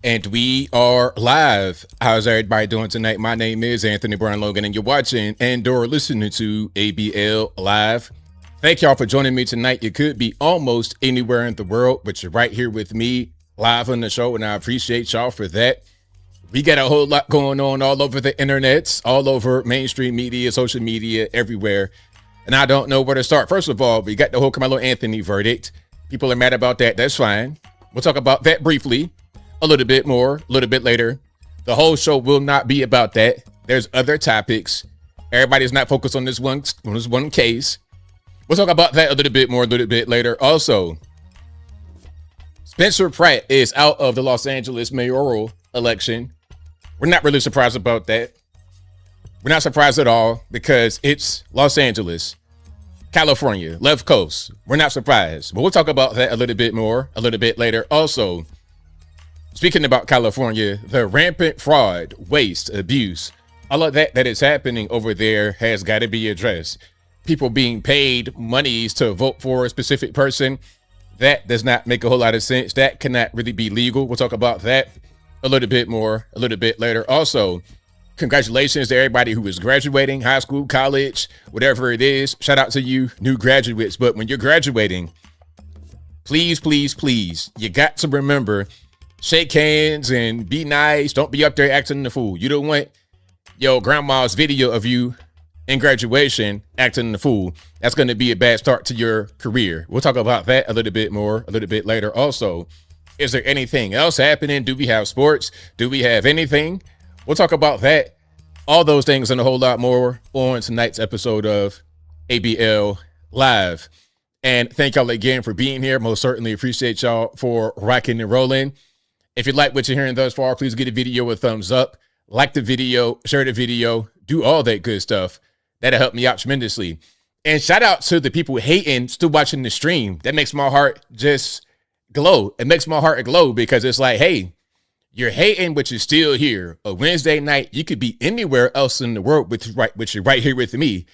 And we are live. How's everybody doing tonight? My name is Anthony Brown Logan, and you're watching and/or listening to ABL Live. Thank y'all for joining me tonight. You could be almost anywhere in the world, but you're right here with me live on the show, and I appreciate y'all for that. We got a whole lot going on all over the internet, all over mainstream media, social media, everywhere. And I don't know where to start. First of all, we got the whole Karmelo Anthony verdict. People are mad about that. That's fine. We'll talk about that briefly. A little bit more, a little bit later. The whole show will not be about that. There's other topics. Everybody's not focused on this one case. We'll talk about that a little bit more, a little bit later. Also, Spencer Pratt is out of the Los Angeles Mayoral election. We're not really surprised about that. We're not surprised at all because it's Los Angeles, California, left coast. We're not surprised, but we'll talk about that a little bit more, a little bit later. Also, speaking about California, the rampant fraud, waste, abuse, all of that is happening over there has got to be addressed. People being paid monies to vote for a specific person, that does not make a whole lot of sense. That cannot really be legal. We'll talk about that a little bit more, a little bit later. Also, congratulations to everybody who is graduating, high school, college, whatever it is. Shout out to you, new graduates. But when you're graduating, please, please, please, you got to remember, shake hands and be nice. Don't be up there acting the fool. You don't want your grandma's video of you in graduation acting the fool. That's going to be a bad start to your career. We'll talk about that a little bit more, a little bit later. Also, is there anything else happening? Do we have sports? Do we have anything? We'll talk about that, all those things and a whole lot more on tonight's episode of ABL Live. And thank y'all again for being here. Most certainly appreciate y'all for rocking and rolling. If you like what you're hearing thus far, please give the video a thumbs up, like the video, share the video, do all that good stuff. That'll help me out tremendously. And shout out to the people hating, still watching the stream. That makes my heart just glow. It makes my heart glow because it's like, hey, you're hating, but you're still here. A Wednesday night, you could be anywhere else in the world, but you're right here with me.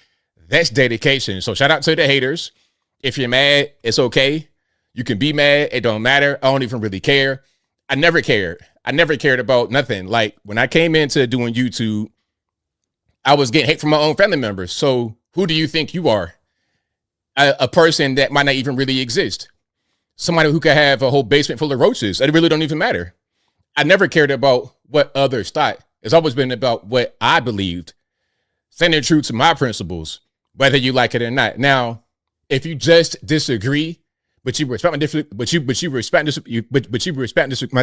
That's dedication. So shout out to the haters. If you're mad, it's okay. You can be mad. It don't matter. I don't even really care. I never cared. I never cared about nothing. Like when I came into doing YouTube, I was getting hate from my own family members. So who do you think you are? A person that might not even really exist. Somebody who could have a whole basement full of roaches. It really don't even matter. I never cared about what others thought. It's always been about what I believed. Staying true to my principles, whether you like it or not. Now, if you just disagree, but you respect my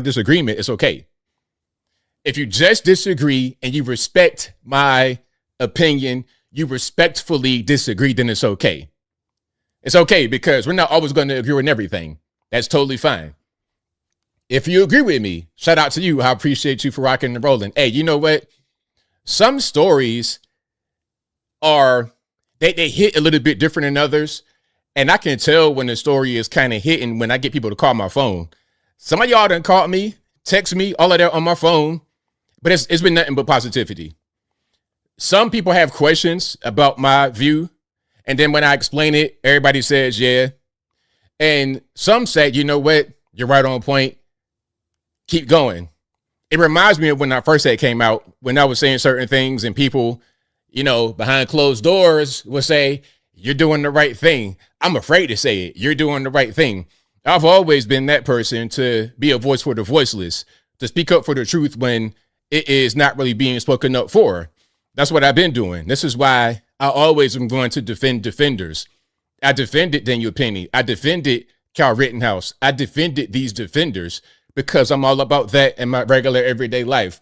disagreement, it's okay. If you just disagree and you respect my opinion, you respectfully disagree, then it's okay. It's okay because we're not always going to agree on everything. That's totally fine. If you agree with me, shout out to you. I appreciate you for rocking and rolling. Hey, you know what? Some stories they hit a little bit different than others. And I can tell when the story is kind of hitting when I get people to call my phone. Some of y'all done called me, text me, all of that on my phone, but it's been nothing but positivity. Some people have questions about my view, and then when I explain it, everybody says, yeah. And some say, you know what? You're right on point. Keep going. It reminds me of when I first had came out, when I was saying certain things and people, behind closed doors would say, you're doing the right thing. I'm afraid to say it. You're doing the right thing. I've always been that person to be a voice for the voiceless, to speak up for the truth when it is not really being spoken up for. That's what I've been doing. This is why I always am going to defend defenders. I defended Daniel Penny. I defended Kyle Rittenhouse. I defended these defenders because I'm all about that in my regular everyday life.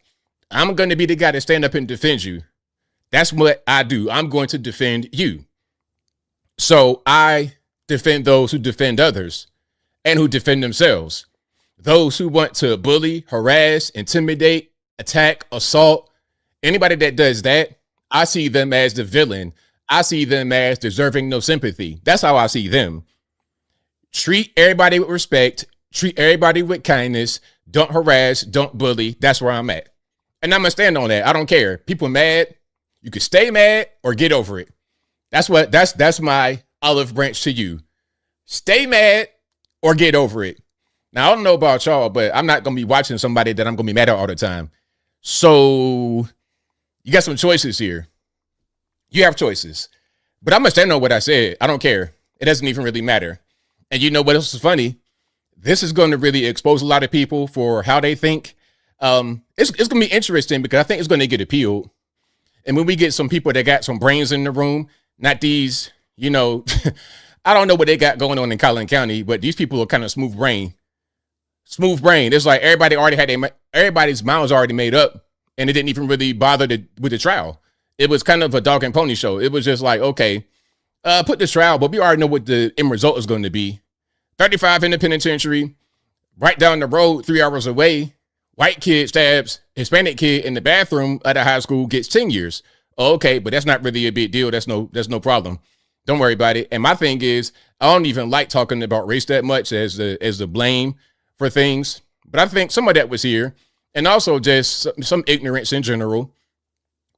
I'm going to be the guy to stand up and defend you. That's what I do. I'm going to defend you. So I defend those who defend others and who defend themselves. Those who want to bully, harass, intimidate, attack, assault, anybody that does that, I see them as the villain. I see them as deserving no sympathy. That's how I see them. Treat everybody with respect. Treat everybody with kindness. Don't harass. Don't bully. That's where I'm at. And I'm going to stand on that. I don't care. People mad. You can stay mad or get over it. That's my olive branch to you. Stay mad or get over it. Now, I don't know about y'all, but I'm not going to be watching somebody that I'm going to be mad at all the time. So you got some choices here. You have choices. But I'm going to stand on what I said. I don't care. It doesn't even really matter. And you know what else is funny? This is going to really expose a lot of people for how they think. It's going to be interesting because I think it's going to get appealed. And when we get some people that got some brains in the room, not these, I don't know what they got going on in Collin County, but these people are kind of smooth brain. Smooth brain. It's like everybody's mind was already made up, and it didn't even really bother with the trial. It was kind of a dog and pony show. It was just like, okay, put this trial, but we already know what the end result is going to be. 35 in the penitentiary, right down the road, 3 hours away. White kid stabs Hispanic kid in the bathroom at a high school, gets 10 years. Okay, but that's not really a big deal. That's no problem. Don't worry about it. And my thing is, I don't even like talking about race that much as the blame for things. But I think some of that was here. And also just some ignorance in general.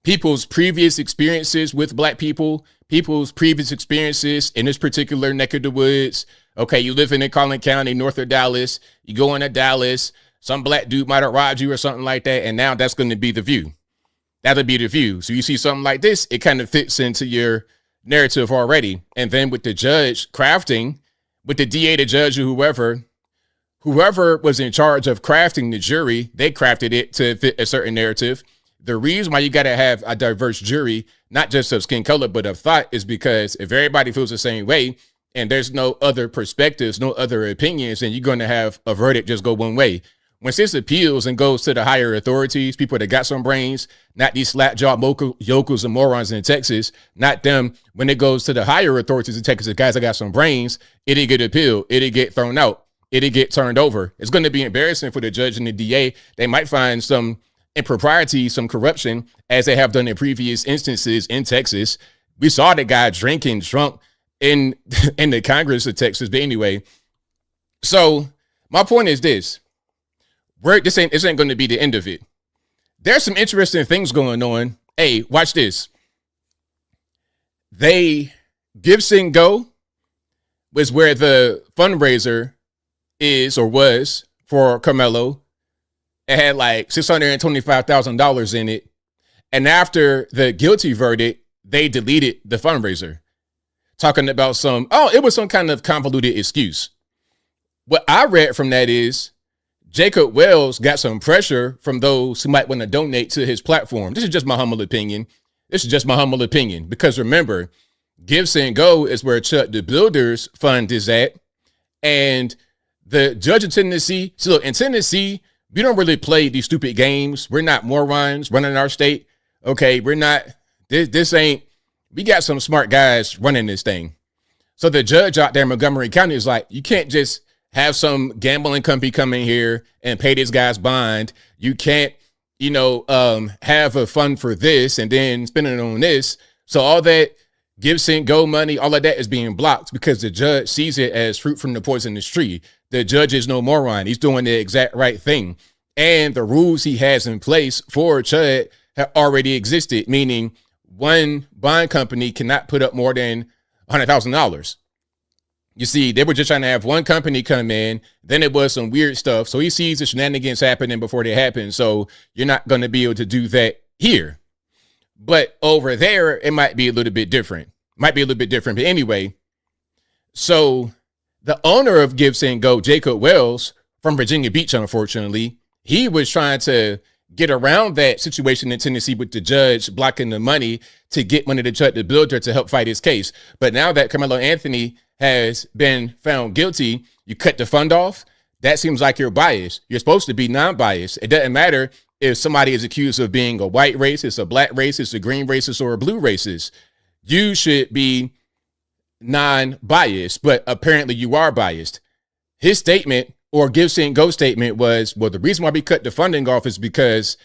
People's previous experiences with black people, people's previous experiences in this particular neck of the woods. Okay, you live in Collin County, north of Dallas. You go into Dallas. Some black dude might have robbed you or something like that. And now that's going to be the view. That'll be the view. So you see something like this, it kind of fits into your narrative already. And then with the judge crafting, with the DA, the judge, or whoever was in charge of crafting the jury, they crafted it to fit a certain narrative. The reason why you got to have a diverse jury, not just of skin color, but of thought, is because if everybody feels the same way and there's no other perspectives, no other opinions, then you're going to have a verdict just go one way. Once this appeals and goes to the higher authorities, people that got some brains, not these slapjaw yokels and morons in Texas, not them. When it goes to the higher authorities in Texas, the guys that got some brains, it'll get appealed, it'll get thrown out, it'll get turned over. It's going to be embarrassing for the judge and the DA. They might find some impropriety, some corruption, as they have done in previous instances in Texas. We saw the guy drinking drunk in the Congress of Texas. But anyway, so my point is this. This ain't going to be the end of it. There's some interesting things going on. Hey, watch this. Gibson Go was where the fundraiser is or was for Karmelo. It had like $625,000 in it. And after the guilty verdict, they deleted the fundraiser. Talking about it was some kind of convoluted excuse. What I read from that is Jacob Wells got some pressure from those who might want to donate to his platform. This is just my humble opinion. Because remember, Gibson Go is where Chuck the Builder's fund is at. And the judge in Tennessee, so look, in Tennessee, we don't really play these stupid games. We're not morons running our state. Okay, we're not, we got some smart guys running this thing. So the judge out there in Montgomery County is like, you can't just have some gambling company come in here and pay this guy's bond. You can't, have a fund for this and then spend it on this. So all that Gibson Go money, all of that is being blocked because the judge sees it as fruit from the poisonous tree. The judge is no moron. He's doing the exact right thing. And the rules he has in place for Chud have already existed, meaning one bond company cannot put up more than $100,000. You see, they were just trying to have one company come in. Then it was some weird stuff. So he sees the shenanigans happening before they happen. So you're not going to be able to do that here. But over there, it might be a little bit different. But anyway, so the owner of Gibson Go, Jacob Wells, from Virginia Beach, unfortunately, he was trying to get around that situation in Tennessee with the judge blocking the money to get money to Chuck the Builder to help fight his case. But now that Karmelo Anthony has been found guilty, you cut the fund off. That seems like you're biased. You're supposed to be non-biased. It doesn't matter if somebody is accused of being a white racist, a black racist, a green racist, or a blue racist. You should be non-biased, but apparently you are biased. His statement, or Gibson Go statement, was, well, the reason why we cut the funding off is because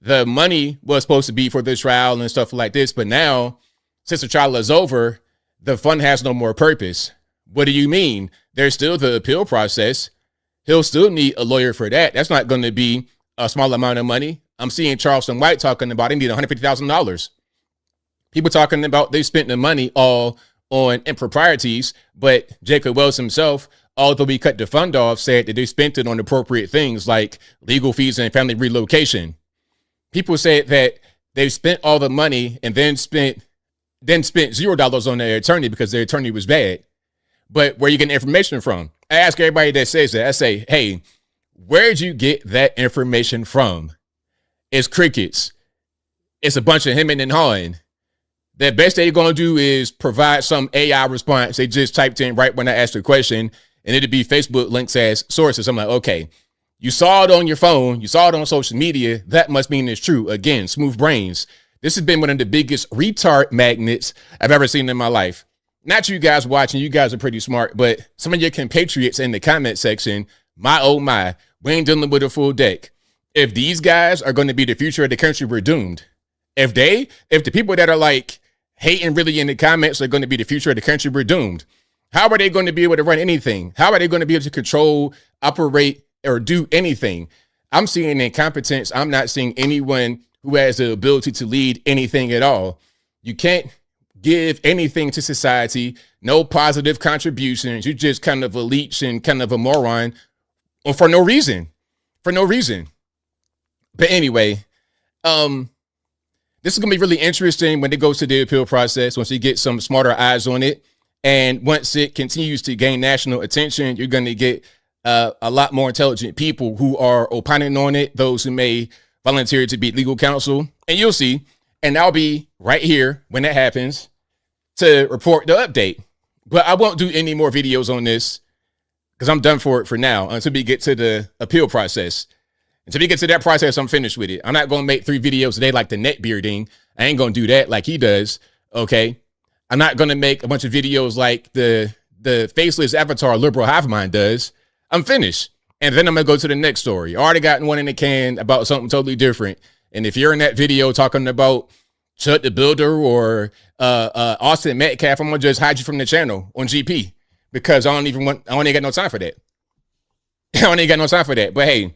the money was supposed to be for the trial and stuff like this. But now, since the trial is over, the fund has no more purpose. What do you mean? There's still the appeal process. He'll still need a lawyer for that. That's not going to be a small amount of money. I'm seeing Charleston White talking about he need $150,000. People talking about they spent the money all on improprieties, but Jacob Wells himself although we cut the fund off, said that they spent it on appropriate things like legal fees and family relocation. People said that they spent all the money and then spent $0 on their attorney because their attorney was bad. But where you get information from? I ask everybody that says that, I say, hey, where'd you get that information from? It's crickets. It's a bunch of hemming and hawing. The best they're going to do is provide some AI response. They just typed in right when I asked the question, and it'd be Facebook links as sources. I'm like, okay, you saw it on your phone. You saw it on social media. That must mean it's true. Again, smooth brains. This has been one of the biggest retard magnets I've ever seen in my life. Not you guys watching. You guys are pretty smart, but some of your compatriots in the comment section, my oh my, we ain't dealing with a full deck. If these guys are going to be the future of the country, we're doomed. If the people that are like hating really in the comments are going to be the future of the country, we're doomed. How are they going to be able to run anything? How are they going to be able to control, operate, or do anything? I'm seeing incompetence. I'm not seeing anyone who has the ability to lead anything at all. You can't give anything to society, no positive contributions. You're just kind of a leech and kind of a moron for no reason. But anyway, this is going to be really interesting when it goes to the appeal process, once you get some smarter eyes on it. And once it continues to gain national attention, you're going to get a lot more intelligent people who are opining on it, those who may volunteer to be legal counsel. And you'll see, and I'll be right here when that happens to report the update. But I won't do any more videos on this because I'm done for it for now until we get to the appeal process. Until we get to that process, I'm finished with it. I'm not going to make 3 videos a day like the net bearding. I ain't going to do that like he does. Okay. I'm not going to make a bunch of videos like the faceless avatar liberal hive mind does. I'm finished. And then I'm going to go to the next story. I already got one in the can about something totally different. And if you're in that video talking about Chud the Builder or Austin Metcalf, I'm going to just hide you from the channel on GP because I ain't got no time for that. I ain't got no time for that. But hey,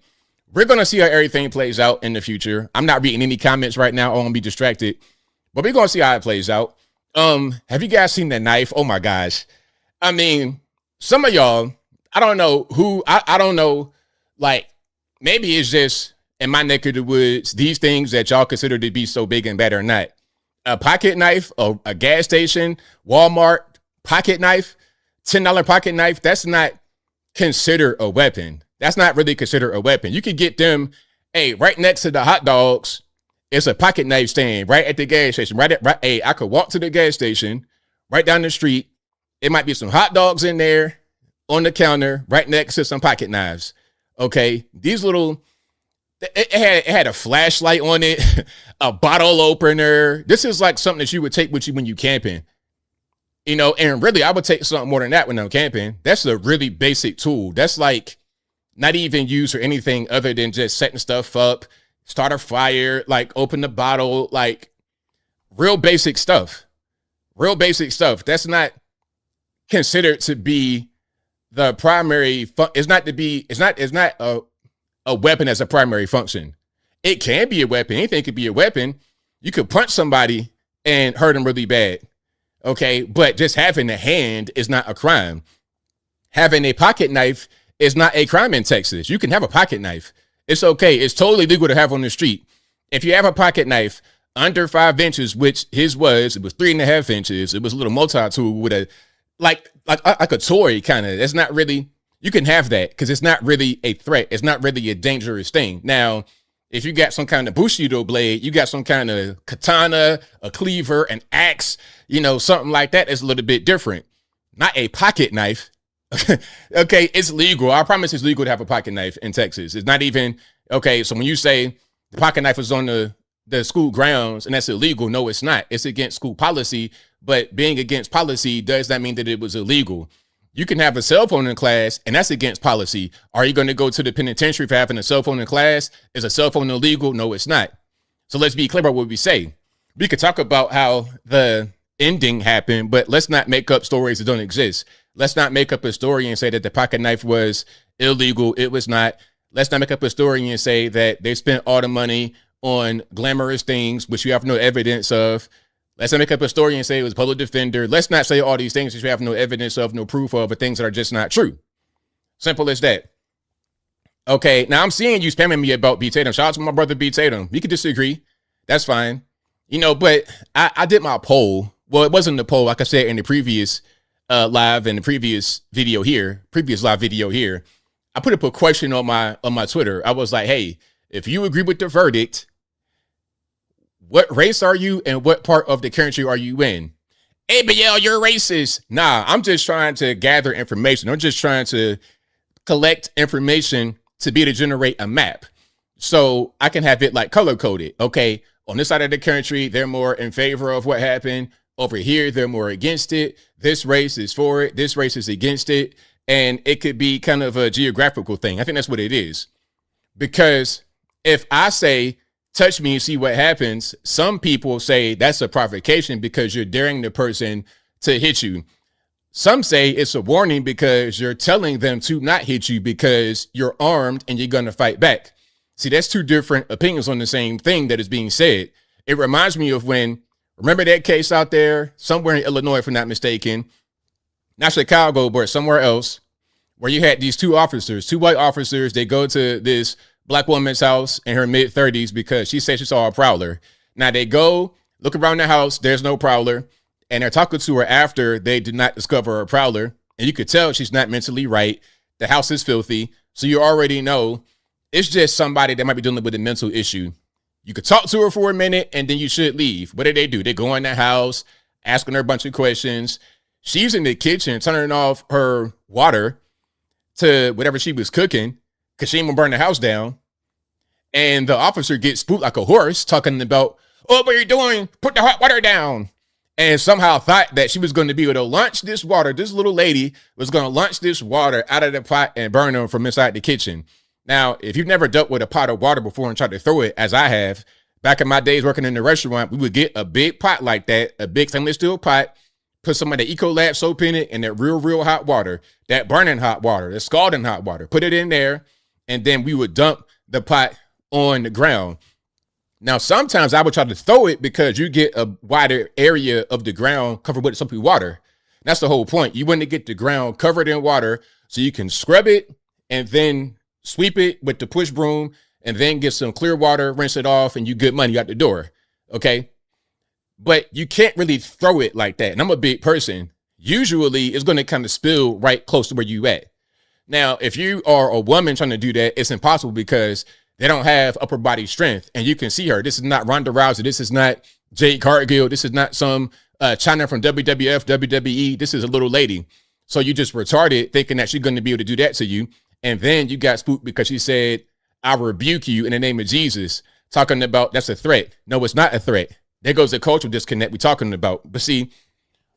we're going to see how everything plays out in the future. I'm not reading any comments right now. I won't be distracted. But we're going to see how it plays out. Have you guys seen the knife? Oh, my gosh. I mean, some of y'all, I don't know who, I don't know, like, maybe it's just in my neck of the woods, these things that y'all consider to be so big and bad or not. A pocket knife, a gas station, Walmart pocket knife, $10 pocket knife, that's not considered a weapon. That's not really considered a weapon. You could get them, hey, right next to the hot dogs, it's a pocket knife stand right at the gas station. Hey, I could walk to the gas station right down the street. It might be some hot dogs in there on the counter right next to some pocket knives. Okay, these little, it had a flashlight on it, a bottle opener. This is like something that you would take with you when you camping. You know, and really, I would take something more than that when I'm camping. That's a really basic tool. That's like not even used for anything other than just setting stuff up, start a fire, like open the bottle, like real basic stuff. That's not considered to be the primary. It's not a weapon as a primary function. It can be a weapon. Anything could be a weapon. You could punch somebody and hurt them really bad. Okay. But just having a hand is not a crime. Having a pocket knife is not a crime in Texas. You can have a pocket knife. It's okay. It's totally legal to have on the street. If you have a pocket knife under 5 inches, which it was 3.5 inches. It was a little multi-tool with a, like a toy kind of. It's not really, you can have that because it's not really a threat. It's not really a dangerous thing. Now, if you got some kind of Bushido blade, you got some kind of katana, a cleaver, an axe, you know, something like that is a little bit different. Not a pocket knife. Okay, it's legal. I promise it's legal to have a pocket knife in Texas. It's not even, okay, so when you say the pocket knife is on the school grounds and that's illegal, no, it's not. It's against school policy, but being against policy does not mean that it was illegal. You can have a cell phone in class and that's against policy. Are you going to go to the penitentiary for having a cell phone in class? Is a cell phone illegal? No, it's not. So let's be clear about what we say. We could talk about how the ending happened, but let's not make up stories that don't exist. Let's not make up a story and say that the pocket knife was illegal. It was not. Let's not make up a story and say that they spent all the money on glamorous things, which you have no evidence of. Let's not make up a story and say it was a public defender. Let's not say all these things that you have no evidence of, no proof of, but things that are just not true. Simple as that. Okay, now I'm seeing you spamming me about B. Tatum. Shout out to my brother B. Tatum. We could disagree. That's fine. But I did my poll. Well, it wasn't the poll, like I said in the previous live video here. I put up a question on my Twitter. I was like, hey, if you agree with the verdict, what race are you and what part of the country are you in? ABL, you're racist. Nah, I'm just trying to gather information. I'm just trying to collect information to be able to generate a map so I can have it like color coded. Okay, on this side of the country, they're more in favor of what happened. Over here, they're more against it. This race is for it. This race is against it. And it could be kind of a geographical thing. I think that's what it is. Because if I say, touch me and see what happens, some people say that's a provocation because you're daring the person to hit you. Some say it's a warning because you're telling them to not hit you because you're armed and you're going to fight back. See, that's two different opinions on the same thing that is being said. It reminds me of remember that case out there somewhere in Illinois, if I'm not mistaken, not Chicago, but somewhere else, where you had these two white officers. They go to this black woman's house in her mid-30s because she said she saw a prowler. Now they go look around the house. There's no prowler. And they're talking to her after they did not discover a prowler. And you could tell she's not mentally right. The house is filthy. So you already know it's just somebody that might be dealing with a mental issue. You could talk to her for a minute and then you should leave. What do? They go in the house, asking her a bunch of questions. She's in the kitchen, turning off her water to whatever she was cooking because she didn't want to burn the house down. And the officer gets spooked like a horse, talking about, oh, what are you doing? Put the hot water down. And somehow thought that she was going to be able to launch this water. This little lady was going to launch this water out of the pot and burn them from inside the kitchen. Now, if you've never dealt with a pot of water before and tried to throw it, as I have, back in my days working in the restaurant, we would get a big pot like that, a big stainless steel pot, put some of the Ecolab soap in it and that real hot water, that burning hot water, the scalding hot water, put it in there, and then we would dump the pot on the ground. Now, sometimes I would try to throw it because you get a wider area of the ground covered with soapy water. That's the whole point. You want to get the ground covered in water so you can scrub it and then sweep it with the push broom and then get some clear water, rinse it off, and you good money out the door. Okay. But you can't really throw it like that. And I'm a big person. Usually it's going to kind of spill right close to where you at. Now, if you are a woman trying to do that, it's impossible because they don't have upper body strength. And you can see her. This is not Ronda Rousey. This is not Jade Cargill. This is not some China from WWF, WWE. This is a little lady. So you just retarded thinking that she's going to be able to do that to you. And then you got spooked because she said, I rebuke you in the name of Jesus, talking about that's a threat. No, it's not a threat. There goes the cultural disconnect we're talking about. But see,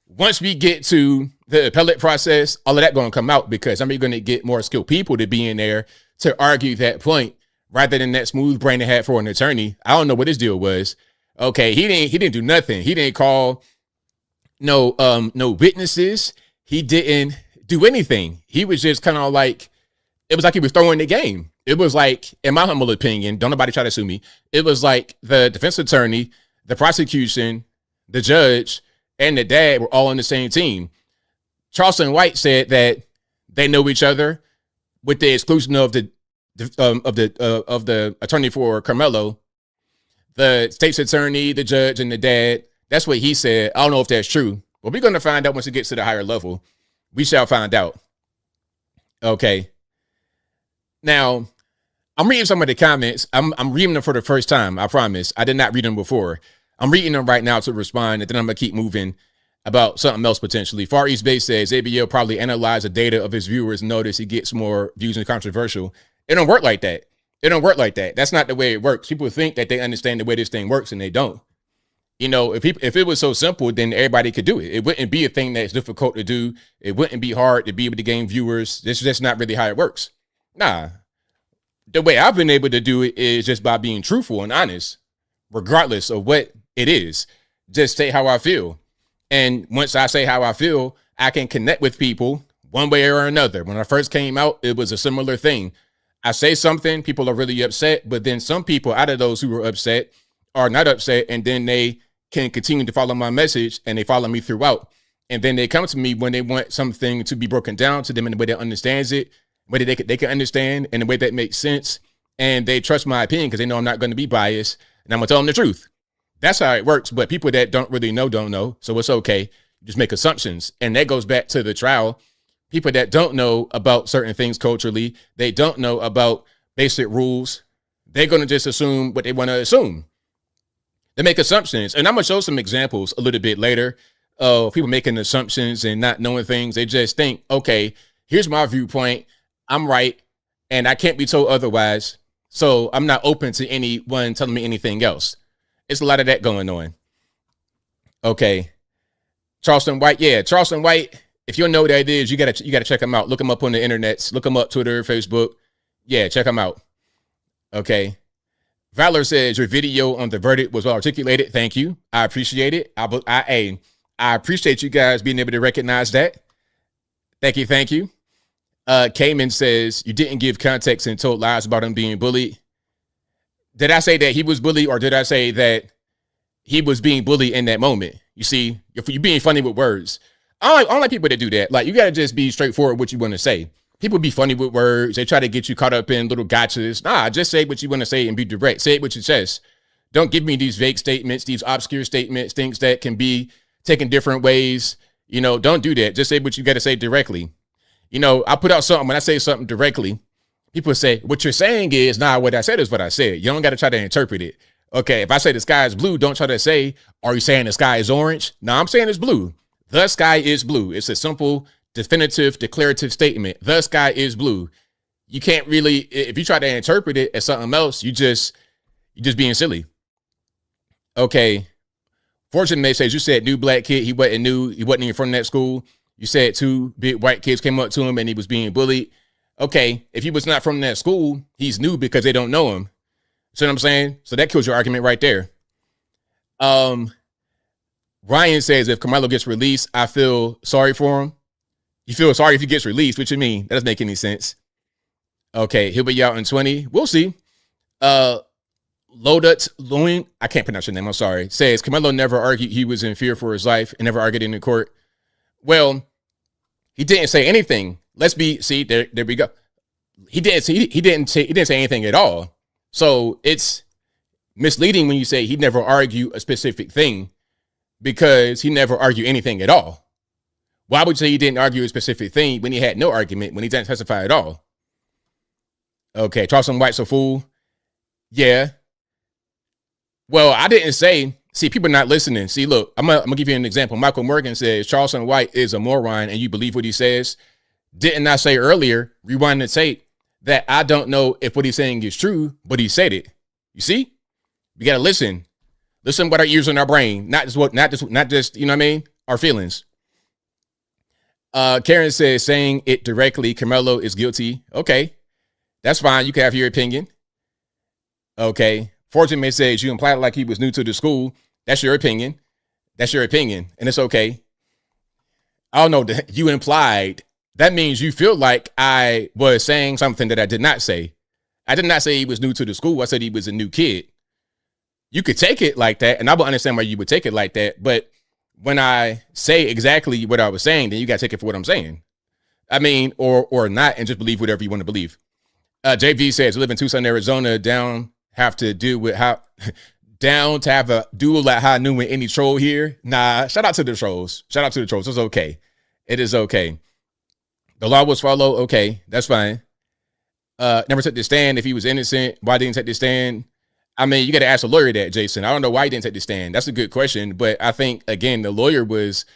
once we get to the appellate process, all of that going to come out because I'm going to get more skilled people to be in there to argue that point rather than that smooth brain they had for an attorney. I don't know what his deal was. Okay, he didn't do nothing. He didn't call no witnesses. He didn't do anything. He was just kind of like, it was like he was throwing the game. It was like, in my humble opinion, don't nobody try to sue me. It was like the defense attorney, the prosecution, the judge, and the dad were all on the same team. Charleston White said that they know each other with the exclusion of the attorney for Karmelo, the state's attorney, the judge, and the dad. That's what he said. I don't know if that's true, but we're going to find out once it gets to the higher level. We shall find out. Okay. Now, I'm reading some of the comments. I'm reading them for the first time. I promise. I did not read them before. I'm reading them right now to respond, and then I'm going to keep moving about something else potentially. Far East Bay says ABL probably analyzed the data of his viewers and notice he gets more views and controversial. It don't work like that. It don't work like that. That's not the way it works. People think that they understand the way this thing works, and they don't. You know, if it was so simple, then everybody could do it. It wouldn't be a thing that's difficult to do. It wouldn't be hard to be able to gain viewers. This is just not really how it works. Nah. The way I've been able to do it is just by being truthful and honest, regardless of what it is. Just say how I feel. And once I say how I feel, I can connect with people one way or another. When I first came out, it was a similar thing. I say something, people are really upset, but then some people out of those who were upset are not upset, and then they can continue to follow my message, and they follow me throughout. And then they come to me when they want something to be broken down to them in the way that understands it. way that they can understand in a way that makes sense. And they trust my opinion because they know I'm not going to be biased and I'm going to tell them the truth. That's how it works. But people that don't really know, don't know. So it's okay. Just make assumptions. And that goes back to the trial. People that don't know about certain things culturally, they don't know about basic rules. They're going to just assume what they want to assume. They make assumptions. And I'm going to show some examples a little bit later of people making assumptions and not knowing things. They just think, okay, here's my viewpoint. I'm right. And I can't be told otherwise. So I'm not open to anyone telling me anything else. It's a lot of that going on. Okay. Charleston White. Yeah. Charleston White. If you don't know what that is, you gotta check him out. Look him up on the internet. Look him up, Twitter, Facebook. Yeah. Check him out. Okay. Valor says your video on the verdict was well articulated. Thank you. I appreciate it. I appreciate you guys being able to recognize that. Thank you. Thank you. Cayman says you didn't give context and told lies about him being bullied. Did I say that he was bullied or did I say that he was being bullied in that moment? You see, if you're being funny with words, I don't like people that do that. Like, you got to just be straightforward with what you want to say. People be funny with words. They try to get you caught up in little gotchas. Nah, just say what you want to say and be direct. Say it with your chest. Don't give me these vague statements, these obscure statements, things that can be taken different ways. You know, don't do that. Just say what you got to say directly. You know, I put out something, when I say something directly, people say, what you're saying is, nah, what I said is what I said. You don't got to try to interpret it. Okay, if I say the sky is blue, don't try to say, are you saying the sky is orange? No, I'm saying it's blue. The sky is blue. It's a simple, definitive, declarative statement. The sky is blue. You can't really, if you try to interpret it as something else, you're just being silly. Okay. Fortune May says, you said new black kid. He wasn't new. He wasn't even from that school. You said two big white kids came up to him and he was being bullied. Okay. If he was not from that school, he's new because they don't know him. See what I'm saying? So that kills your argument right there. Ryan says, if Karmelo gets released, I feel sorry for him. You feel sorry if he gets released? What you mean? That doesn't make any sense. Okay, he'll be out in 20. We'll see. Lodut Loin, I can't pronounce your name, I'm sorry, says Karmelo never argued he was in fear for his life and never argued in the court. Well, he didn't say anything. There we go. He didn't say anything at all. So it's misleading when you say he never argued a specific thing because he never argued anything at all. Why would you say he didn't argue a specific thing when he had no argument, when he didn't testify at all? Okay, Charleston White's a fool. Yeah. Well, I didn't say, see, people not listening. See, look, I'm gonna give you an example. Michael Morgan says Charleston White is a moron and you believe what he says. Didn't I say earlier, rewind the tape, that I don't know if what he's saying is true, but he said it. You see? We gotta listen. Listen with our ears and our brain, not just, you know what I mean? Our feelings. Karen says, saying it directly, Karmelo is guilty. Okay. That's fine. You can have your opinion. Okay. Fortune May says you implied like he was new to the school. That's your opinion. That's your opinion. And it's okay. I don't know. You implied. That means you feel like I was saying something that I did not say. I did not say he was new to the school. I said he was a new kid. You could take it like that, and I will understand why you would take it like that. But when I say exactly what I was saying, then you got to take it for what I'm saying. I mean, or not, and just believe whatever you want to believe. JV says, live in Tucson, Arizona, down to have a duel at high noon with any troll here. Nah, shout out to the trolls. Shout out to the trolls. It's okay. It is okay. The law was followed. Okay, that's fine. Never took the stand. If he was innocent, why didn't he take the stand? I mean, you got to ask a lawyer that, Jason. I don't know why he didn't take the stand. That's a good question. But I think, again, the lawyer was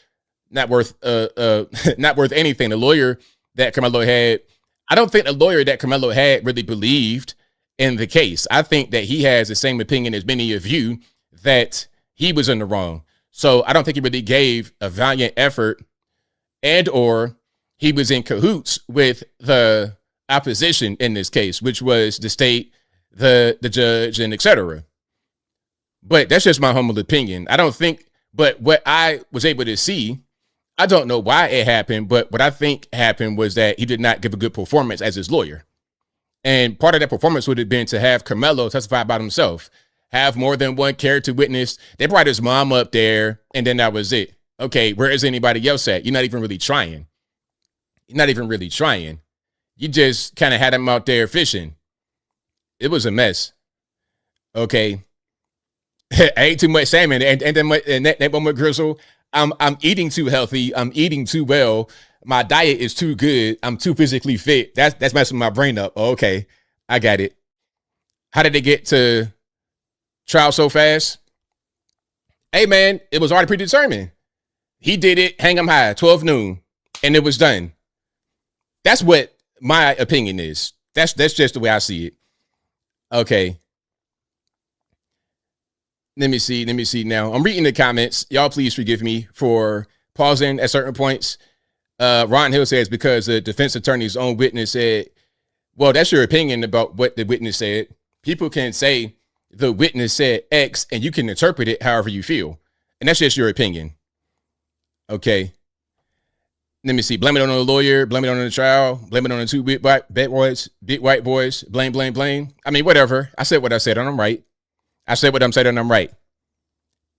not worth anything. The lawyer that Karmelo had, I don't think the lawyer that Karmelo had really believed in the case. I think that he has the same opinion as many of you, that he was in the wrong. So I don't think he really gave a valiant effort, and or he was in cahoots with the opposition in this case, which was the state, the judge, and etc. But that's just my humble opinion. I don't think, but what I was able to see, I don't know why it happened, but what I think happened was that he did not give a good performance as his lawyer. And part of that performance would have been to have Karmelo testify about himself, have more than one character witness. They brought his mom up there, and then that was it. Okay, where is anybody else at? You're not even really trying. You're not even really trying. You just kind of had him out there fishing. It was a mess. Okay. I ate too much salmon and that moment, Grizzle. I'm eating too healthy. I'm eating too well. My diet is too good. I'm too physically fit. That's messing my brain up. Oh, okay. I got it. How did they get to trial so fast? Hey man, it was already predetermined. He did it, hang him high, 12 noon, and it was done. That's what my opinion is. That's just the way I see it. Okay. Let me see now. I'm reading the comments. Y'all please forgive me for pausing at certain points. Ron Hill says, because the defense attorney's own witness said, well, that's your opinion about what the witness said. People can say the witness said X and you can interpret it however you feel. And that's just your opinion. Okay. Let me see. Blame it on the lawyer. Blame it on the trial. Blame it on the two big white boys. Blame. I mean, whatever. I said what I said and I'm right. I said what I'm saying and I'm right.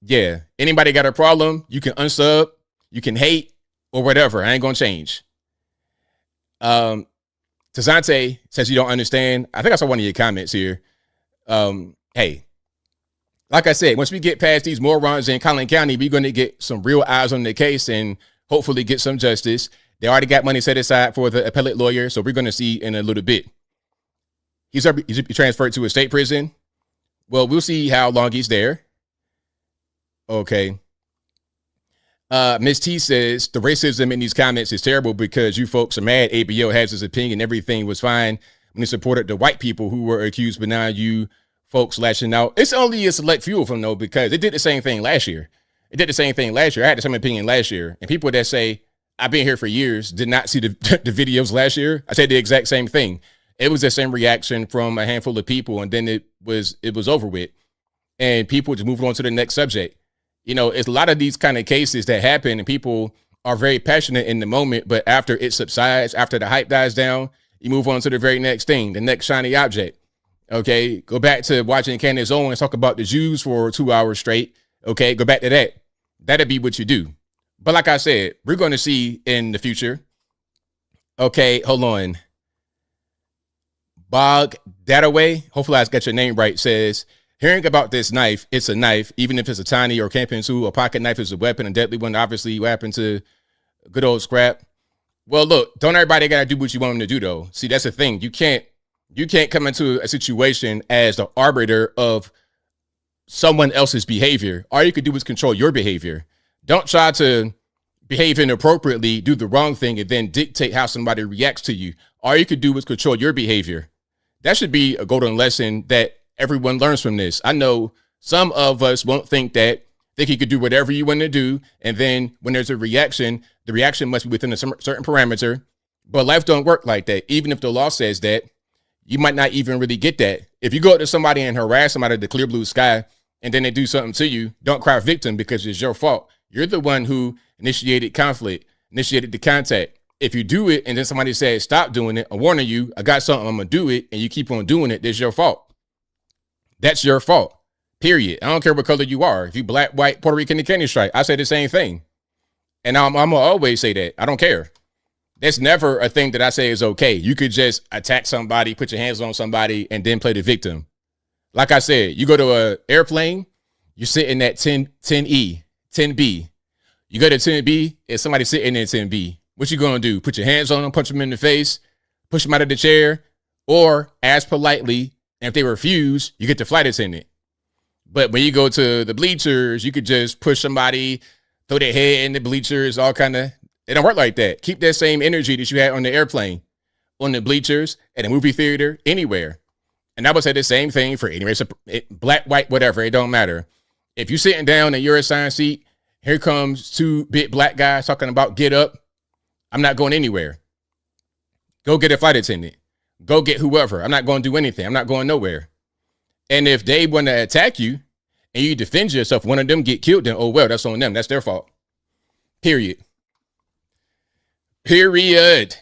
Yeah. Anybody got a problem? You can unsub. You can hate or whatever. I ain't going to change. Tazante says you don't understand. I think I saw one of your comments here. Hey, like I said, once we get past these morons in Collin County, we're going to get some real eyes on the case and hopefully get some justice. They already got money set aside for the appellate lawyer, so we're going to see in a little bit. He's transferred to a state prison. Well, we'll see how long he's there. Okay. Miss T says the racism in these comments is terrible because you folks are mad. ABL has his opinion. Everything was fine when he supported the white people who were accused, but now you folks lashing out. It's only a select few of them, though, because it did the same thing last year. I had the same opinion last year. And people that say, I've been here for years, did not see the videos last year. I said the exact same thing. It was the same reaction from a handful of people, and then it was over with. And people just moved on to the next subject. You know, it's a lot of these kind of cases that happen, and people are very passionate in the moment, but after it subsides, after the hype dies down, you move on to the very next thing, the next shiny object. Okay, go back to watching Candace Owens talk about the Jews for 2 hours straight. Okay, go back to that. That'd be what you do. But like I said, we're going to see in the future. Okay, hold on. Bog Dataway, hopefully I got your name right, says, hearing about this knife, it's a knife, even if it's a tiny or camping tool, a pocket knife is a weapon, a deadly one. Obviously, what happened to good old Scrap? Well, look, don't everybody got to do what you want them to do, though. See, that's the thing. You can't come into a situation as the arbiter of someone else's behavior. All you could do is control your behavior. Don't try to behave inappropriately, do the wrong thing, and then dictate how somebody reacts to you. All you could do is control your behavior. That should be a golden lesson that everyone learns from this. I know some of us won't think you could do whatever you want to do. And then when there's a reaction, the reaction must be within a certain parameter. But life don't work like that. Even if the law says that, you might not even really get that. If you go up to somebody and harass them out of the clear blue sky, and then they do something to you, don't cry victim because it's your fault. You're the one who initiated conflict, initiated the contact. If you do it and then somebody says, stop doing it, I'm warning you, I got something, I'm going to do it, and you keep on doing it, that's your fault. That's your fault, period. I don't care what color you are. If you black, white, Puerto Rican, the candy stripe, I say the same thing. And I'm going to always say that. I don't care. That's never a thing that I say is okay. You could just attack somebody, put your hands on somebody, and then play the victim. Like I said, you go to an airplane, you're sitting at 10E, 10B. You go to 10B, and somebody sitting in 10B. What you going to do? Put your hands on them, punch them in the face, push them out of the chair, or ask politely, and if they refuse, you get the flight attendant. But when you go to the bleachers, you could just push somebody, throw their head in the bleachers, all kind of. It don't work like that. Keep that same energy that you had on the airplane, on the bleachers, at a movie theater, anywhere. And I would say the same thing for any race, black, white, whatever. It don't matter. If you're sitting down in your assigned seat, here comes two big black guys talking about get up. I'm not going anywhere. Go get a flight attendant. Go get whoever. I'm not going to do anything. I'm not going nowhere. And if they want to attack you and you defend yourself, one of them get killed, then oh well, that's on them. That's their fault. Period. Period.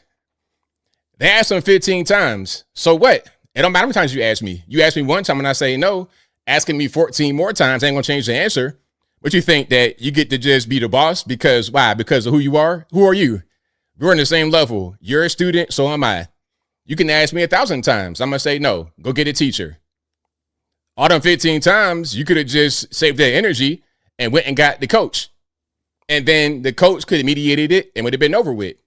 They asked them 15 times. So what? It don't matter how many times you ask me. You ask me one time and I say no. Asking me 14 more times ain't going to change the answer. But you think that you get to just be the boss because why? Because of who you are? Who are you? We're on the same level. You're a student, so am I. You can ask me 1,000 times. I'm going to say, no, go get a teacher. All them 15 times, you could have just saved that energy and went and got the coach. And then the coach could have mediated it and would have been over with.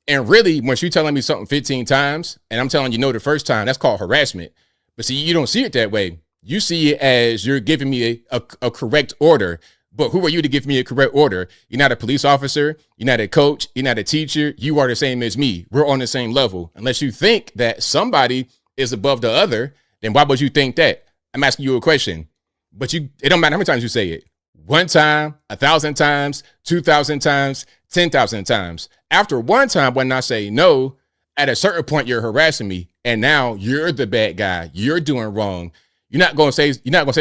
And really, once you're telling me something 15 times and I'm telling you no the first time, that's called harassment. But see, you don't see it that way. You see it as you're giving me a correct order. But who are you to give me a correct order? You're not a police officer. You're not a coach. You're not a teacher. You are the same as me. We're on the same level. Unless you think that somebody is above the other, then why would you think that? I'm asking you a question. But it don't matter how many times you say it. 1 time, 1,000 times, 2,000 times, 10,000 times. After one time, when I say no, at a certain point, you're harassing me. And now you're the bad guy. You're doing wrong. You're not going to say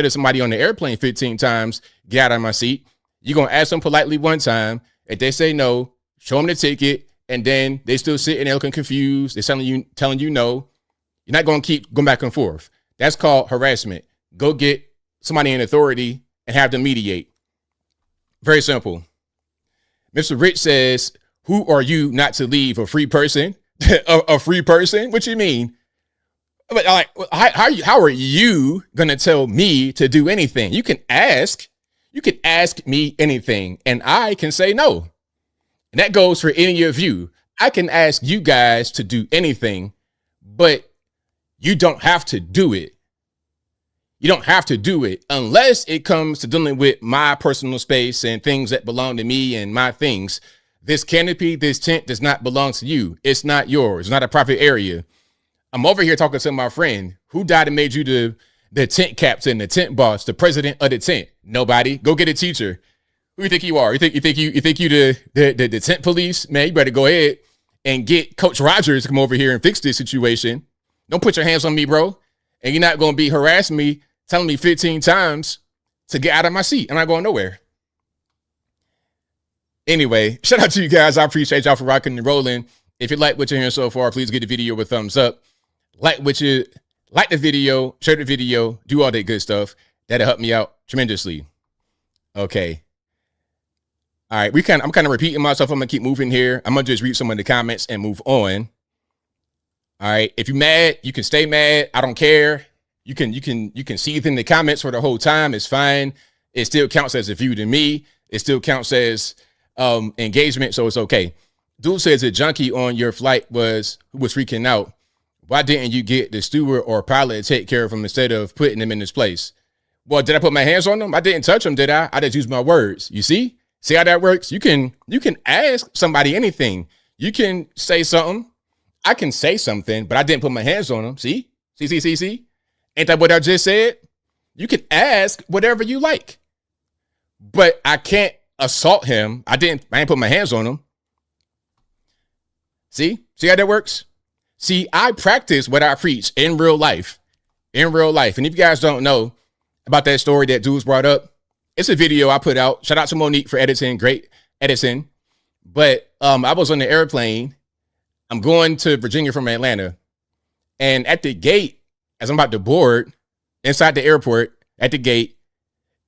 to somebody on the airplane 15 times, get out of my seat. You're going to ask them politely one time. If they say no, show them the ticket. And then they still sitting there looking confused. They're telling you no. You're not going to keep going back and forth. That's called harassment. Go get somebody in authority and have them mediate. Very simple. Mr. Rich says, who are you not to leave a free person? a free person? What you mean? But like, how are you going to tell me to do anything? You can ask me anything and I can say no. And that goes for any of you. I can ask you guys to do anything, but you don't have to do it. You don't have to do it unless it comes to dealing with my personal space and things that belong to me and my things. This canopy, this tent does not belong to you. It's not yours. It's not a private area. I'm over here talking to my friend who died and made you the tent captain, the tent boss, the president of the tent. Nobody. Go get a teacher. Who you think you are? You think you the tent police? Man, you better go ahead and get Coach Rogers to come over here and fix this situation. Don't put your hands on me, bro. And you're not going to be harassing me, telling me 15 times to get out of my seat. I'm not going nowhere. Anyway, shout out to you guys. I appreciate y'all for rocking and rolling. If you like what you're hearing so far, please give the video a thumbs up. Like the video, share the video, do all that good stuff. That'll help me out tremendously. Okay. All right. I'm kind of repeating myself. I'm going to keep moving here. I'm going to just read some of the comments and move on. All right. If you're mad, you can stay mad. I don't care. You can seethe in the comments for the whole time. It's fine. It still counts as a view to me. It still counts as engagement. So it's okay. Dude says a junkie on your flight who was freaking out. Why didn't you get the steward or pilot to take care of him instead of putting him in his place? Well, did I put my hands on him? I didn't touch him, did I? I just used my words. You see? See how that works? You can ask somebody anything. You can say something. I can say something, but I didn't put my hands on him. See? See? Ain't that what I just said? You can ask whatever you like, but I can't assault him. I ain't put my hands on him. See how that works? See, I practice what I preach in real life. And if you guys don't know about that story that dudes brought up, it's a video I put out. Shout out to Monique for editing. Great editing. But I was on the airplane. I'm going to Virginia from Atlanta. And at the gate, as I'm about to board, inside the airport, at the gate,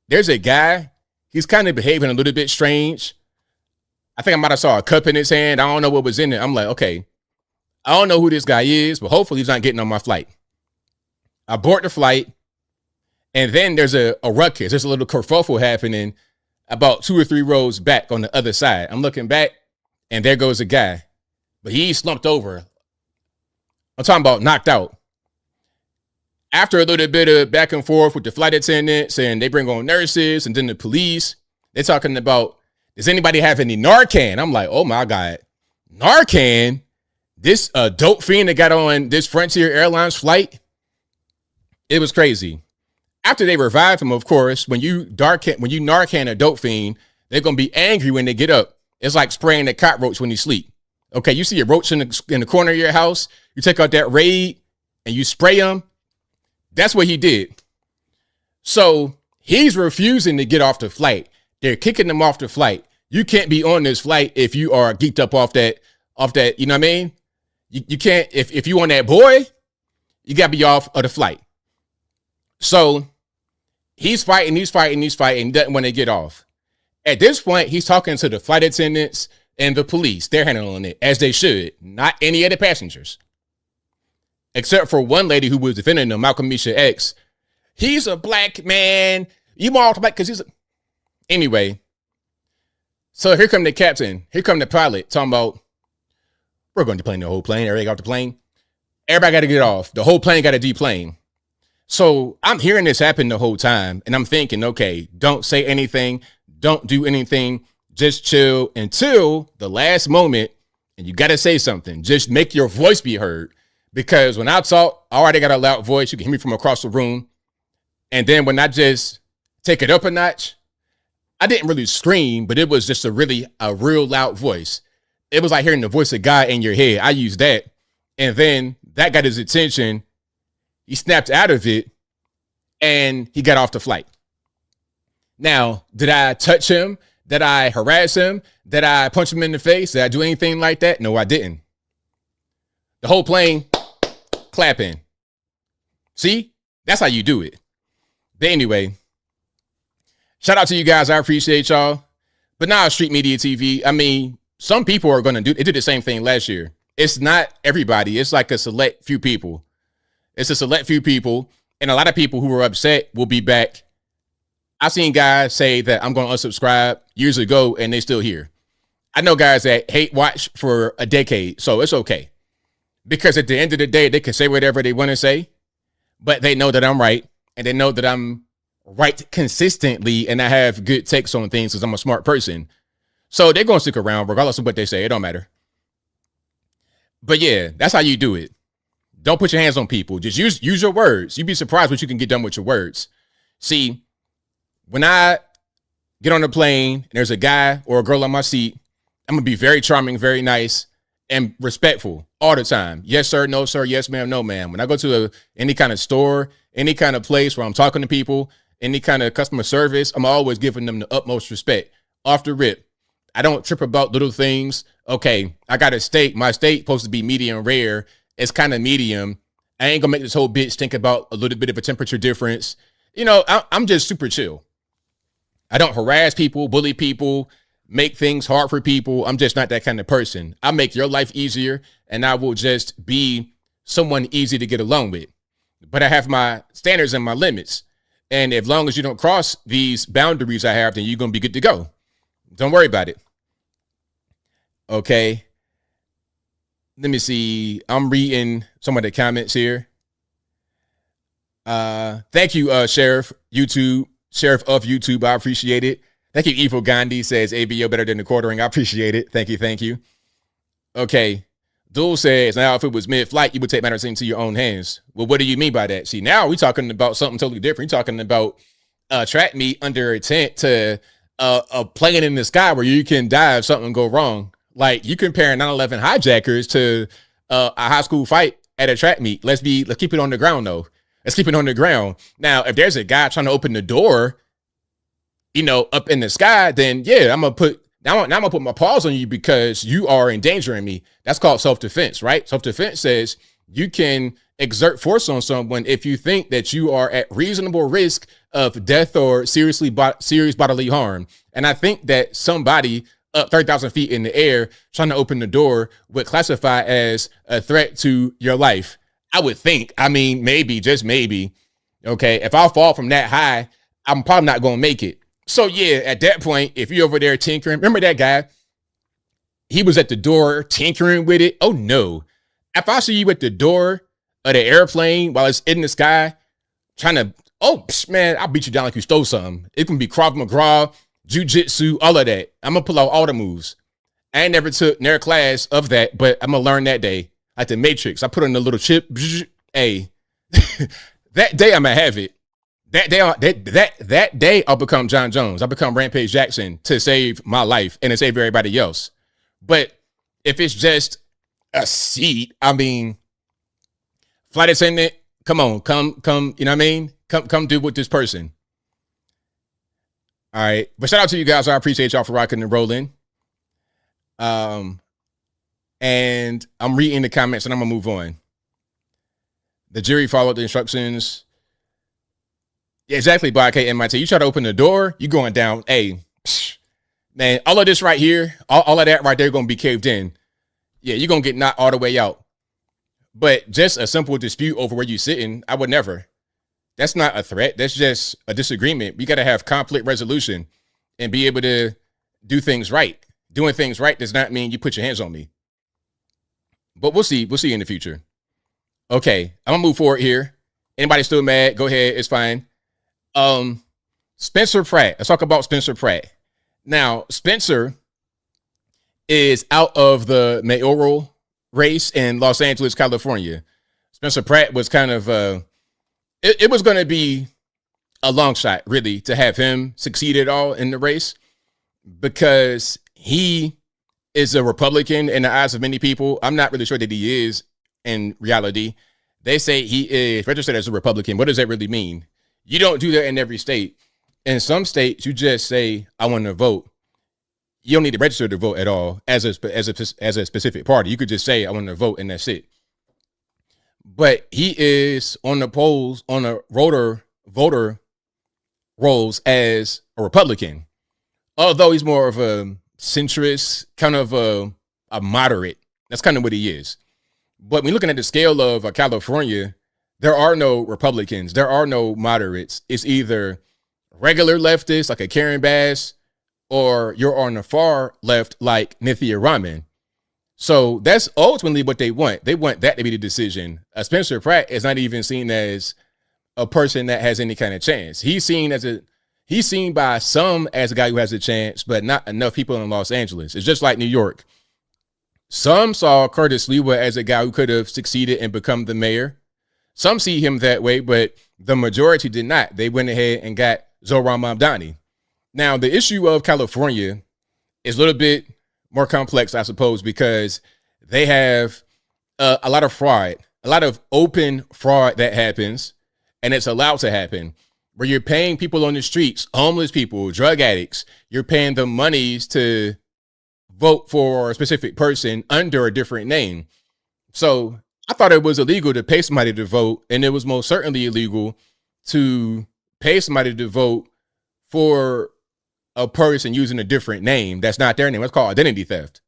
there's a guy. He's kind of behaving a little bit strange. I think I might have saw a cup in his hand. I don't know what was in it. I'm like, okay, I don't know who this guy is, but hopefully he's not getting on my flight. I board the flight, and then there's a ruckus. There's a little kerfuffle happening about 2 or 3 rows back on the other side. I'm looking back, and there goes a guy, but he's slumped over. I'm talking about knocked out. After a little bit of back and forth with the flight attendants, and they bring on nurses and then the police, they're talking about, does anybody have any Narcan? I'm like, oh my God, Narcan? This dope fiend that got on this Frontier Airlines flight? It was crazy. After they revived him, of course, when you Narcan a dope fiend, they're going to be angry when they get up. It's like spraying a cockroach when you sleep. Okay, you see a roach in the corner of your house, you take out that Raid and you spray them. That's what he did. So he's refusing to get off the flight. They're kicking him off the flight. You can't be on this flight if you are geeked up off that, you know what I mean? You can't, if you on that boy, you got to be off of the flight. So he's fighting, doesn't want to get off. At this point, he's talking to the flight attendants and the police. They're handling it as they should, not any of the passengers. except for one lady who was defending him, Malcolm Misha X. He's a black man. You more black because he's a... Anyway, so here come the captain. Here come the pilot talking about, we're going to deplane the whole plane. Everybody got off the plane. Everybody got to get off. The whole plane got to deplane. So I'm hearing this happen the whole time, and I'm thinking, okay, don't say anything. Don't do anything. Just chill until the last moment, and you got to say something. Just make your voice be heard. Because when I talk, I already got a loud voice. You can hear me from across the room. And then when I just take it up a notch, I didn't really scream, but it was just a real loud voice. It was like hearing the voice of God in your head. I used that. And then that got his attention. He snapped out of it and he got off the flight. Now, did I touch him? Did I harass him? Did I punch him in the face? Did I do anything like that? No, I didn't. The whole plane clapping. See? That's how you do it. But anyway, shout out to you guys. I appreciate y'all. But now Street Media TV, I mean, some people are going to do, they did the same thing last year. It's not everybody. It's like a select few people. It's a select few people. And a lot of people who were upset will be back. I've seen guys say that I'm going to unsubscribe years ago and they still here. I know guys that hate watch for a decade. So it's okay. Because at the end of the day, they can say whatever they want to say. But they know that I'm right. And they know that I'm right consistently. And I have good takes on things because I'm a smart person. So they're going to stick around regardless of what they say. It don't matter. But yeah, that's how you do it. Don't put your hands on people. Just use your words. You'd be surprised what you can get done with your words. See, when I get on the plane and there's a guy or a girl on my seat, I'm going to be very charming, very nice, and respectful all the time. Yes, sir. No, sir. Yes, ma'am. No, ma'am. When I go to any kind of store, any kind of place where I'm talking to people, any kind of customer service, I'm always giving them the utmost respect. Off the rip. I don't trip about little things. Okay, I got a steak. My steak supposed to be medium rare. It's kind of medium. I ain't gonna make this whole bitch think about a little bit of a temperature difference. You know, I'm just super chill. I don't harass people, bully people, make things hard for people. I'm just not that kind of person. I make your life easier and I will just be someone easy to get along with. But I have my standards and my limits. And as long as you don't cross these boundaries I have, then you're gonna be good to go. Don't worry about it. Okay. Let me see. I'm reading some of the comments here. Thank you, Sheriff of YouTube. I appreciate it. Thank you. Evil Gandhi says ABL better than the quartering. I appreciate it. Thank you. Thank you. Okay. Duel says, now if it was mid-flight, you would take matters into your own hands. Well, what do you mean by that? See, now we're talking about something totally different. You're talking about track meet under a tent to a plane in the sky where you can die if something go wrong. Like you comparing 9/11 hijackers to a high school fight at a track meet. Let's keep it on the ground though. Let's keep it on the ground. Now, if there's a guy trying to open the door, you know, up in the sky, then yeah, I'm gonna put my paws on you because you are endangering me. That's called self-defense, right? Self-defense says you can exert force on someone if you think that you are at reasonable risk of death or serious bodily harm. And I think that somebody up 30,000 feet in the air trying to open the door would classify as a threat to your life. I would think. I mean, maybe, just maybe. Okay, if I fall from that high, I'm probably not going to make it. So yeah, at that point, if you're over there tinkering, remember that guy? He was at the door tinkering with it. Oh no. If I see you at the door of the airplane while it's in the sky, trying to, man, I'll beat you down like you stole something. It can be Krav Maga, Jiu-Jitsu, all of that. I'm going to pull out all the moves. I ain't never took their class of that, but I'm going to learn that day. Like the Matrix. I put on the little chip. Hey, that day I'm going to have it. That day I'll become John Jones. I'll become Rampage Jackson to save my life and to save everybody else. But if it's just a seat, I mean, flight attendant, come on, come, you know what I mean? Come do with this person. All right. But shout out to you guys. I appreciate y'all for rocking and rolling. And I'm reading the comments and I'm gonna move on. The jury followed the instructions. Yeah, exactly, by KMIT. You try to open the door, you going down. Hey, man, all of this right here, all of that right there gonna be caved in. Yeah, you're gonna get knocked all the way out. But just a simple dispute over where you sitting, I would never. That's not a threat. That's just a disagreement. We got to have conflict resolution and be able to do things right. Doing things right does not mean you put your hands on me. But we'll see. We'll see in the future. Okay, I'm gonna move forward here. Anybody still mad? Go ahead. It's fine. Spencer Pratt. Let's talk about Spencer Pratt. Now, Spencer is out of the mayoral race in Los Angeles, California. Spencer Pratt was kind of it was going to be a long shot, really, to have him succeed at all in the race because he is a Republican in the eyes of many people. I'm not really sure that he is in reality. They say he is registered as a Republican. What does that really mean? You don't do that in every state. In some states, you just say, I want to vote. You don't need to register to vote at all as a specific party. You could just say, I want to vote, and that's it. But he is on the polls, on the voter rolls as a Republican. Although he's more of a centrist, kind of a moderate. That's kind of what he is. But when you're looking at the scale of California, there are no Republicans. There are no moderates. It's either regular leftists like a Karen Bass, or you're on the far left like Nithya Raman. So that's ultimately what they want. They want that to be the decision. Spencer Pratt is not even seen as a person that has any kind of chance. He's seen by some as a guy who has a chance, but not enough people in Los Angeles. It's just like New York. Some saw Curtis Lewa as a guy who could have succeeded and become the mayor. Some see him that way, but the majority did not. They went ahead and got Zohran Mamdani. Now, the issue of California is a little bit more complex, I suppose, because they have a lot of fraud, a lot of open fraud that happens, and it's allowed to happen, where you're paying people on the streets, homeless people, drug addicts, you're paying them monies to vote for a specific person under a different name. So I thought it was illegal to pay somebody to vote, and it was most certainly illegal to pay somebody to vote for a person using a different name that's not their name. It's called identity theft.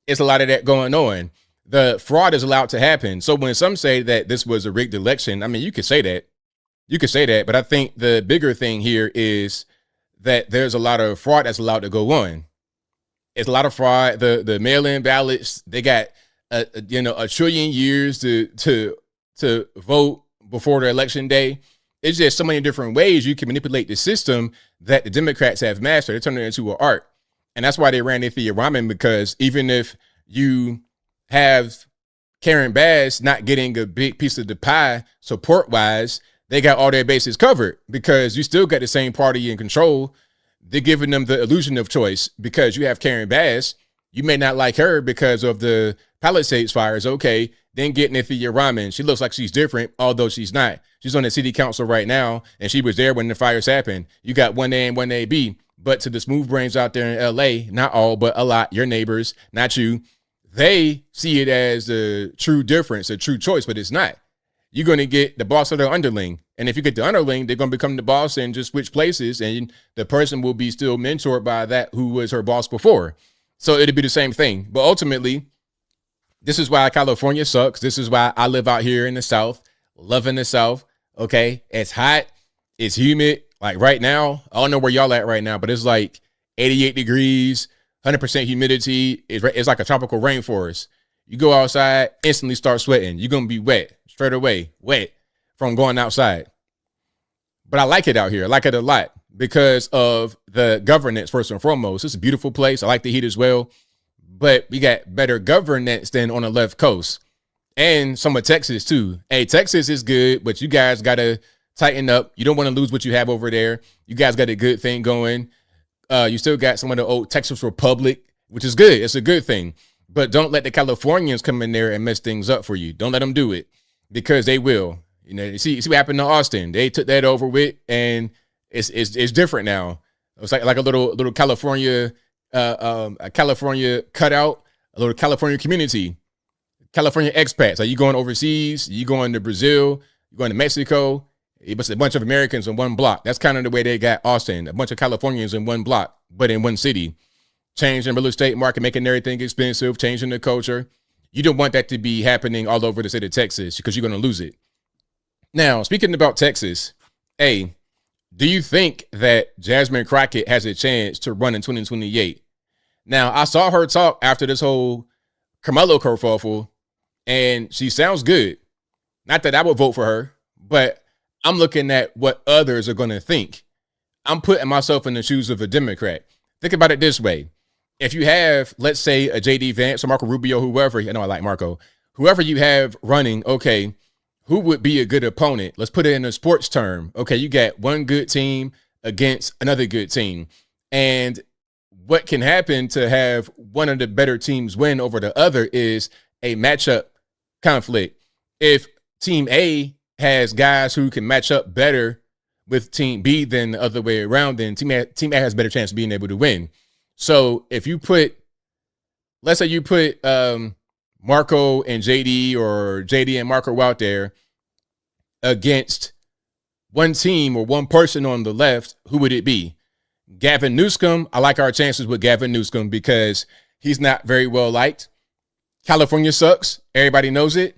It's a lot of that going on. The fraud is allowed to happen. So when some say that this was a rigged election, I mean, you could say that. You could say that, but I think the bigger thing here is that there's a lot of fraud that's allowed to go on. It's a lot of fraud. The mail-in ballots, they got a trillion years to vote before the election day. It's just so many different ways you can manipulate the system that the Democrats have mastered. They turn it into an art. And that's why they ran Nithya Raman, because even if you have Karen Bass not getting a big piece of the pie support-wise, they got all their bases covered because you still got the same party in control. They're giving them the illusion of choice because you have Karen Bass. You may not like her because of the Palisades fires. Okay, then get Nithya Raman. She looks like she's different, although she's not. She's on the city council right now, and she was there when the fires happened. You got one A and one AB. But to the smooth brains out there in LA, not all, but a lot, your neighbors, not you, they see it as a true difference, a true choice, but it's not. You're going to get the boss of the underling. And if you get the underling, they're going to become the boss and just switch places. And the person will be still mentored by that who was her boss before. So it'll be the same thing. But ultimately, this is why California sucks. This is why I live out here in the South, loving the South. Okay. It's hot. It's humid. Like right now, I don't know where y'all at right now, but it's like 88 degrees, 100% humidity. It's like a tropical rainforest. You go outside, instantly start sweating. You're going to be wet straight away, wet from going outside. But I like it out here. I like it a lot because of the governance, first and foremost. It's a beautiful place. I like the heat as well. But we got better governance than on the left coast. And some of Texas, too. Hey, Texas is good, but you guys got to tighten up. You don't want to lose what you have over there. You guys got a good thing going. You still got some of the old Texas Republic, which is good. It's a good thing. But don't let the Californians come in there and mess things up for you. Don't let them do it because they will. You know, you see what happened to Austin. They took that over with, and it's different now. It's like a little California, a California cutout, a little California community, California expats. Are you going overseas? You going to Brazil? You going to Mexico? It's a bunch of Americans in one block. That's kind of the way they got Austin. A bunch of Californians in one block, but in one city. Changing the real estate market, making everything expensive, changing the culture. You don't want that to be happening all over the state of Texas because you're going to lose it. Now, speaking about Texas, hey, do you think that Jasmine Crockett has a chance to run in 2028? Now, I saw her talk after this whole Karmelo kerfuffle, and she sounds good. Not that I would vote for her, but I'm looking at what others are going to think. I'm putting myself in the shoes of a Democrat. Think about it this way. If you have, let's say, a J.D. Vance or Marco Rubio, whoever, I know I like Marco, whoever you have running, okay, who would be a good opponent? Let's put it in a sports term. Okay, you got one good team against another good team. And what can happen to have one of the better teams win over the other is a matchup conflict. If Team A has guys who can match up better with Team B than the other way around, then Team A has a better chance of being able to win. So if you put, let's say you put Marco and JD or JD and Marco out there against one team or one person on the left, who would it be? Gavin Newsom. I like our chances with Gavin Newsom because he's not very well liked. California sucks. Everybody knows it.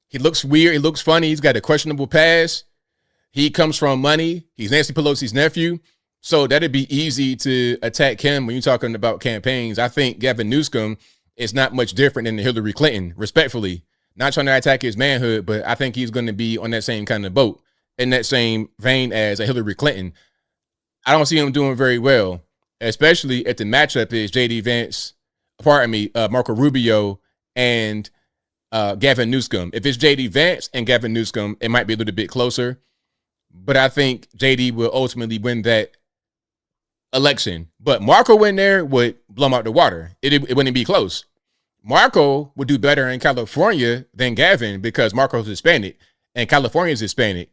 He looks weird. He looks funny. He's got a questionable past. He comes from money. He's Nancy Pelosi's nephew. So that'd be easy to attack him when you're talking about campaigns. I think Gavin Newsom is not much different than Hillary Clinton, respectfully. Not trying to attack his manhood, but I think he's going to be on that same kind of boat, in that same vein as a Hillary Clinton. I don't see him doing very well, especially if the matchup is Marco Rubio and Gavin Newsom. If it's JD Vance and Gavin Newsom, it might be a little bit closer. But I think JD will ultimately win that election. But Marco in there would blow him out the water. It wouldn't be close. Marco would do better in California than Gavin because Marco's Hispanic and California's Hispanic.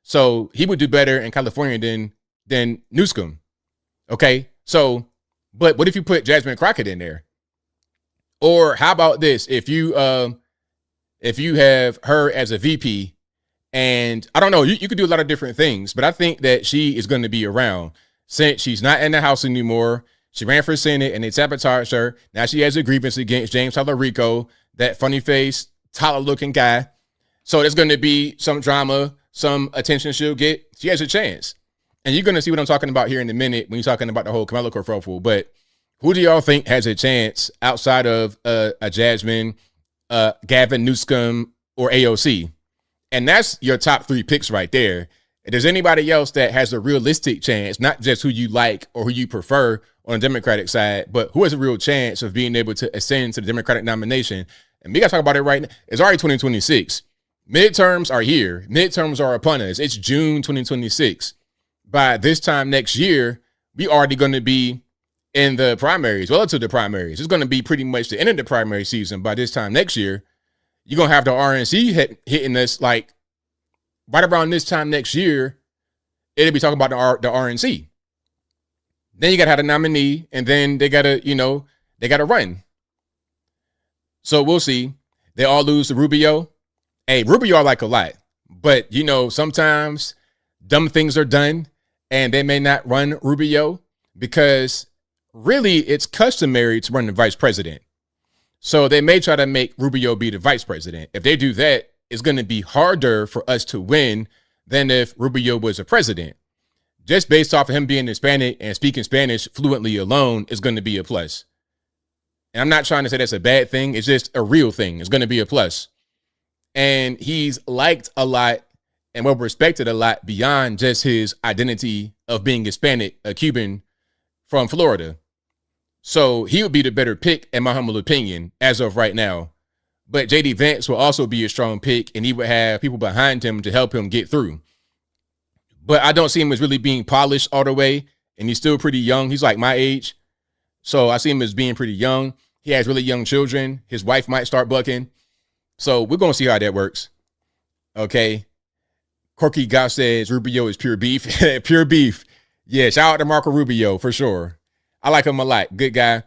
So he would do better in California than Newsom. Okay? So, but what if you put Jasmine Crockett in there? Or how about this? If you have her as a VP, and I don't know, you could do a lot of different things, but I think that she is going to be around since she's not in the House anymore. She ran for Senate and they sabotaged her. Now she has a grievance against James Talarico, that funny face, Tyler looking guy. So there's going to be some drama, some attention she'll get. She has a chance. And you're going to see what I'm talking about here in a minute when you're talking about the whole Karmelo kerfuffle. But who do y'all think has a chance outside of a Jasmine, Gavin Newsom, or AOC? And that's your top three picks right there. If there's anybody else that has a realistic chance, not just who you like or who you prefer on the Democratic side, but who has a real chance of being able to ascend to the Democratic nomination. And we got to talk about it right now. It's already 2026. Midterms are here. Midterms are upon us. It's June 2026. By this time next year, we already going to be in the primaries, relative to the primaries. It's going to be pretty much the end of the primary season by this time next year. You're going to have the RNC hitting us like right around this time next year. It'll be talking about the RNC. Then you got to have a nominee, and then they got to run. So we'll see. They all lose to Rubio. Hey, Rubio I like a lot, but sometimes dumb things are done, and they may not run Rubio because really it's customary to run the vice president. So they may try to make Rubio be the vice president. If they do that, it's going to be harder for us to win than if Rubio was a president. Just based off of him being Hispanic and speaking Spanish fluently alone is going to be a plus. And I'm not trying to say that's a bad thing. It's just a real thing. It's going to be a plus. And he's liked a lot and well respected a lot beyond just his identity of being Hispanic, a Cuban from Florida. So he would be the better pick, in my humble opinion, as of right now. But J.D. Vance will also be a strong pick, and he would have people behind him to help him get through. But I don't see him as really being polished all the way, and he's still pretty young. He's like my age. So I see him as being pretty young. He has really young children. His wife might start bucking. So we're going to see how that works. Okay. Corky Goff says Rubio is pure beef. Pure beef. Yeah, shout out to Marco Rubio for sure. I like him a lot. Good guy.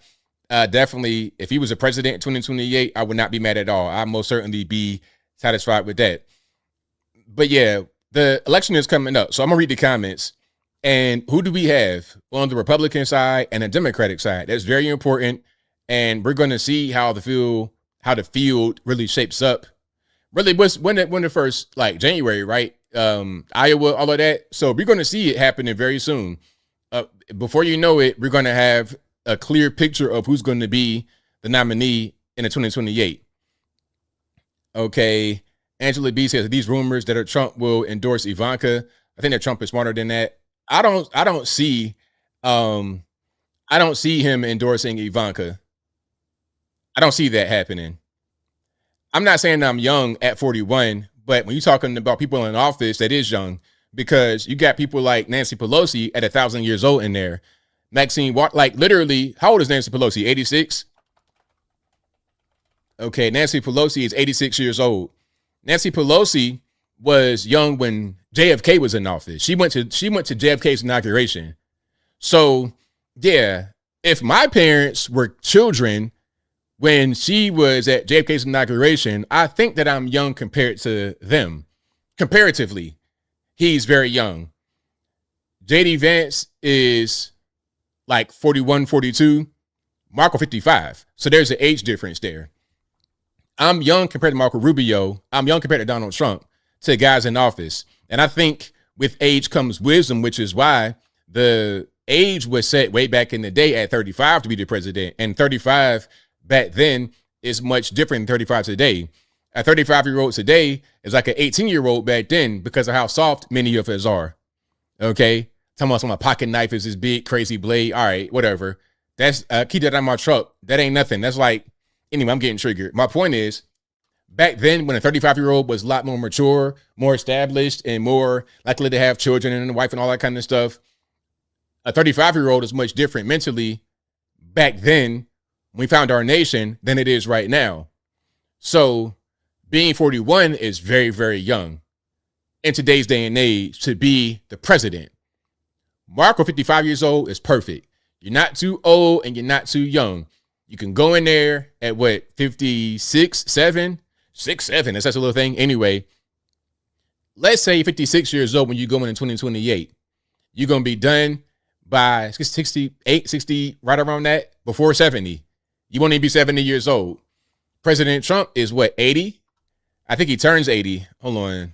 Definitely, if he was a president in 2028, I would not be mad at all. I'd most certainly be satisfied with that. But yeah, the election is coming up. So I'm going to read the comments. And who do we have on the Republican side and the Democratic side? That's very important. And we're going to see how the field how the field really shapes up. Really, was when the first, like, January, right? Iowa, all of that. So we're going to see it happening very soon. Before you know it, we're going to have a clear picture of who's going to be the nominee in the 2028. Okay. Angela B says these rumors that Trump will endorse Ivanka. I think that Trump is smarter than that. I don't see him endorsing Ivanka. I don't see that happening. I'm not saying I'm young at 41, but when you're talking about people in office, that is young, because you got people like Nancy Pelosi at 1,000 years old in there. Maxine, like, literally, how old is Nancy Pelosi? 86? Okay, Nancy Pelosi is 86 years old. Nancy Pelosi was young when JFK was in office. She went to JFK's inauguration. So, yeah, if my parents were children when she was at JFK's inauguration, I think that I'm young compared to them. Comparatively, he's very young. JD Vance is like 41, 42. Marco 55. So there's an age difference there. I'm young compared to Marco Rubio. I'm young compared to Donald Trump, to guys in office. And I think with age comes wisdom, which is why the age was set way back in the day at 35 to be the president. And 35 back then is much different than 35 today. A 35-year-old today is like an 18-year-old back then because of how soft many of us are. Okay? Talking about my pocket knife is this big, crazy blade. All right, whatever. That's keep that on my truck. That ain't nothing. That's like, anyway, I'm getting triggered. My point is, back then when a 35-year-old was a lot more mature, more established, and more likely to have children and a wife and all that kind of stuff, a 35-year-old is much different mentally back then when we found our nation than it is right now. So being 41 is very, very young in today's day and age to be the president. Marco, 55 years old, is perfect. You're not too old and you're not too young. You can go in there at what, 56, 7? 6, 7, that's such a little thing. Anyway, let's say 56 years old when you go in 2028. You're going to be done by 68, 60, right around that, before 70. You won't even be 70 years old. President Trump is what, 80? I think he turns 80. Hold on.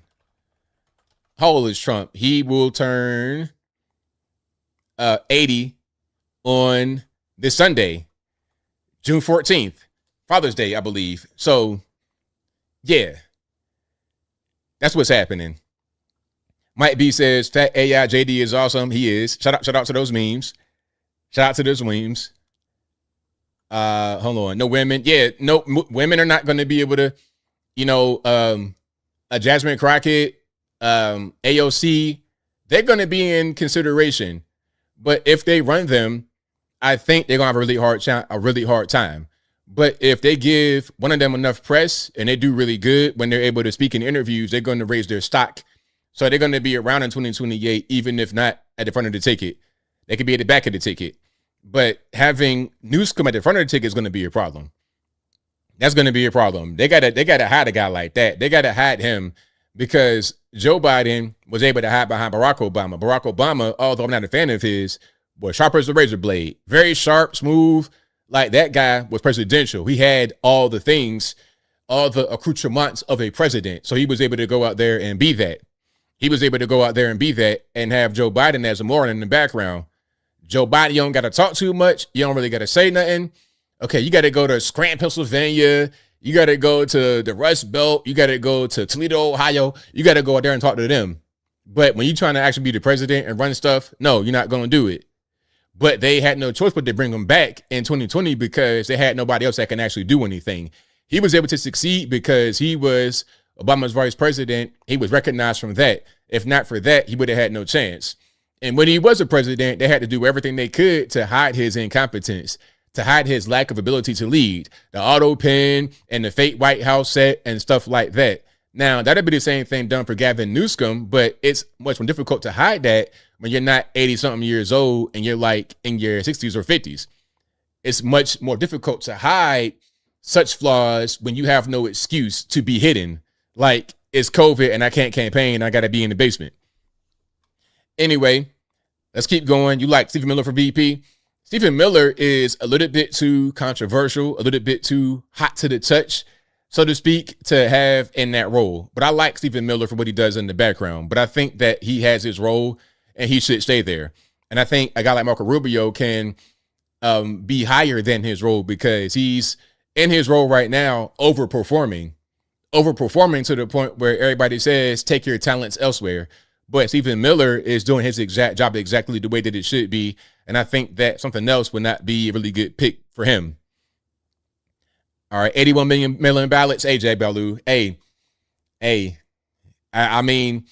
How old is Trump? He will turn 80 on this Sunday, June 14th, Father's Day, I believe. So, yeah, that's what's happening. Mike B says, Fat AI JD is awesome. He is. Shout out to those memes. Shout out to those memes. Hold on. No women. Yeah, no, women are not going to be able to, Jasmine Crockett, AOC, they're going to be in consideration. But if they run them, I think they're going to have a really hard time. But if they give one of them enough press and they do really good when they're able to speak in interviews, they're going to raise their stock. So they're going to be around in 2028, even if not at the front of the ticket. They could be at the back of the ticket. But having Newsom at the front of the ticket is going to be a problem. That's going to be a problem. They gotta hide a guy like that. They got to hide him because Joe Biden was able to hide behind Barack Obama. Barack Obama, although I'm not a fan of his, was sharp as a razor blade. Very sharp, smooth. Like, that guy was presidential. He had all the things, all the accoutrements of a president. So he was able to go out there and be that. He was able to go out there and be that and have Joe Biden as a moron in the background. Joe Biden, you don't got to talk too much. You don't really got to say nothing. Okay, you got to go to Scranton, Pennsylvania. You got to go to the Rust Belt. You got to go to Toledo, Ohio. You got to go out there and talk to them. But when you're trying to actually be the president and run stuff, no, you're not going to do it. But they had no choice but to bring him back in 2020 because they had nobody else that can actually do anything. He was able to succeed because he was Obama's vice president. He was recognized from that. If not for that, he would have had no chance. And when he was a president, they had to do everything they could to hide his incompetence, to hide his lack of ability to lead, the auto pen and the fake White House set and stuff like that. Now, that'd be the same thing done for Gavin Newsom, but it's much more difficult to hide that when you're not 80-something years old and you're like in your 60s or 50s. It's much more difficult to hide such flaws when you have no excuse to be hidden. Like, it's COVID and I can't campaign. I got to be in the basement. Anyway, let's keep going. You like Stephen Miller for VP? Stephen Miller is a little bit too controversial, a little bit too hot to the touch, so to speak, to have in that role. But I like Stephen Miller for what he does in the background. But I think that he has his role and he should stay there. And I think a guy like Marco Rubio can be higher than his role because he's in his role right now overperforming to the point where everybody says take your talents elsewhere. But Stephen Miller is doing his exact job exactly the way that it should be. And I think that something else would not be a really good pick for him. All right, 81 million mail-in ballots. AJ Bellew. I mean,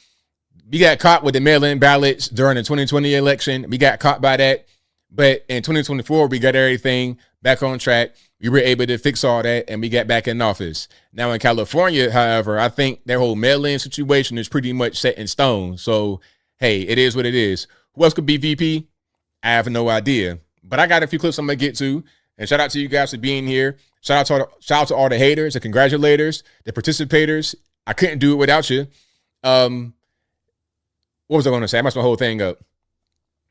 we got caught with the mail-in ballots during the 2020 election. We got caught by that. But in 2024, we got everything back on track. We were able to fix all that, and we got back in office. Now in California, however, I think their whole mail-in situation is pretty much set in stone. So, hey, it is what it is. Who else could be VP? I have no idea. But I got a few clips I'm going to get to. And shout out to you guys for being here. Shout out to all the haters, the congratulators, the participators. I couldn't do it without you. What was I going to say? I messed my whole thing up.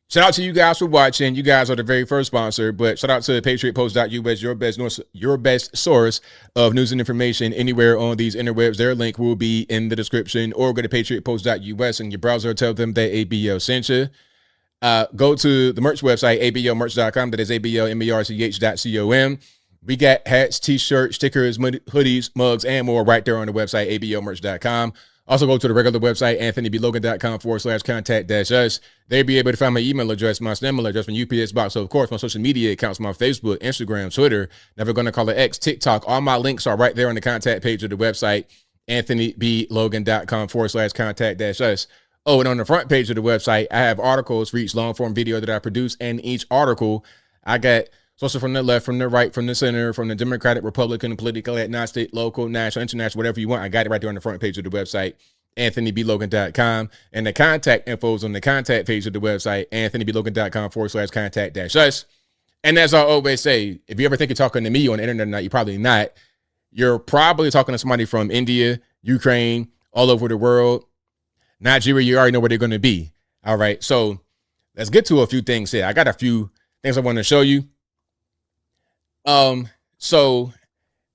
Shout out to you guys for watching. You guys are the very first sponsor, but shout out to patriotpost.us, your best source of news and information anywhere on these interwebs. Their link will be in the description, or go to patriotpost.us in your browser. Tell them that ABL sent you. Go to the merch website, ablmerch.com. That is ablmerch.com. We got hats, t-shirts, stickers, hoodies, mugs, and more right there on the website, ablmerch.com. Also go to the regular website, anthonyblogan.com/contact-us. They'll be email to find my email address, my email address, my UPS box. So, of course, my social media accounts, my Facebook, Instagram, Twitter, never going to call it X, TikTok. All my links are right there on the contact page of the website, anthonyblogan.com/contact-us. Oh, and on the front page of the website, I have articles for each long-form video that I produce. And each article, I got sources from the left, from the right, from the center, from the Democratic, Republican, political, agnostic, local, national, international, whatever you want. I got it right there on the front page of the website, anthonyblogan.com. And the contact info is on the contact page of the website, anthonyblogan.com/contact-us. And as I always say, if you ever think you're talking to me on the internet or not, you're probably not. You're probably talking to somebody from India, Ukraine, all over the world. Nigeria, you already know where they're going to be. All right, so let's get to a few things here. I got a few things I want to show you. So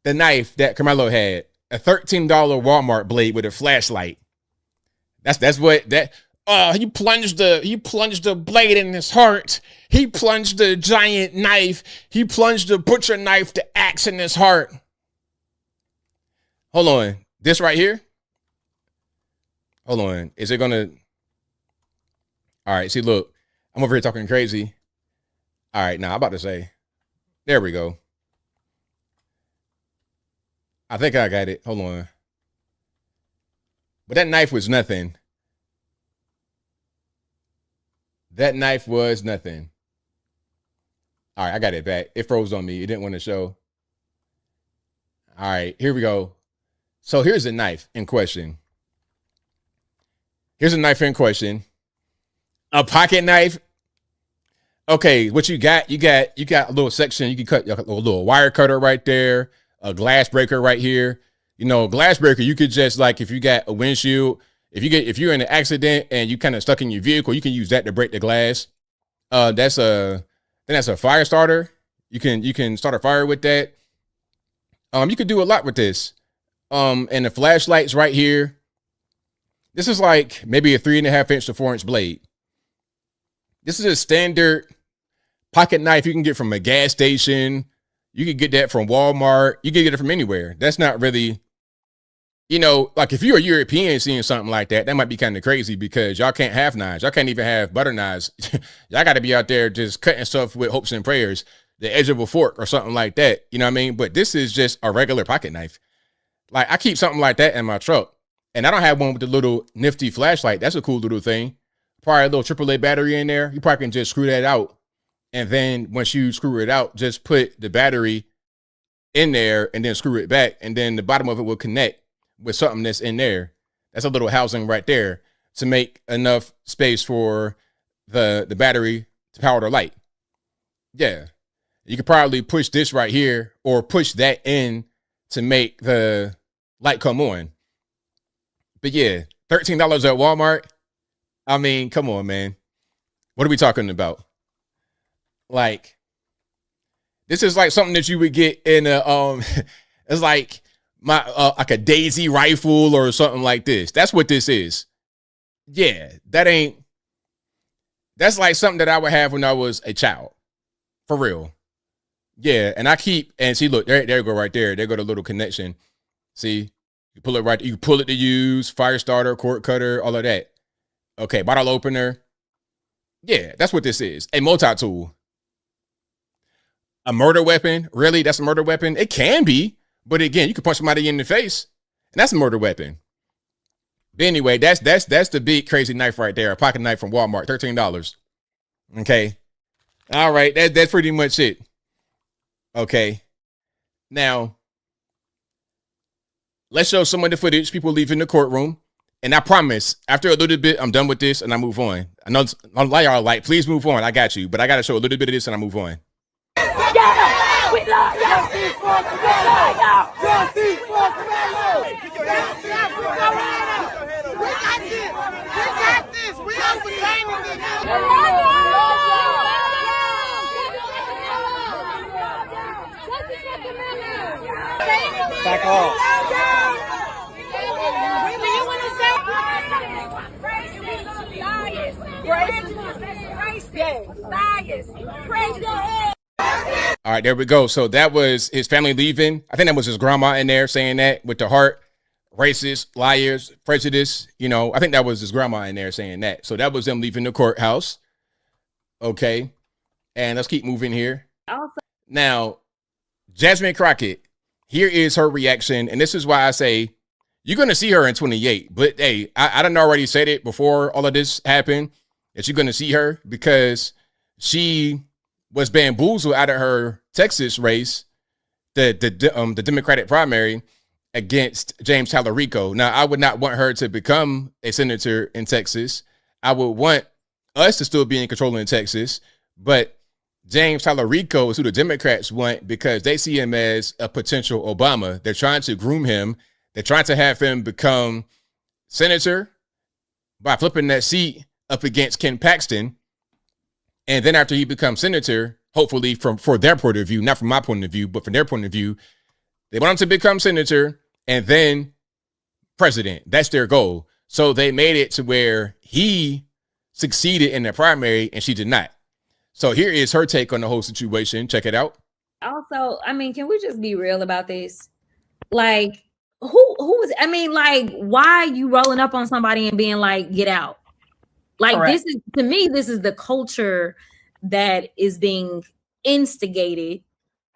the knife that Karmelo had, a $13 Walmart blade with a flashlight. That's what that. He plunged the blade in his heart. He plunged the giant knife. He plunged the butcher knife, the axe in his heart. Hold on, this right here. Hold on. Is it going to? All right. See, look, I'm over here talking crazy. All right. Now I'm about to say, there we go. I think I got it. Hold on. But that knife was nothing. That knife was nothing. All right. I got it back. It froze on me. It didn't want to show. All right. Here we go. So here's the knife in question. Here's a knife in question. A pocket knife. Okay, what you got? You got a little section. You can cut a little wire cutter right there. A glass breaker right here. You know, glass breaker. You could just, like, if you got a windshield, if you're in an accident and you kind of stuck in your vehicle, you can use that to break the glass. That's a fire starter. You can start a fire with that. You could do a lot with this. And the flashlight's right here. This is like maybe a 3.5 to 4 inch blade. This is a standard pocket knife you can get from a gas station. You can get that from Walmart. You can get it from anywhere. That's not really, like if you're a European seeing something like that, that might be kind of crazy because y'all can't have knives. Y'all can't even have butter knives. Y'all got to be out there just cutting stuff with hopes and prayers, the edge of a fork or something like that. You know what I mean? But this is just a regular pocket knife. Like I keep something like that in my truck. And I don't have one with the little nifty flashlight. That's a cool little thing. Probably a little AAA battery in there. You probably can just screw that out. And then once you screw it out, just put the battery in there and then screw it back. And then the bottom of it will connect with something that's in there. That's a little housing right there to make enough space for the battery to power the light. Yeah. You could probably push this right here or push that in to make the light come on. But yeah, $13 at Walmart. I mean, come on, man. What are we talking about? Like, This is like something that you would get in a it's like like a Daisy rifle or something like this. That's what this is. Yeah, that's like something that I would have when I was a child. For real. Yeah, and see, look, there you go right there. There go the little connection. See, you pull it right, you pull it to use, fire starter, cord cutter, all of that. Okay, bottle opener. Yeah, that's what this is. A multi-tool. A murder weapon? Really? That's a murder weapon? It can be, but again, you can punch somebody in the face, and that's a murder weapon. But anyway, that's the big crazy knife right there. A pocket knife from Walmart, $13. Okay. All right, that's pretty much it. Okay. Now, let's show some of the footage. People leaving the courtroom. And I promise, after a little bit, I'm done with this and I move on. I know a lot of y'all are like, please move on. I got you. But I got to show a little bit of this and I move on. Yeah, we love justice for Karmelo. Justice for Karmelo. We got this. We got this. We overcame this. Back off. All right, there we go. So that was his family leaving. I think that was his grandma in there saying that with the heart. Racist, liars, prejudice. You know, I think that was his grandma in there saying that. So that was them leaving the courthouse. Okay. And let's keep moving here. Now, Jasmine Crockett, here is her reaction. And this is why I say you're going to see her in 28. But hey, I done already said it before all of this happened that you're going to see her because she was bamboozled out of her Texas race, the Democratic primary against James Tallarico. Now, I would not want her to become a senator in Texas. I would want us to still be in control in Texas, but James Tallarico is who the Democrats want because they see him as a potential Obama. They're trying to groom him. They're trying to have him become senator by flipping that seat up against Ken Paxton. And then after he becomes senator, hopefully for their point of view, not from my point of view, but from their point of view, they want him to become senator and then president. That's their goal. So they made it to where he succeeded in the primary and she did not. So here is her take on the whole situation. Check it out. Also, I mean, can we just be real about this? Like, who is, I mean, like, why are you rolling up on somebody and being like, get out? Like, Correct. This is, to me, this is the culture that is being instigated.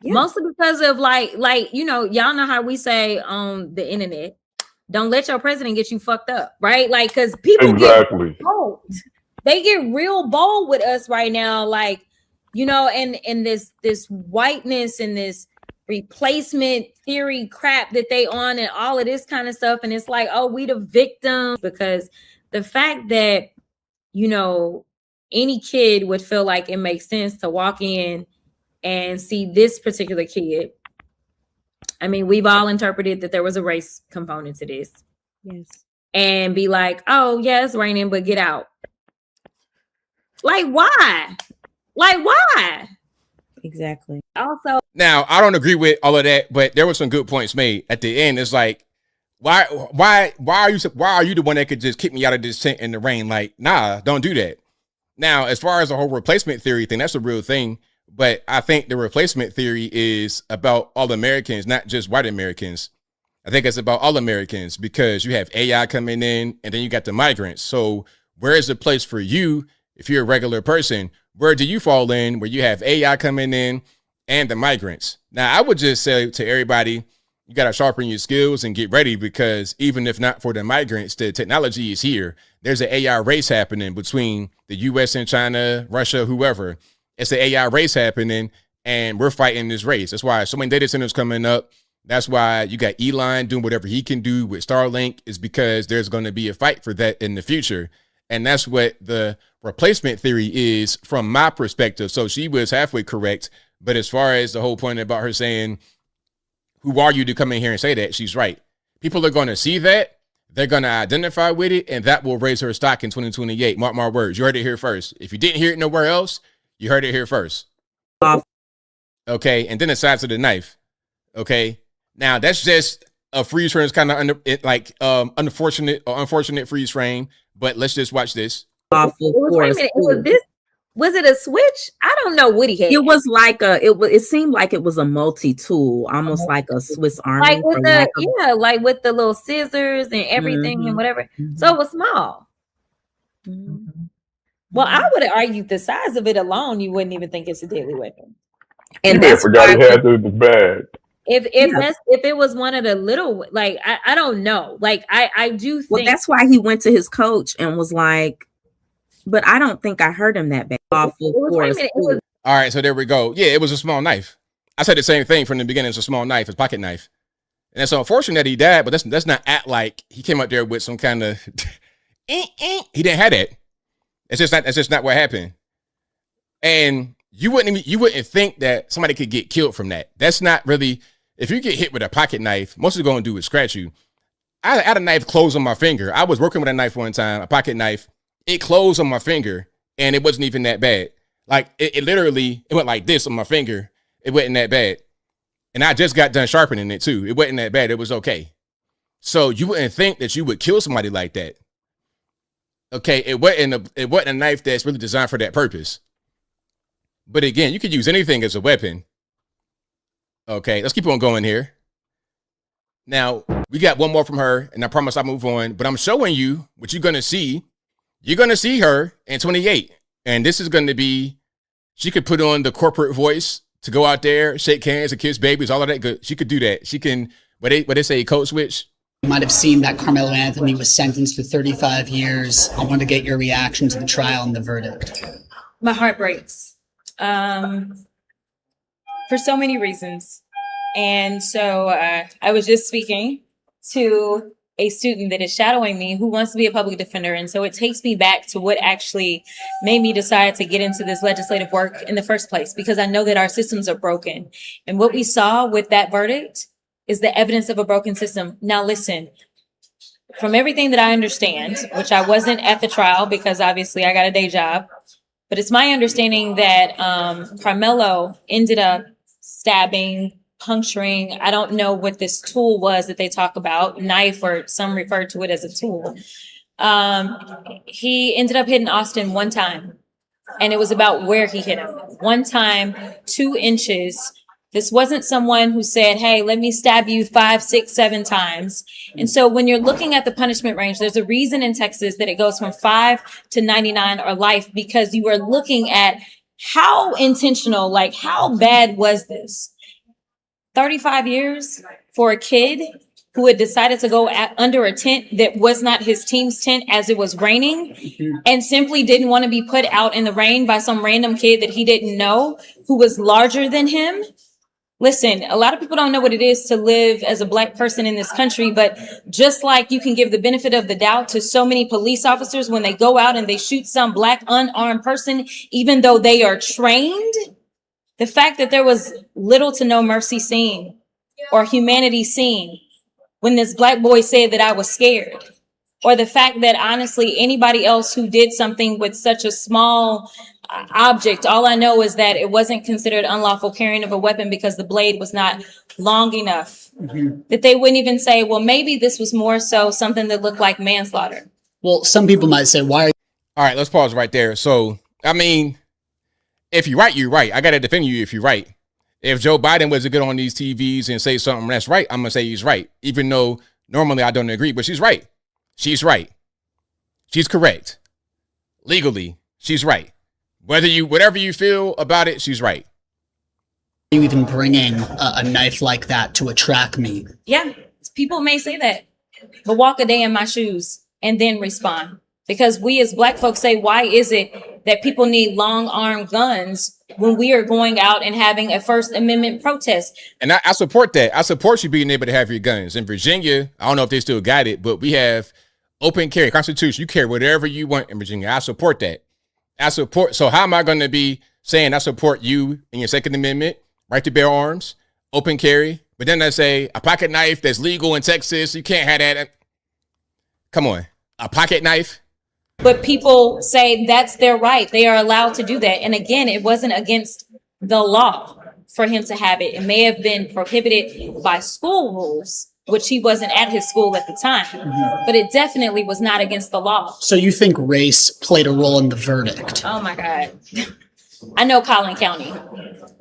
Yeah. Mostly because of like, you know, y'all know how we say on the internet, don't let your president get you fucked up, right? Like, because people get bold. They get real bold with us right now, like, you know, and this whiteness and this replacement theory crap that they on and all of this kind of stuff. And it's like, oh, we the victims, because the fact that, you know, any kid would feel like it makes sense to walk in and see this particular kid. I mean, we've all interpreted that there was a race component to this. Yes. And be like, oh, yeah, it's raining, but get out. Like, why? Like, why? Exactly. Also, now, I don't agree with all of that, but there were some good points made at the end. It's like, why are you the one that could just kick me out of this tent in the rain? Like, nah, don't do that. Now, as far as the whole replacement theory thing, that's a real thing. But I think the replacement theory is about all Americans, not just white Americans. I think it's about all Americans because you have AI coming in and then you got the migrants. So where is the place for you if you're a regular person? Where do you fall in where you have AI coming in and the migrants? Now, I would just say to everybody, you got to sharpen your skills and get ready because even if not for the migrants, the technology is here. There's an AI race happening between the U.S. and China, Russia, whoever. It's an AI race happening, and we're fighting this race. That's why so many data centers coming up. That's why you got Elon doing whatever he can do with Starlink, is because there's going to be a fight for that in the future. And that's what the replacement theory is from my perspective. So she was halfway correct. But as far as the whole point about her saying, who are you to come in here and say that? She's right. People are going to see that. They're going to identify with it, and that will raise her stock in 2028. Mark my words. You heard it here first. If you didn't hear it nowhere else, you heard it here first. Okay, and then the size of the knife. Okay, now that's just a freeze frame. It's kind of unfortunate freeze frame. But let's just watch this. Awful for us. Was it a switch? I don't know what he had. It was like it seemed like it was a multi-tool, almost like a Swiss Army. Like with like with the little scissors and everything and whatever. So it was small. Well, I would have argued the size of it alone, you wouldn't even think it's a deadly weapon. And that's forgot he had the bag. If it was one of the little, like I don't know, like I do think. Well, that's why he went to his coach and was like, but I don't think I hurt him that bad. Awful. All right, so there we go. Yeah, it was a small knife. I said the same thing from the beginning. It's a small knife, it's a pocket knife, and it's unfortunate that he died. But that's not act like he came up there with some kind of. He didn't have that. It's just not what happened. And you wouldn't think that somebody could get killed from that. That's not really. If you get hit with a pocket knife, most it's going to do is scratch you. I had a knife close on my finger. I was working with a knife one time, a pocket knife. It closed on my finger, and it wasn't even that bad. Like, it literally, it went like this on my finger. It wasn't that bad. And I just got done sharpening it, too. It wasn't that bad. It was okay. So you wouldn't think that you would kill somebody like that. Okay, it wasn't a knife that's really designed for that purpose. But again, you could use anything as a weapon. Okay, let's keep on going here. Now, we got one more from her, and I promise I'll move on. But I'm showing you what you're going to see. You're going to see her in 28. And this is going to be, she could put on the corporate voice to go out there, shake hands and kiss babies, all of that good. She could do that. She can, what they say, code switch. You might have seen that Karmelo Anthony was sentenced to 35 years. I want to get your reaction to the trial and the verdict. My heart breaks for so many reasons. And so I was just speaking to a student that is shadowing me who wants to be a public defender. And so it takes me back to what actually made me decide to get into this legislative work in the first place, because I know that our systems are broken. And what we saw with that verdict is the evidence of a broken system. Now, listen, from everything that I understand, which I wasn't at the trial because obviously I got a day job, but it's my understanding that Karmelo ended up stabbing, puncturing, I don't know what this tool was that they talk about, knife, or some refer to it as a tool. He ended up hitting Austin one time, and it was about where he hit him. One time, 2 inches. This wasn't someone who said, hey, let me stab you 5, 6, 7 times. And so when you're looking at the punishment range, there's a reason in Texas that it goes from 5 to 99 or life, because you are looking at how intentional, like how bad was this? 35 years for a kid who had decided to go under a tent that was not his team's tent as it was raining, and simply didn't want to be put out in the rain by some random kid that he didn't know who was larger than him. Listen, a lot of people don't know what it is to live as a Black person in this country, but just like you can give the benefit of the doubt to so many police officers when they go out and they shoot some Black unarmed person, even though they are trained, the fact that there was little to no mercy seen or humanity seen when this Black boy said that I was scared, or the fact that honestly anybody else who did something with such a small object, all I know is that it wasn't considered unlawful carrying of a weapon because the blade was not long enough, that they wouldn't even say, well, maybe this was more so something that looked like manslaughter. Well, some people might say, why are All right, let's pause right there. So, I mean, if you're right, you're right. I got to defend you if you're right. If Joe Biden was to get on these TVs and say something that's right, I'm going to say he's right, even though normally I don't agree, but she's right. She's right. She's correct. Legally, she's right. Whatever you feel about it, she's right. you even bringing a knife like that to attract me? Yeah, people may say that, but walk a day in my shoes and then respond. Because we as Black folks say, why is it that people need long armed guns when we are going out and having a First Amendment protest? And I support that. I support you being able to have your guns. In Virginia, I don't know if they still got it, but we have open carry, Constitution. You carry whatever you want in Virginia. I support that. So how am I going to be saying I support you in your Second Amendment, right to bear arms, open carry, but then I say a pocket knife that's legal in Texas, you can't have that. Come on, a pocket knife. But people say that's their right. They are allowed to do that. And again, it wasn't against the law. for him to have it. It may have been prohibited by school rules, which he wasn't at his school at the time, but it definitely was not against the law. So you think race played a role in the verdict? Oh my God. I know Collin County.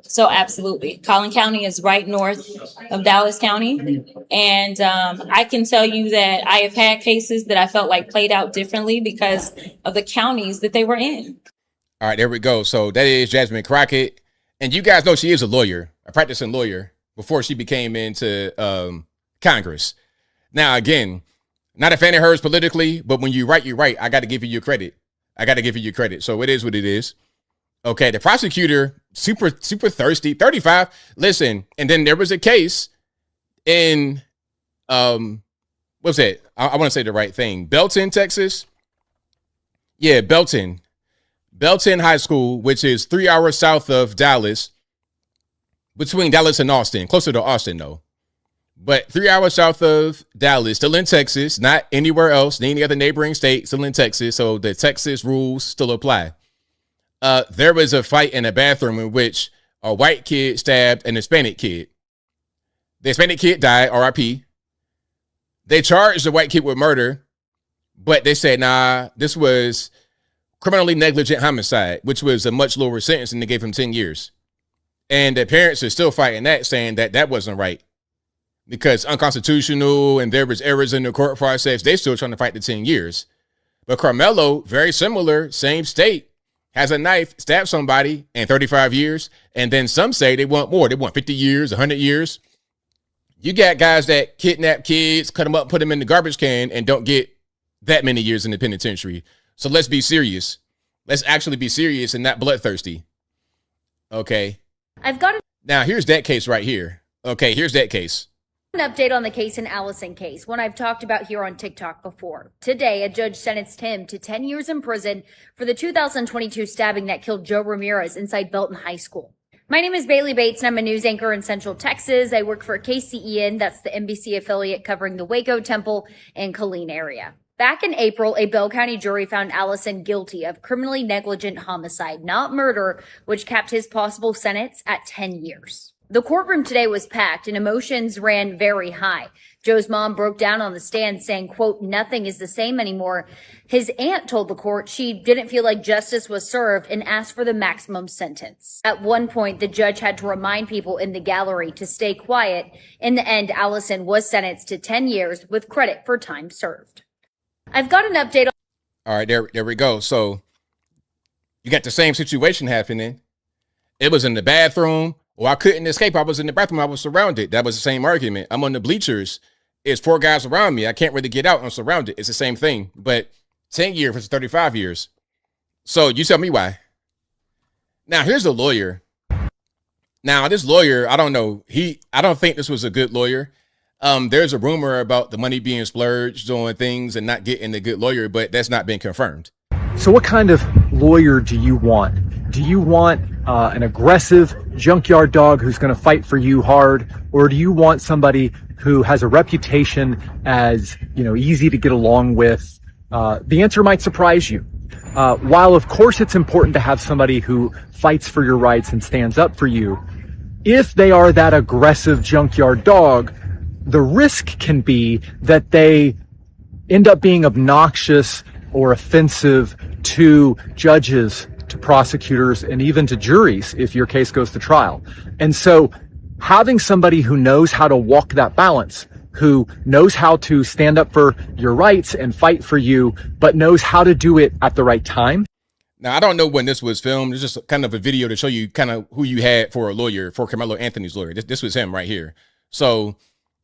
So absolutely. Collin County is right north of Dallas County. And I can tell you that I have had cases that I felt like played out differently because of the counties that they were in. All right, there we go. So that is Jasmine Crockett. And you guys know she is a lawyer, a practicing lawyer, before she became into Congress. Now, again, not a fan of hers politically, but when you write, you write. I got to give you your credit. So it is what it is. Okay, the prosecutor, super thirsty, 35. Listen, and then there was a case in, what's it? I want to say the right thing. Belton, Texas. Yeah, Belton High School, which is 3 hours south of Dallas, between Dallas and Austin, closer to Austin though. But 3 hours south of Dallas, still in Texas, not anywhere else, any other neighboring state, still in Texas. So the Texas rules still apply. There was a fight in a bathroom in which a white kid stabbed an Hispanic kid. The Hispanic kid died, RIP. They charged the white kid with murder, but they said, nah, this was criminally negligent homicide, which was a much lower sentence, and they gave him 10 years. And the parents are still fighting that, saying that that wasn't right because unconstitutional and there was errors in the court process. They're still trying to fight the 10 years. But Karmelo, very similar, same state, has a knife, stabbed somebody, and 35 years. And then some say they want more. They want 50 years, 100 years. You got guys that kidnap kids, cut them up, put them in the garbage can, and don't get that many years in the penitentiary. So let's be serious. Let's actually be serious and not bloodthirsty. Okay. Now, here's that case right here. Okay, here's that case. An update on the Case and Allison case, one I've talked about here on TikTok before. Today, a judge sentenced him to 10 years in prison for the 2022 stabbing that killed Joe Ramirez inside Belton High School. My name is Bailey Bates, and I'm a news anchor in Central Texas. I work for KCEN, that's the NBC affiliate covering the Waco, Temple, and Killeen area. Back in April, a Bell County jury found Allison guilty of criminally negligent homicide, not murder, which capped his possible sentence at 10 years. The courtroom today was packed and emotions ran very high. Joe's mom broke down on the stand saying, quote, nothing is the same anymore. His aunt told the court she didn't feel like justice was served and asked for the maximum sentence. At one point, the judge had to remind people in the gallery to stay quiet. In the end, Allison was sentenced to 10 years with credit for time served. I've got an update on. All right, there we go. So you got the same situation happening. It was in the bathroom. Well, I couldn't escape. I was in the bathroom. I was surrounded. That was the same argument. I'm on the bleachers. It's 4 guys around me. I can't really get out. I'm surrounded. It's the same thing. But 10 years versus 35 years. So you tell me why. Now, here's a lawyer. Now, this lawyer, I don't know. I don't think this was a good lawyer. There's a rumor about the money being splurged on things and not getting a good lawyer, but that's not been confirmed. So what kind of lawyer do you want? Do you want an aggressive junkyard dog who's going to fight for you hard? Or do you want somebody who has a reputation as, easy to get along with? The answer might surprise you. While of course it's important to have somebody who fights for your rights and stands up for you, if they are that aggressive junkyard dog, the risk can be that they end up being obnoxious or offensive to judges, to prosecutors, and even to juries if your case goes to trial. And so having somebody who knows how to walk that balance, who knows how to stand up for your rights and fight for you, but knows how to do it at the right time. Now, I don't know when this was filmed. It's just kind of a video to show you kind of who you had for a lawyer, for Karmelo Anthony's lawyer. This was him right here. So,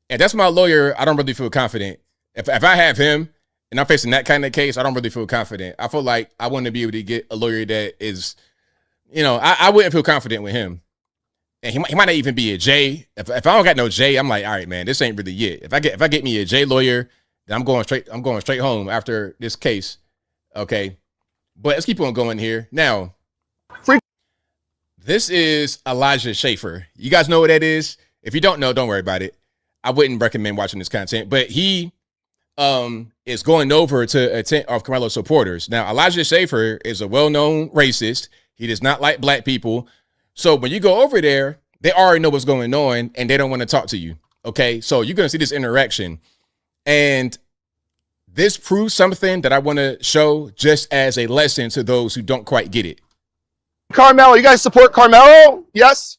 and that's my lawyer. I don't really feel confident. If I have him, and I'm facing that kind of case, I don't really feel confident. I feel like I want to be able to get a lawyer that is, I wouldn't feel confident with him. And he might not even be a J. If I don't got no J, I'm like, all right, man, this ain't really it. If I get me a J lawyer, then I'm going straight home after this case. Okay. But let's keep on going here. Now, this is Elijah Schaefer. You guys know what that is? If you don't know, don't worry about it. I wouldn't recommend watching this content, but he is going over to a tent of Karmelo supporters. Now, Elijah Schaefer is a well-known racist. He does not like black people. So when you go over there, they already know what's going on and they don't want to talk to you. Okay, so you're going to see this interaction. And this proves something that I want to show just as a lesson to those who don't quite get it. Karmelo, you guys support Karmelo? Yes?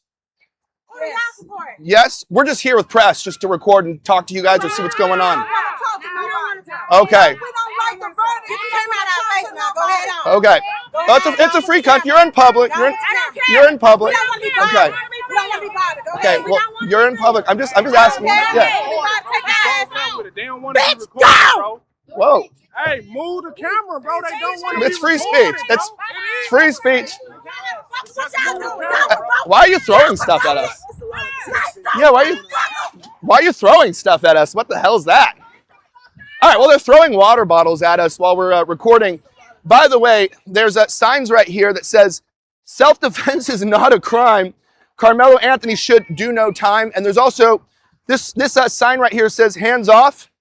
Yes? We're just here with press just to record and talk to you guys and see what's going on. Okay. Okay. It's a free country. You're in public. You're in public. Okay. Okay. Well, you're in public. I'm just asking. Yeah. Bitch, go! Whoa. Hey, move the camera, bro. They don't want to. It's free speech. It's free speech. Why are you throwing stuff at us? Yeah, why are you throwing stuff at us? What the hell is that? All right, well, they're throwing water bottles at us while we're recording. By the way, there's signs right here that says self-defense is not a crime. Karmelo Anthony should do no time. And there's also this sign right here says hands off.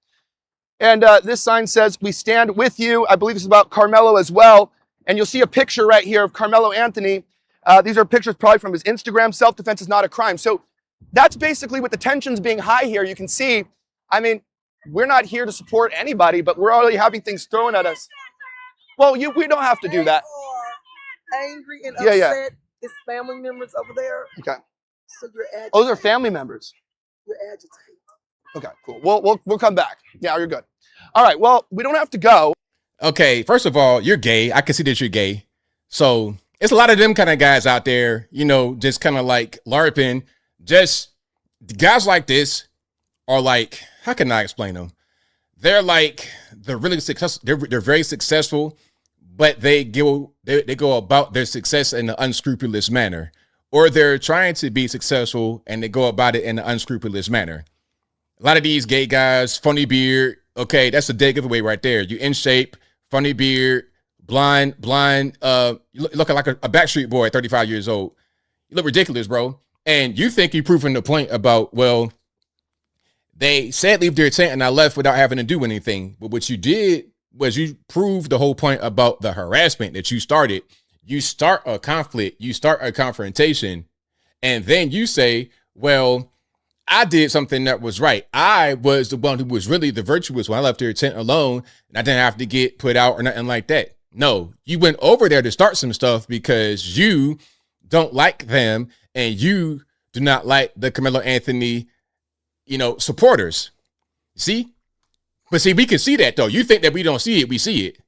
And this sign says we stand with you. I believe this is about Karmelo as well. And you'll see a picture right here of Karmelo Anthony. These are pictures probably from his Instagram. Self-defense is not a crime. So that's basically with the tensions being high here. You can see, I mean, we're not here to support anybody, but we're already having things thrown at us. Well, we don't have to do that. Angry and upset. It's family members over there. Okay. So you're agitated. Oh, those are family members. You're agitated. Okay, cool. We'll come back. Yeah, you're good. All right. Well, we don't have to go. Okay, first of all, you're gay. I can see that you're gay. So it's a lot of them kind of guys out there, you know, just kind of like LARPing. Just guys like this are like, how can I explain them? They're like, they're really successful. They're very successful, but they go about their success in an unscrupulous manner, or they're trying to be successful and they go about it in an unscrupulous manner. A lot of these gay guys, funny beard. Okay, that's a dead giveaway right there. You in shape, funny beard, blind, looking like a Backstreet Boy at 35 years old. You look ridiculous, bro. And you think you're proving the point about, well, they said leave their tent and I left without having to do anything. But what you did was you proved the whole point about the harassment that you started. You start a conflict, you start a confrontation, and then you say, well, I did something that was right. I was the one who was really the virtuous when I left their tent alone and I didn't have to get put out or nothing like that. No, you went over there to start some stuff because you don't like them and you do not like the Karmelo Anthony, you know, supporters. See? But see, we can see that though. You think that we don't see it, we see it.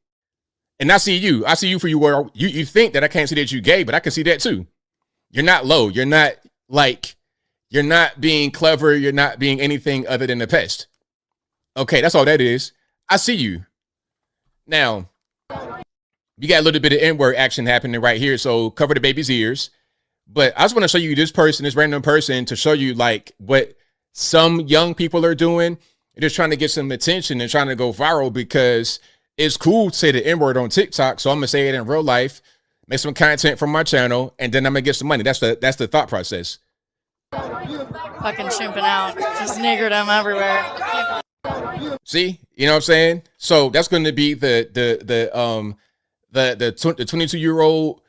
And I see you. I see you for you where you think that I can't see that you're gay, but I can see that too. You're not low. You're not like, you're not being clever. You're not being anything other than a pest. Okay, that's all that is. I see you. Now, you got a little bit of N-word action happening right here, so cover the baby's ears. But I just want to show you this person, this random person, to show you like what some young people are doing. They're just trying to get some attention and trying to go viral because it's cool to say the N-word on TikTok, so I'm going to say it in real life, make some content from my channel, and then I'm going to get some money. That's the thought process. Fucking chimping out. Just niggerdom everywhere. See? You know what I'm saying? So that's going to be the 22-year-old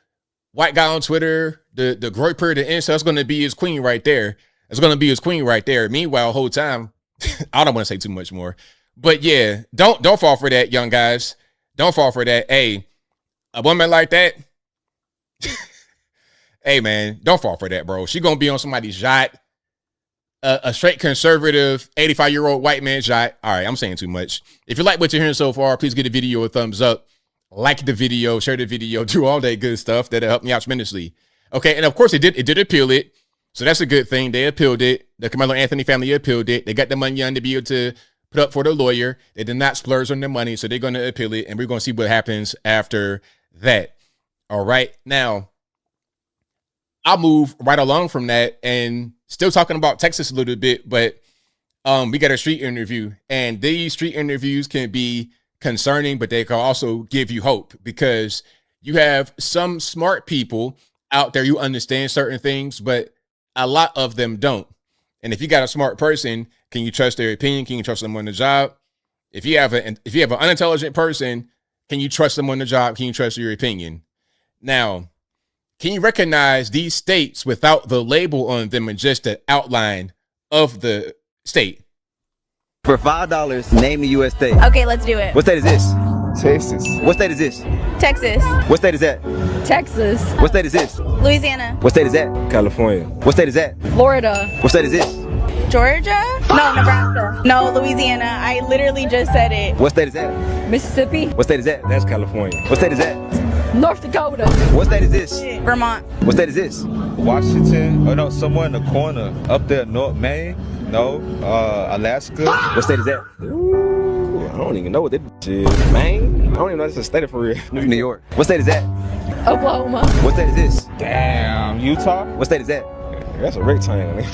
white guy on Twitter, the groiper, the incel. That's going to be his queen right there. It's going to be his queen right there. Meanwhile, whole time, I don't want to say too much more. But yeah, don't fall for that, young guys. Don't fall for that. Hey, a woman like that, hey, man, don't fall for that, bro. She going to be on somebody's yacht, a straight conservative 85-year-old white man's yacht. All right, I'm saying too much. If you like what you're hearing so far, please give the video a thumbs up, like the video, share the video, do all that good stuff. That'll help me out tremendously. Okay, and of course, it did appeal it. So that's a good thing. They appealed it. The Karmelo Anthony family appealed it. They got the money on to be able to put up for the lawyer. They did not splurge on their money, so they're going to appeal it, and we're going to see what happens after that. All right, now, I'll move right along from that and still talking about Texas a little bit, but we got a street interview, and these street interviews can be concerning, but they can also give you hope because you have some smart people out there who understand certain things, but a lot of them don't. And if you got a smart person, can you trust their opinion? Can you trust them on the job? If you have an unintelligent person, can you trust them on the job? Can you trust your opinion? Now, Can you recognize these states without the label on them and just the outline of the state? For $5, name the U.S. state. Okay, let's do it. What state is this? Texas. What state is this? Texas. What state is that? Texas. What state is this? Louisiana. What state is that? California. What state is that? Florida. What state is this? Georgia? No, Nebraska. No, Louisiana. I literally just said it. What state is that? Mississippi. What state is that? That's California. What state is that? North Dakota. What state is this? Vermont. What state is this? Washington. Oh no, somewhere in the corner up there, North Maine. No, Alaska. What state is that? Ooh, I don't even know what that is. Maine? I don't even know this is a state for real. New York. What state is that? Oklahoma. What state is this? Damn, Utah? What state is that? That's a rectangle.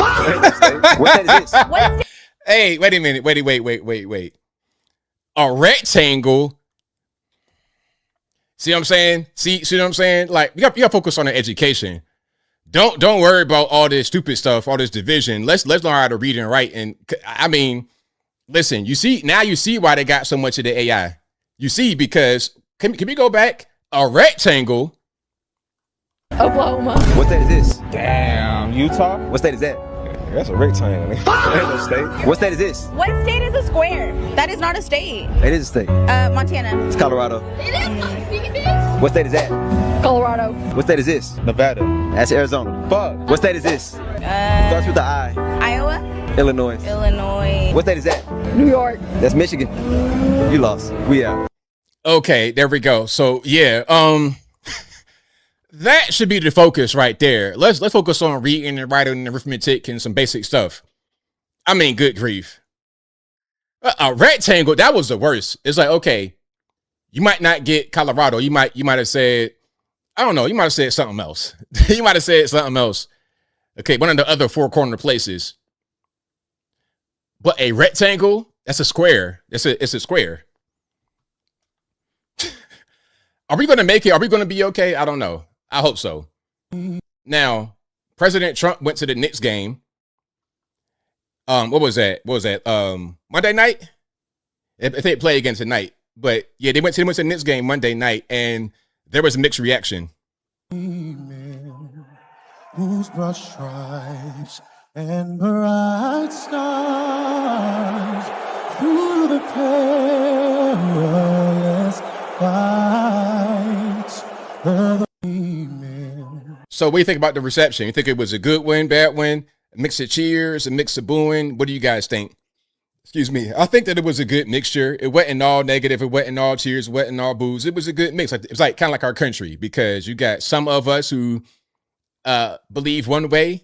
What state is this? Hey, wait a minute. Wait. A rectangle. See what I'm saying? See what I'm saying? Like, you got to focus on the education. Don't worry about all this stupid stuff, all this division. Let's learn how to read and write. And I mean, listen, you see why they got so much of the AI. You see, because can we go back? A rectangle. Oklahoma. What state is this? Damn, Utah? What state is that? That's a rectangle. That's a state. What state is this? What state is a square? That is not a state. It is a state. Montana. It's Colorado. It is. What state is that? Colorado. What state is this? Nevada. That's Arizona. Fuck. What state is this? Starts with the I. Iowa. Illinois. Illinois. What state is that? New York. That's Michigan. You lost. We out. Okay, there we go. So yeah, that should be the focus right there. Let's focus on reading and writing and arithmetic and some basic stuff. I mean, good grief. A rectangle, that was the worst. It's like, okay, you might not get Colorado. You might have said, I don't know, you might have said something else. You might have said something else. Okay, one of the other four corner places. But a rectangle, that's a square. It's a square. Are we going to make it? Are we going to be okay? I don't know. I hope so. Now, President Trump went to the Knicks game. What was that? Monday night? If they play again tonight. But yeah, they went to the Knicks game Monday night, and there was a mixed reaction. Whose broad stripes and bright stars through the perilous fights of the evening. So what do you think about the reception? You think it was a good win, bad win, a mix of cheers, a mix of booing? What do you guys think? Excuse me. I think that it was a good mixture. It wasn't all negative. It wasn't all cheers. It wasn't all boos. It was a good mix. It's like kind of like our country, because you got some of us who believe one way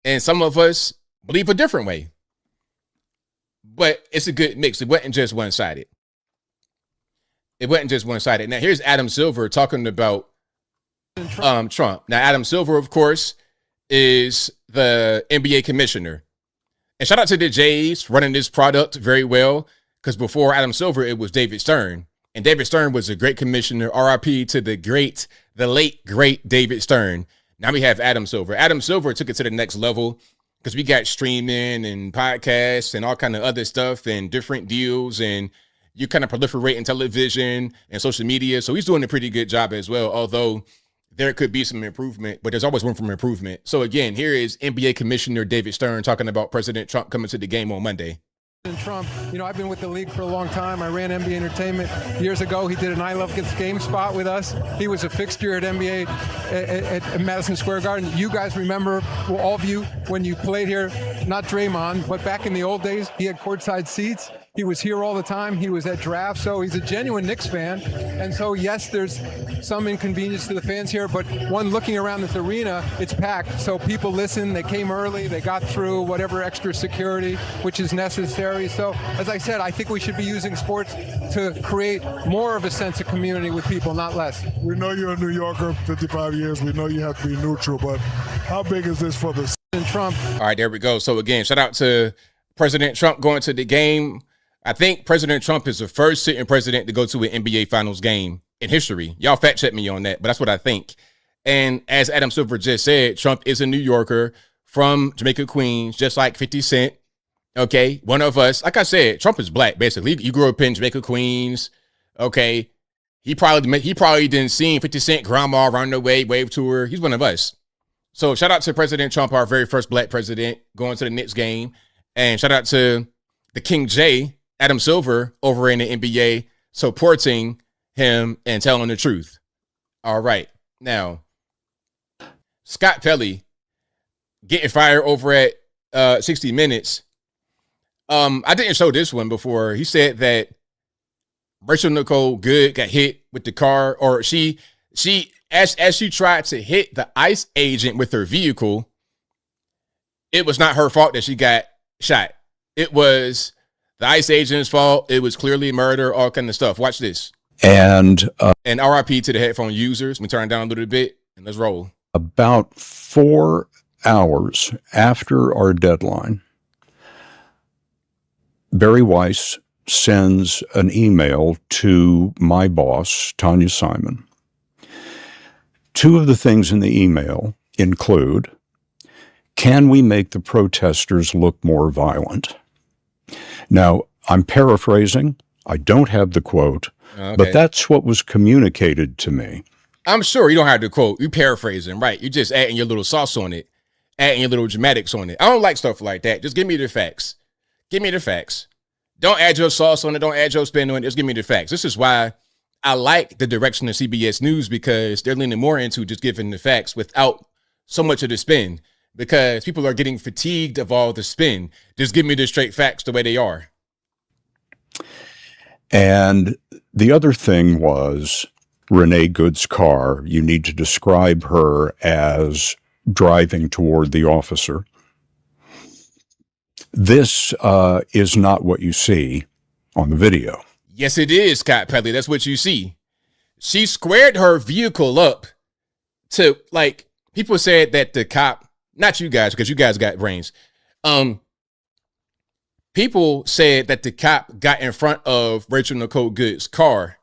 and some of us believe a different way. But it's a good mix. It wasn't just one-sided. Now, here's Adam Silver talking about Trump. Now, Adam Silver, of course, is the NBA commissioner. And shout out to the Jays running this product very well, because before Adam Silver, it was David Stern. And David Stern was a great commissioner. RIP to the late, great David Stern. Now we have Adam Silver. Adam Silver took it to the next level, because we got streaming and podcasts and all kind of other stuff and different deals, and you kind of proliferate in television and social media. So he's doing a pretty good job as well, although there could be some improvement, but there's always room for improvement. So again, here is NBA Commissioner David Stern talking about President Trump coming to the game on Monday. Trump, I've been with the league for a long time. I ran NBA Entertainment years ago. He did an I Love Kids game spot with us. He was a fixture at NBA at Madison Square Garden. You guys remember, well, all of you, when you played here, not Draymond, but back in the old days, he had courtside seats. He was here all the time. He was at drafts. So he's a genuine Knicks fan. And so, yes, there's some inconvenience to the fans here, but one looking around this arena, it's packed. So people listen. They came early. They got through whatever extra security, which is necessary. So, as I said, I think we should be using sports to create more of a sense of community with people, not less. We know you're a New Yorker, 55 years. We know you have to be neutral, but how big is this for the Trump? All right, there we go. So again, shout out to President Trump going to the game. I think President Trump is the first sitting president to go to an NBA Finals game in history. Y'all fact check me on that, but that's what I think. And as Adam Silver just said, Trump is a New Yorker from Jamaica, Queens, just like 50 Cent. Okay, one of us. Like I said, Trump is black, basically. You grew up in Jamaica, Queens. Okay, He probably didn't see 50 Cent grandma around the way, wave to her. He's one of us. So shout out to President Trump, our very first black president, going to the Knicks game. And shout out to the King J, Adam Silver, over in the NBA, supporting him and telling the truth. All right. Now, Scott Pelley getting fired over at 60 Minutes. I didn't show this one before. He said that Rachel Nicole Good got hit with the car, or she as she tried to hit the ICE agent with her vehicle, it was not her fault that she got shot. It was the ICE agent's fault. It was clearly murder, all kind of stuff. Watch this. And RIP to the headphone users. Let me turn it down a little bit and let's roll. About 4 hours after our deadline, Barry Weiss sends an email to my boss, Tanya Simon. 2 of the things in the email include, can we make the protesters look more violent? Now, I'm paraphrasing. I don't have the quote, but that's what was communicated to me. I'm sure you don't have the quote. You're paraphrasing, right? You're just adding your little sauce on it, adding your little dramatics on it. I don't like stuff like that. Just give me the facts. Give me the facts. Don't add your sauce on it. Don't add your spin on it. Just give me the facts. This is why I like the direction of CBS News, because they're leaning more into just giving the facts without so much of the spin, because people are getting fatigued of all the spin. Just give me the straight facts the way they are. And the other thing was Renee Good's car. You need to describe her as driving toward the officer. This is not what you see on the video. Yes, it is, Scott Pelley. That's what you see. She squared her vehicle up to, like, people said that the cop, not you guys, because you guys got brains. People said that the cop got in front of Rachel Nicole Good's car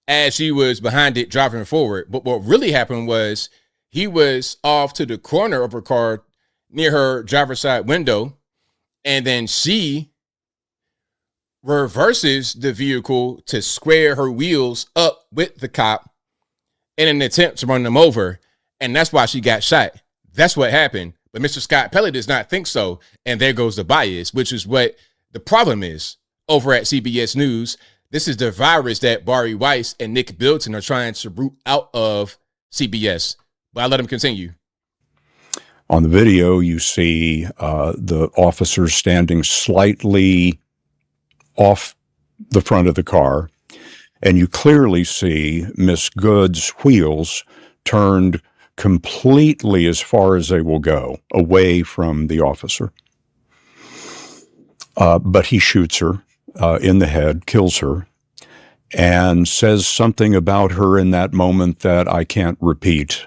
as she was behind it driving forward. But what really happened was he was off to the corner of her car near her driver's side window, and then she reverses the vehicle to square her wheels up with the cop in an attempt to run them over. And that's why she got shot. That's what happened. But Mr. Scott Pelley does not think so. And there goes the bias, which is what the problem is over at CBS News. This is the virus that Barry Weiss and Nick Bilton are trying to root out of CBS. But I'll let him continue. On the video, you see the officer standing slightly off the front of the car, and you clearly see Miss Good's wheels turned completely as far as they will go, away from the officer. But he shoots her in the head, kills her, and says something about her in that moment that I can't repeat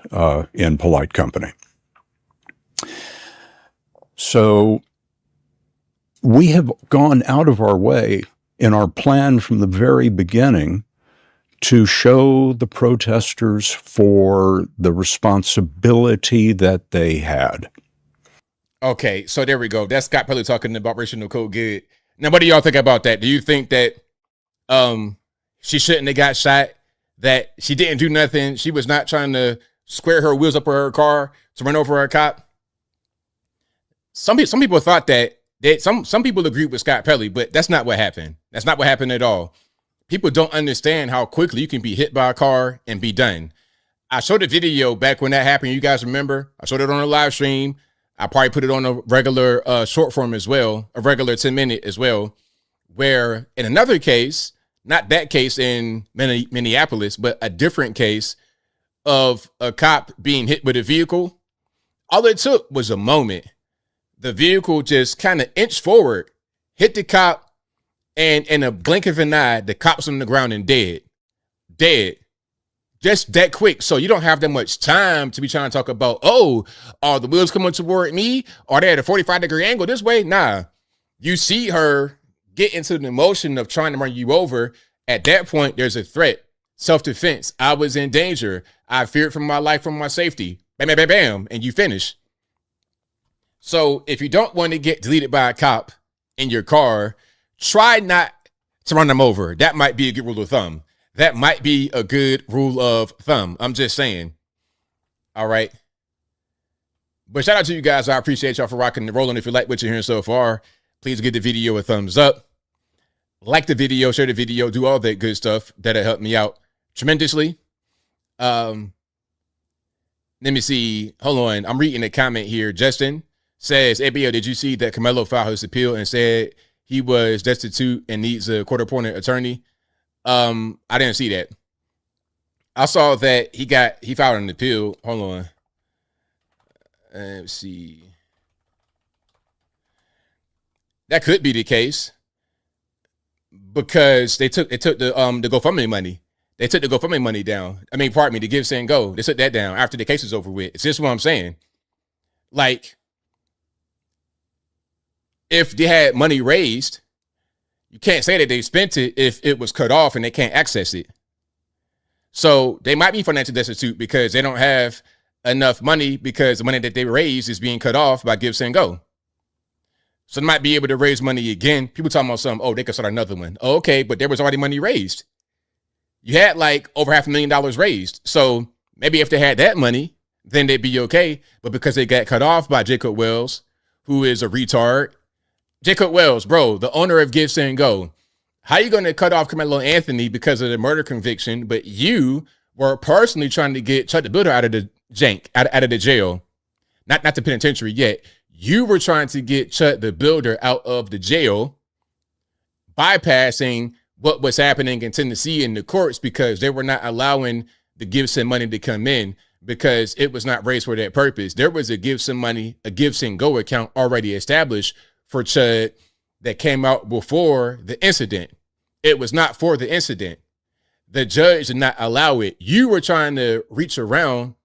in polite company. So we have gone out of our way in our plan from the very beginning to show the protesters for the responsibility that they had. Okay, so there we go. That's Scott Pelley talking about Rachel Nicole Good. Now, what do y'all think about that? Do you think that she shouldn't have got shot, that she didn't do nothing, she was not trying to square her wheels up with her car to run over a cop? Some people thought that some people agreed with Scott Pelley, but that's not what happened. That's not what happened at all. People don't understand how quickly you can be hit by a car and be done. I showed a video back when that happened. You guys remember? I showed it on a live stream. I probably put it on a regular short form as well, a regular 10-minute as well, where in another case, not that case in Minneapolis, but a different case of a cop being hit with a vehicle, all it took was a moment. The vehicle just kind of inched forward, hit the cop, and in a blink of an eye, the cop's on the ground and dead. Just that quick. So you don't have that much time to be trying to talk about, oh, are the wheels coming toward me? Are they at a 45-degree angle this way? Nah. You see her get into the motion of trying to run you over. At that point, there's a threat. Self-defense. I was in danger. I feared for my life, for my safety. Bam, bam, bam, bam. And you finish. So if you don't want to get deleted by a cop in your car, try not to run them over. That might be a good rule of thumb. that might be a good rule of thumb. I'm just saying. All right. But shout out to you guys. I appreciate y'all for rocking and rolling. If you like what you're hearing so far, please give the video a thumbs up. Like the video, share the video, do all that good stuff. That'll help me out tremendously. Let me see. Hold on. I'm reading a comment here. Justin says, ABL, did you see that Karmelo filed his appeal and said he was destitute and needs a court-appointed attorney? I didn't see that. I saw that he filed an appeal. Hold on. Let's see. That could be the case because they took the GoFundMe money. They took the GoFundMe money down. I mean, pardon me, the Give, Send, Go. They took that down after the case is over with. It's just what I'm saying. Like, if they had money raised, you can't say that they spent it if it was cut off and they can't access it. So they might be financially destitute because they don't have enough money because the money that they raised is being cut off by Give, Send, Go. So they might be able to raise money again. People talking about something, oh, they could start another one. Oh, okay, but there was already money raised. You had like over $500,000 raised. So maybe if they had that money, then they'd be okay. But because they got cut off by Jacob Wells, who is a retard. Jacob Wells, bro, the owner of Give, Send, Go. How you going to cut off Karmelo Anthony because of the murder conviction, but you were personally trying to get Chuck the Builder out of the out of the jail? Not the penitentiary yet. You were trying to get Chuck the Builder out of the jail, bypassing what was happening in Tennessee in the courts because they were not allowing the Give, Send money to come in because it was not raised for that purpose. There was a Give, Send money, a Give, Send, Go account already established for Chud that came out before the incident. It was not for the incident. The judge did not allow it. You were trying to reach around.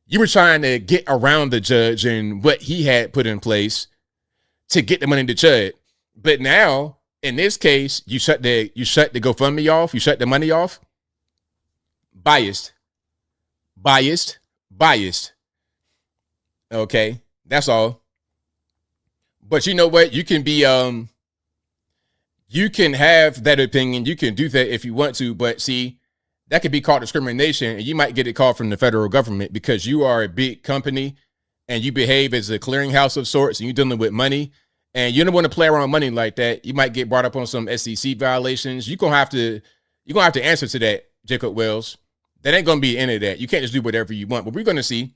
You were trying to get around the judge and what he had put in place to get the money to Chud. But now, in this case, you shut the GoFundMe off. You shut the money off. Biased. Okay, that's all. But you know what? You can be you can have that opinion. You can do that if you want to. But see, that could be called discrimination, and you might get a call from the federal government because you are a big company and you behave as a clearinghouse of sorts, and you're dealing with money. And you don't want to play around with money like that. You might get brought up on some SEC violations. You're gonna have to answer to that, Jacob Wells. That ain't gonna be the end of that. You can't just do whatever you want. But we're gonna see.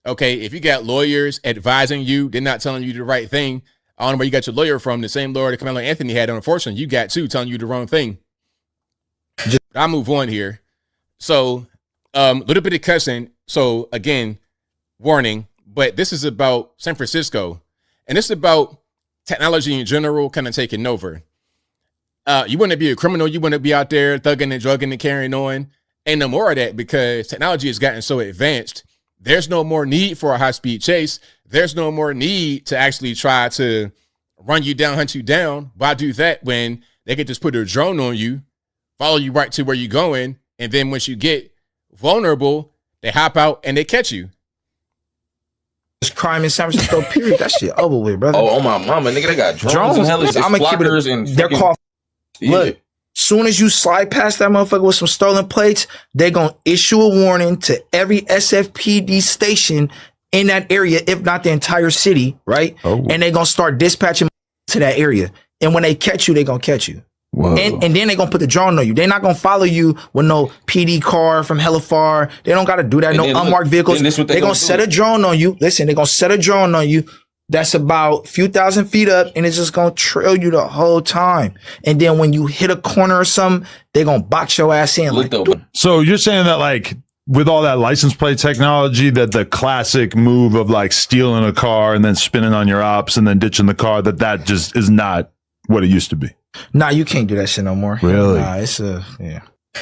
Okay, if you got lawyers advising you, they're not telling you the right thing. I don't know where you got your lawyer from. The same lawyer that Karmelo Anthony had, unfortunately, you got too, telling you the wrong thing. I'll move on here. So, little bit of cussing. So again, warning. But this is about San Francisco, and this is about technology in general kind of taking over. You want to be a criminal, you want to be out there thugging and drugging and carrying on. Ain't no more of that because technology has gotten so advanced. There's no more need for a high-speed chase. There's no more need to actually try to run you down, hunt you down. Why do that when they can just put a drone on you, follow you right to where you're going, and then once you get vulnerable, they hop out and they catch you. It's crime in San Francisco, period. That shit over with, brother. Oh, my mama, nigga, they got drones and hell, I'm gonna keep it. and they're called. Look, soon as you slide past that motherfucker with some stolen plates, they're gonna issue a warning to every SFPD station in that area, if not the entire city, right? Oh. And they're gonna start dispatching to that area. And when they catch you, they're gonna catch you. And then they're gonna put the drone on you. They're not gonna follow you with no PD car from hella far. They don't gotta do that. No unmarked vehicles. They're gonna set a drone on you. Listen, they're gonna set a drone on you that's about a few thousand feet up, and it's just gonna trail you the whole time. And then when you hit a corner or something, they're gonna box your ass in. Like, so you're saying that, like, with all that license plate technology, that the classic move of like stealing a car and then spinning on your ops and then ditching the car, that just is not what it used to be? Nah, you can't do that shit no more. Really? Nah, it's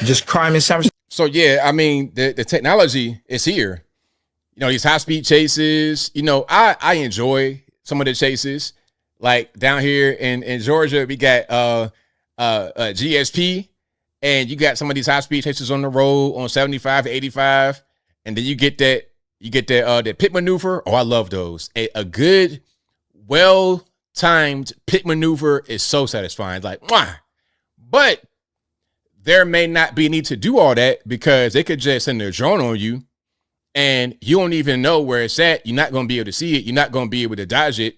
just crime in San Francisco. So yeah, I mean, the technology is here. You know, these high speed chases, you know, I enjoy some of the chases. Like down here in Georgia, we got GSP, and you got some of these high speed chases on the road on 75, 85, and then you get that pit maneuver. Oh, I love those. A good, well-timed pit maneuver is so satisfying. Like, mwah. But there may not be a need to do all that because they could just send a drone on you and you don't even know where it's at. You're not going to be able to see it. You're not going to be able to dodge it.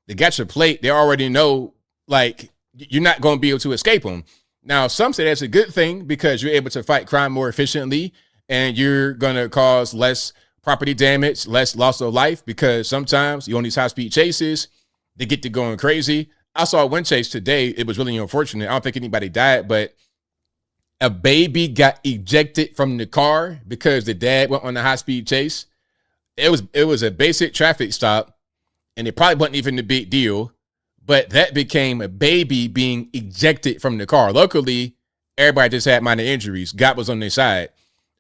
They got your plate. They already know, like, you're not going to be able to escape them. Now, some say that's a good thing because you're able to fight crime more efficiently and you're going to cause less property damage, less loss of life, because sometimes you on these high-speed chases, they get to going crazy. I saw one chase today. It was really unfortunate. I don't think anybody died, but a baby got ejected from the car because the dad went on a high-speed chase. It was a basic traffic stop, and it probably wasn't even a big deal, but that became a baby being ejected from the car. Luckily, everybody just had minor injuries. God was on their side.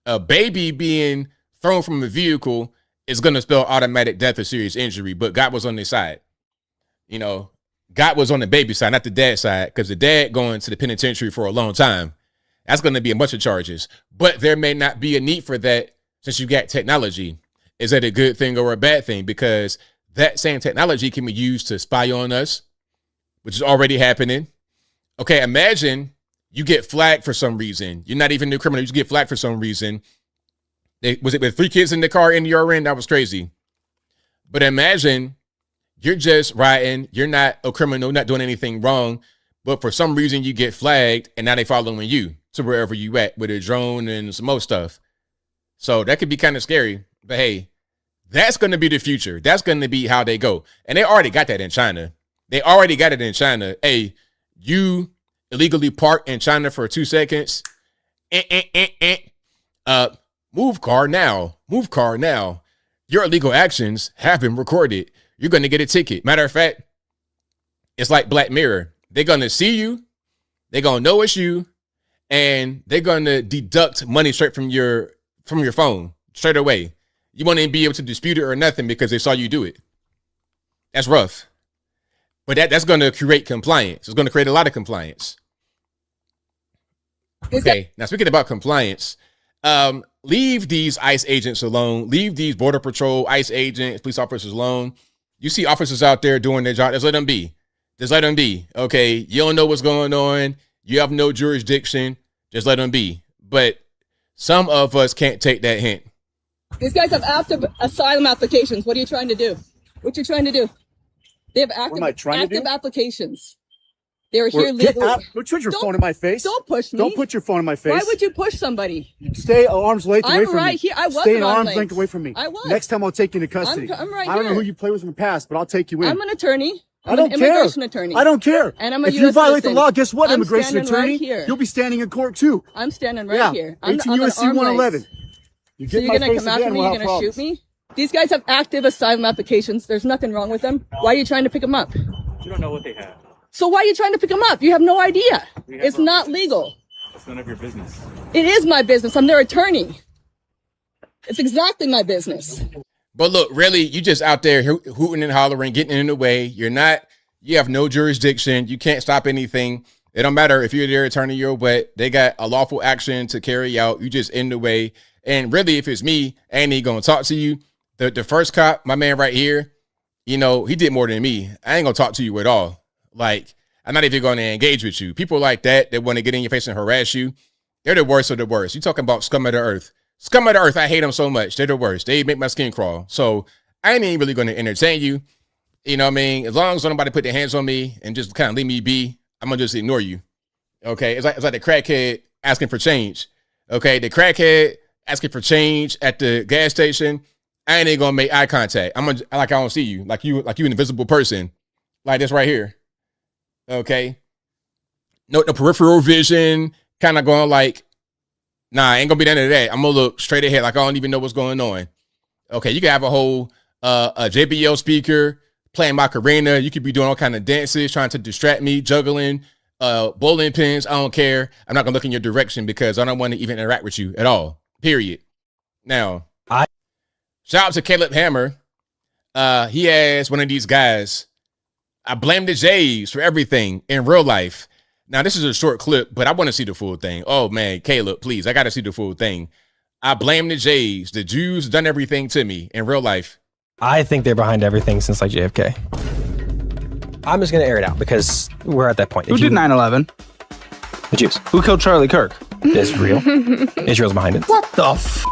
A baby being thrown from a vehicle is going to spell automatic death or serious injury, but God was on their side. You know, God was on the baby side, not the dad side, because the dad going to the penitentiary for a long time. That's going to be a bunch of charges, but there may not be a need for that since you got technology. Is that a good thing or a bad thing? Because that same technology can be used to spy on us, which is already happening. Okay, imagine you get flagged for some reason. You're not even a criminal. You just get flagged for some reason. Was it with 3 kids in the car in your end? That was crazy. But imagine you're just riding. You're not a criminal, not doing anything wrong. But for some reason you get flagged and now they following you to wherever you at with a drone and some more stuff. So that could be kind of scary. But hey, that's going to be the future. That's going to be how they go. And they already got that in China. They already got it in China. Hey, you illegally park in China for 2 seconds. Move car now. Move car now. Your illegal actions have been recorded. You're going to get a ticket. Matter of fact, it's like Black Mirror. They're going to see you. They're going to know it's you. And they're going to deduct money straight from your phone straight away. You won't even be able to dispute it or nothing because they saw you do it. That's rough. But that's going to create compliance. It's going to create a lot of compliance. Okay, now speaking about compliance, leave these ICE agents alone. Leave these Border Patrol, ICE agents, police officers alone. You see officers out there doing their job. Just let them be. Just let them be. Okay, you don't know what's going on. You have no jurisdiction. Just let them be. But some of us can't take that hint. These guys have active asylum applications. What are you trying to do? What you trying to do? They have active applications. They're here legally. Don't put your phone in my face. Don't push me. Don't put your phone in my face. Why would you push somebody? Stay arm's length away from me. I'm right here. I was Stay an arm's length away from me. I was. Next time I'll take you into custody. I'm right here. I don't know who you play with in the past, but I'll take you in. I'm an attorney. I don't an care. Immigration attorney. I don't care. And I'm a if US you violate citizen. the law, guess what, I'm immigration standing attorney? right here. You'll be standing in court too. I'm standing right here. 18 U.S.C. 111. You So you're going to come after me? You're going to shoot me? These guys have active asylum applications. There's nothing wrong with them. Why are you trying to pick them up? You don't know what they have. So why are you trying to pick them up? You have no idea. It's not legal. It's none of your business. It is my business. I'm their attorney. It's exactly my business. But look, really, you just out there hooting and hollering, getting in the way. You have no jurisdiction. You can't stop anything. It don't matter if you're their attorney or what. They got a lawful action to carry out. You just in the way. And really, if it's me, I ain't going to talk to you. The first cop, my man right here, you know, he did more than me. I ain't going to talk to you at all. Like, I'm not even going to engage with you. People like that want to get in your face and harass you, they're the worst of the worst. You talking about scum of the earth. Scum of the earth, I hate them so much. They're the worst. They make my skin crawl. So I ain't even really going to entertain you. You know what I mean? As long as nobody put their hands on me and just kind of leave me be, I'm going to just ignore you. Okay? It's like the crackhead asking for change. Okay? The crackhead asking for change at the gas station. I ain't even going to make eye contact. I'm going to, like I don't see you. Like you an invisible person. Like this right here. Okay. No peripheral vision, kind of going like, nah, ain't gonna be none of that. I'm gonna look straight ahead like I don't even know what's going on. Okay, you can have a whole a JBL speaker playing Macarena. You could be doing all kind of dances, trying to distract me, juggling bowling pins. I don't care. I'm not gonna look in your direction because I don't want to even interact with you at all. Period. Now, shout out to Caleb Hammer. He has one of these guys. I blame the Jays for everything in real life. Now, this is a short clip, but I want to see the full thing. Oh, man, Caleb, please. I got to see the full thing. I blame the Jays. The Jews done everything to me in real life. I think they're behind everything since like JFK. I'm just going to air it out because we're at that point. Who did 9/11? The Jews. Who killed Charlie Kirk? is real. Israel's behind it. What the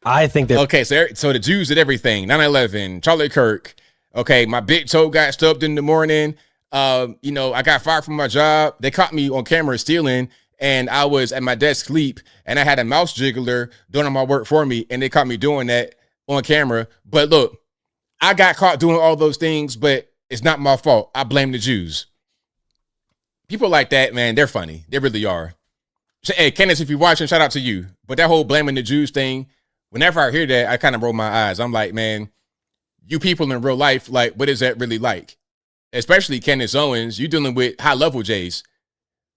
I think that. Okay, so the Jews did everything. 9/11, Charlie Kirk. Okay, my big toe got stubbed in the morning. I got fired from my job. They caught me on camera stealing, and I was at my desk sleep, and I had a mouse jiggler doing all my work for me, and they caught me doing that on camera. But look, I got caught doing all those things, but it's not my fault. I blame the Jews. People like that, man, they're funny. They really are. Hey, Kenneth, if you're watching, shout out to you. But that whole blaming the Jews thing, whenever I hear that, I kind of roll my eyes. I'm like, man, you people in real life, like, what is that really like? Especially Candace Owens, you're dealing with high-level Jays.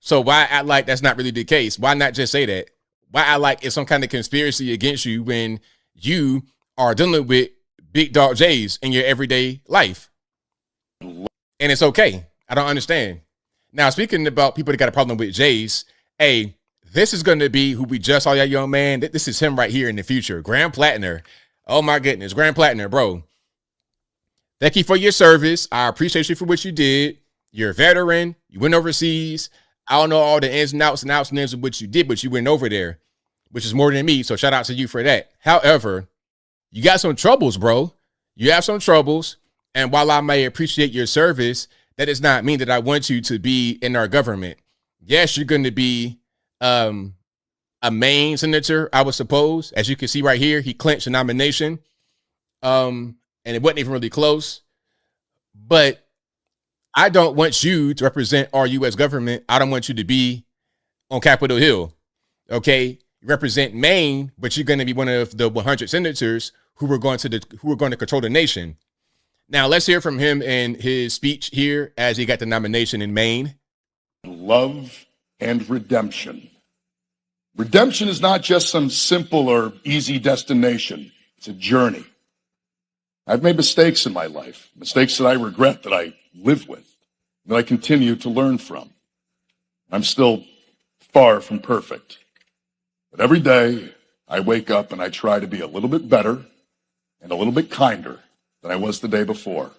So why act like that's not really the case? Why not just say that? Why act like it's some kind of conspiracy against you when you are dealing with big dog Jays in your everyday life? And it's okay. I don't understand. Now, speaking about people that got a problem with Jays, hey, this is going to be who we just saw, that young man. This is him right here in the future. Graham Plattner. Oh, my goodness. Graham Plattner, bro. Thank you for your service. I appreciate you for what you did. You're a veteran. You went overseas. I don't know all the ins and outs of what you did, but you went over there, which is more than me. So shout out to you for that. However, you got some troubles, bro. You have some troubles. And while I may appreciate your service, that does not mean that I want you to be in our government. Yes, you're going to be a Maine senator, I would suppose. As you can see right here, he clinched a nomination. And it wasn't even really close. But I don't want you to represent our U.S. government. I don't want you to be on Capitol Hill. Okay? You represent Maine, but you're going to be one of the 100 senators who are going to control the nation. Now, let's hear from him in his speech here as he got the nomination in Maine. Love and redemption. Redemption is not just some simple or easy destination. It's a journey. I've made mistakes in my life, mistakes that I regret, that I live with, that I continue to learn from. I'm still far from perfect. But every day I wake up and I try to be a little bit better and a little bit kinder than I was the day before.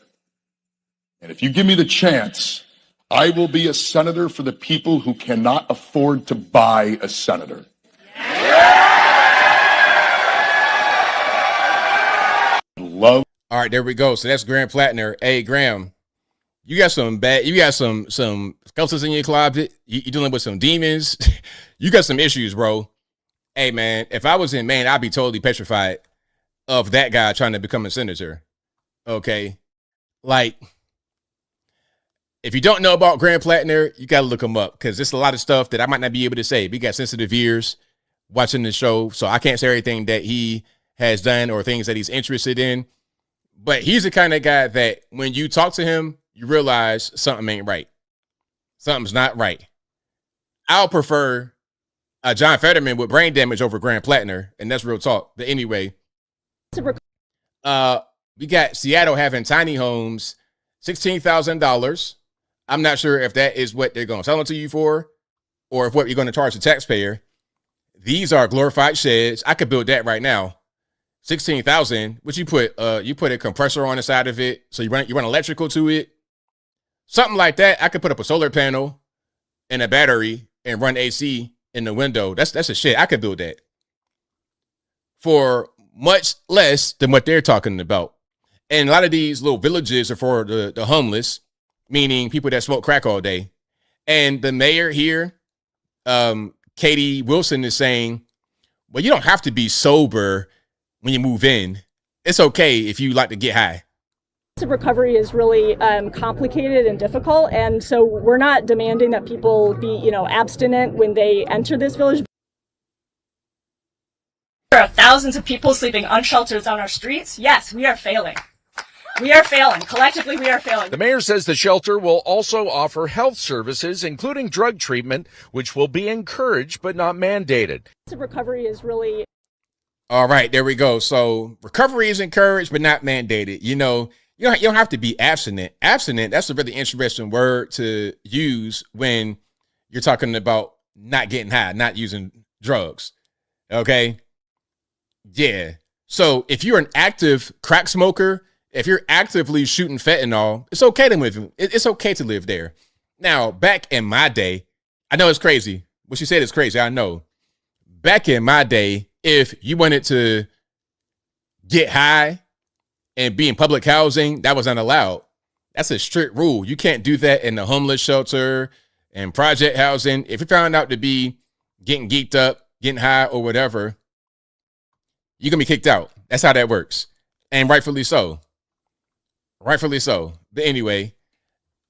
And if you give me the chance, I will be a senator for the people who cannot afford to buy a senator. Love. All right, there we go. So that's Graham Plattner. Hey, Graham, you got some skeletons in your closet. You're dealing with some demons. You got some issues, bro. Hey, man, if I was in Maine, I'd be totally petrified of that guy trying to become a senator. Okay? Like, if you don't know about Graham Plattner, you got to look him up because there's a lot of stuff that I might not be able to say. We got sensitive ears watching the show, so I can't say everything that he has done or things that he's interested in. But he's the kind of guy that when you talk to him, you realize something ain't right. Something's not right. I'll prefer John Fetterman with brain damage over Graham Plattner, and that's real talk. But anyway, we got Seattle having tiny homes, $16,000. I'm not sure if that is what they're going to sell it to you for or if what you're going to charge the taxpayer. These are glorified sheds. I could build that right now. 16,000, which you put a compressor on the side of it, so you run electrical to it, something like that. I could put up a solar panel and a battery and run AC in the window. That's a shit. I could build that for much less than what they're talking about. And a lot of these little villages are for the homeless, meaning people that smoke crack all day. And the mayor here, Katie Wilson, is saying, well, you don't have to be sober when you move in. It's okay if you like to get high. Recovery is really complicated and difficult, and so we're not demanding that people be, abstinent when they enter this village. There are thousands of people sleeping unsheltered on our streets. Yes, we are failing. We are failing. Collectively, we are failing. The mayor says the shelter will also offer health services, including drug treatment, which will be encouraged but not mandated. Recovery is really... All right, there we go. So recovery is encouraged, but not mandated. You don't have to be abstinent. Abstinent, that's a really interesting word to use when you're talking about not getting high, not using drugs. Okay? Yeah. So if you're an active crack smoker, if you're actively shooting fentanyl, it's okay to live. It's okay to live there. Now, back in my day, I know it's crazy, what she said is crazy. I know. Back in my day, if you wanted to get high and be in public housing, that was not allowed. That's a strict rule. You can't do that in the homeless shelter and project housing. If you found out to be getting geeked up, getting high or whatever, you're going to be kicked out. That's how that works. And rightfully so. Rightfully so. But anyway,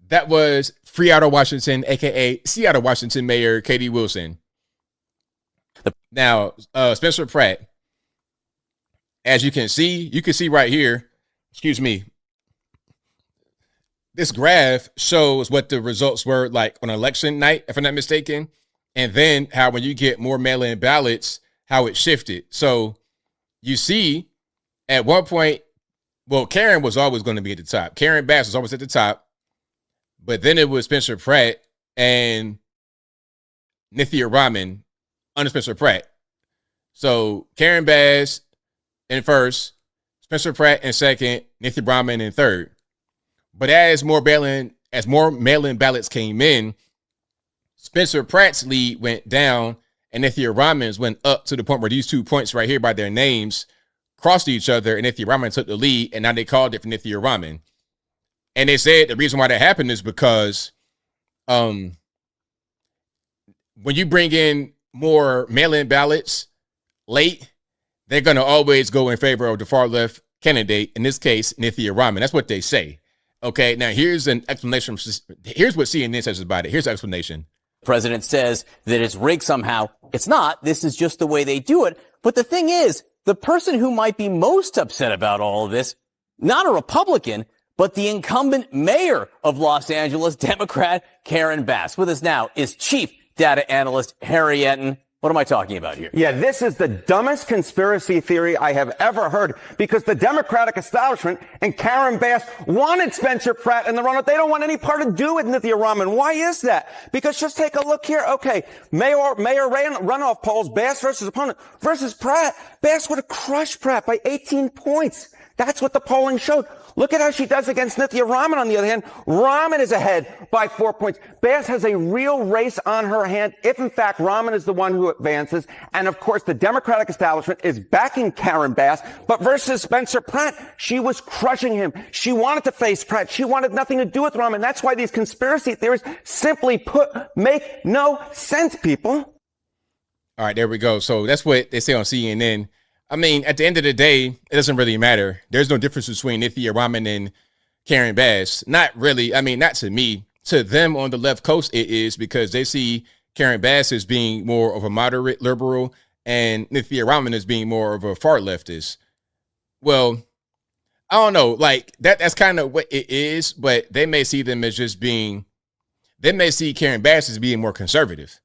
that was Free Out of Washington, a.k.a. Seattle, Washington Mayor Katie Wilson. Now, Spencer Pratt, as you can see right here, excuse me, this graph shows what the results were like on election night, if I'm not mistaken, and then how when you get more mail-in ballots, how it shifted. So you see at one point, well, Karen was always going to be at the top. Karen Bass was always at the top, but then it was Spencer Pratt and Nithya Raman under Spencer Pratt. So Karen Bass in first, Spencer Pratt in second, Nithya Raman in third. But as more mail-in ballots came in, Spencer Pratt's lead went down and Nithya Raman's went up to the point where these 2 points right here by their names crossed each other, and Nithya Raman took the lead, and now they called it for Nithya Raman. And they said the reason why that happened is because when you bring in more mail-in ballots late, they're going to always go in favor of the far left candidate, in this case, Nithya Raman. That's what they say. Okay, now here's an explanation. Here's what CNN says about it. Here's the explanation. The president says that it's rigged somehow. It's not. This is just the way they do it. But the thing is, the person who might be most upset about all of this, not a Republican, but the incumbent mayor of Los Angeles, Democrat Karen Bass. With us now is Chief Data Analyst Harry Enton. What am I talking about here? Yeah, this is the dumbest conspiracy theory I have ever heard, because the Democratic establishment and Karen Bass wanted Spencer Pratt in the runoff. They don't want any part to do with Nithya Raman. Why is that? Because just take a look here. Okay, mayor runoff polls, Bass versus opponent versus Pratt. Bass would have crushed Pratt by 18 points. That's what the polling showed. Look at how she does against Nithya Raman, on the other hand. Raman is ahead by 4 points. Bass has a real race on her hand if, in fact, Raman is the one who advances. And, of course, the Democratic establishment is backing Karen Bass. But versus Spencer Pratt, she was crushing him. She wanted to face Pratt. She wanted nothing to do with Raman. That's why these conspiracy theories, simply put, make no sense, people. All right, there we go. So that's what they say on CNN. I mean, at the end of the day, it doesn't really matter. There's no difference between Nithya Raman and Karen Bass. Not really. I mean, not to me. To them on the left coast, it is, because they see Karen Bass as being more of a moderate liberal and Nithya Raman as being more of a far leftist. Well, I don't know. Like, that's kind of what it is, but they may see them as just being, they may see Karen Bass as being more conservative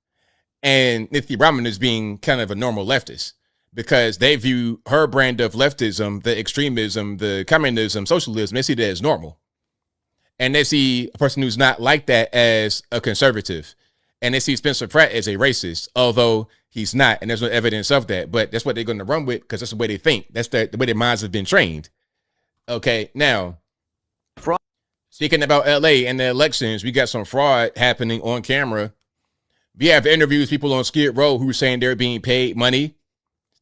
and Nithya Raman as being kind of a normal leftist, because they view her brand of leftism, the extremism, the communism, socialism, they see that as normal. And they see a person who's not like that as a conservative. And they see Spencer Pratt as a racist, although he's not. And there's no evidence of that. But that's what they're going to run with, because that's the way they think. That's the way their minds have been trained. Okay, now, speaking about LA and the elections, we got some fraud happening on camera. We have interviews, people on Skid Row who are saying they're being paid money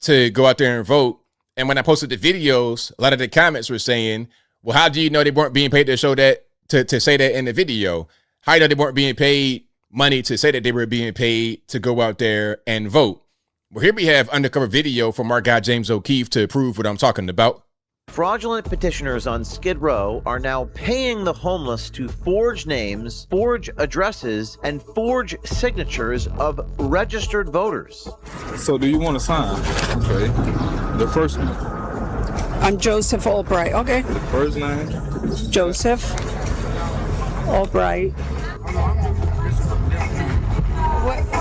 to go out there and vote. And when I posted the videos, a lot of the comments were saying, well, how do you know they weren't being paid to show that, to say that in the video? How do you know they weren't being paid money to say that they were being paid to go out there and vote? Well, here we have undercover video from our guy, James O'Keefe, to prove what I'm talking about. Fraudulent petitioners on Skid Row are now paying the homeless to forge names, forge addresses, and forge signatures of registered voters. So do you want to sign? Okay. The first one. I'm Joseph Albright. Okay. The first name? Joseph Albright.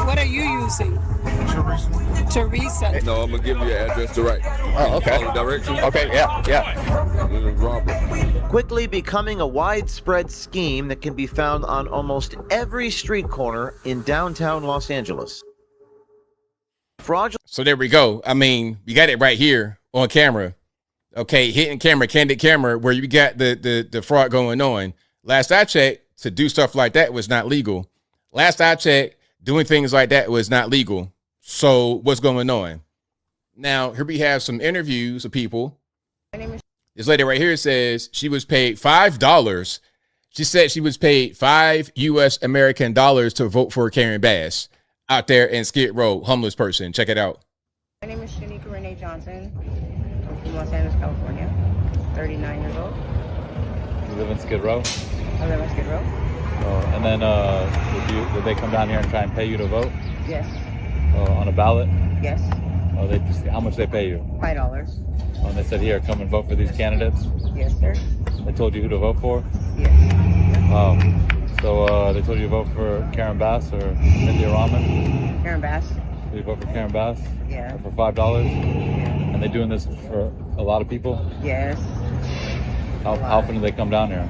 What are you using? Teresa. No, I'm going to give you an address to write. Oh, okay. Directions? Okay, yeah. Robert. Quickly becoming a widespread scheme that can be found on almost every street corner in downtown Los Angeles. Fraudulent. So there we go. I mean, you got it right here on camera. Okay, hidden camera, candid camera, where you got the fraud going on. Last I checked, to do stuff like that was not legal. Last I checked, doing things like that was not legal. So what's going on? Now, here we have some interviews of people. This lady right here says she was paid $5. She said she was paid $5 US American dollars to vote for Karen Bass out there in Skid Row, homeless person. Check it out. My name is Shanika Renee Johnson. I'm from Los Angeles, California. 39 years old. You live in Skid Row? I live in Skid Row. And then did they come down here and try and pay you to vote? Yes. On a ballot? Yes. They just, how much they pay you? $5. And they said, here, come and vote for these candidates? Yes, sir. They told you who to vote for? Yes. Wow. So they told you to vote for Karen Bass or Cynthia Rahman? Karen Bass. Did you vote for Karen Bass? Yeah. For $5? Yeah. And they doing this for a lot of people? Yes. How often do they come down here?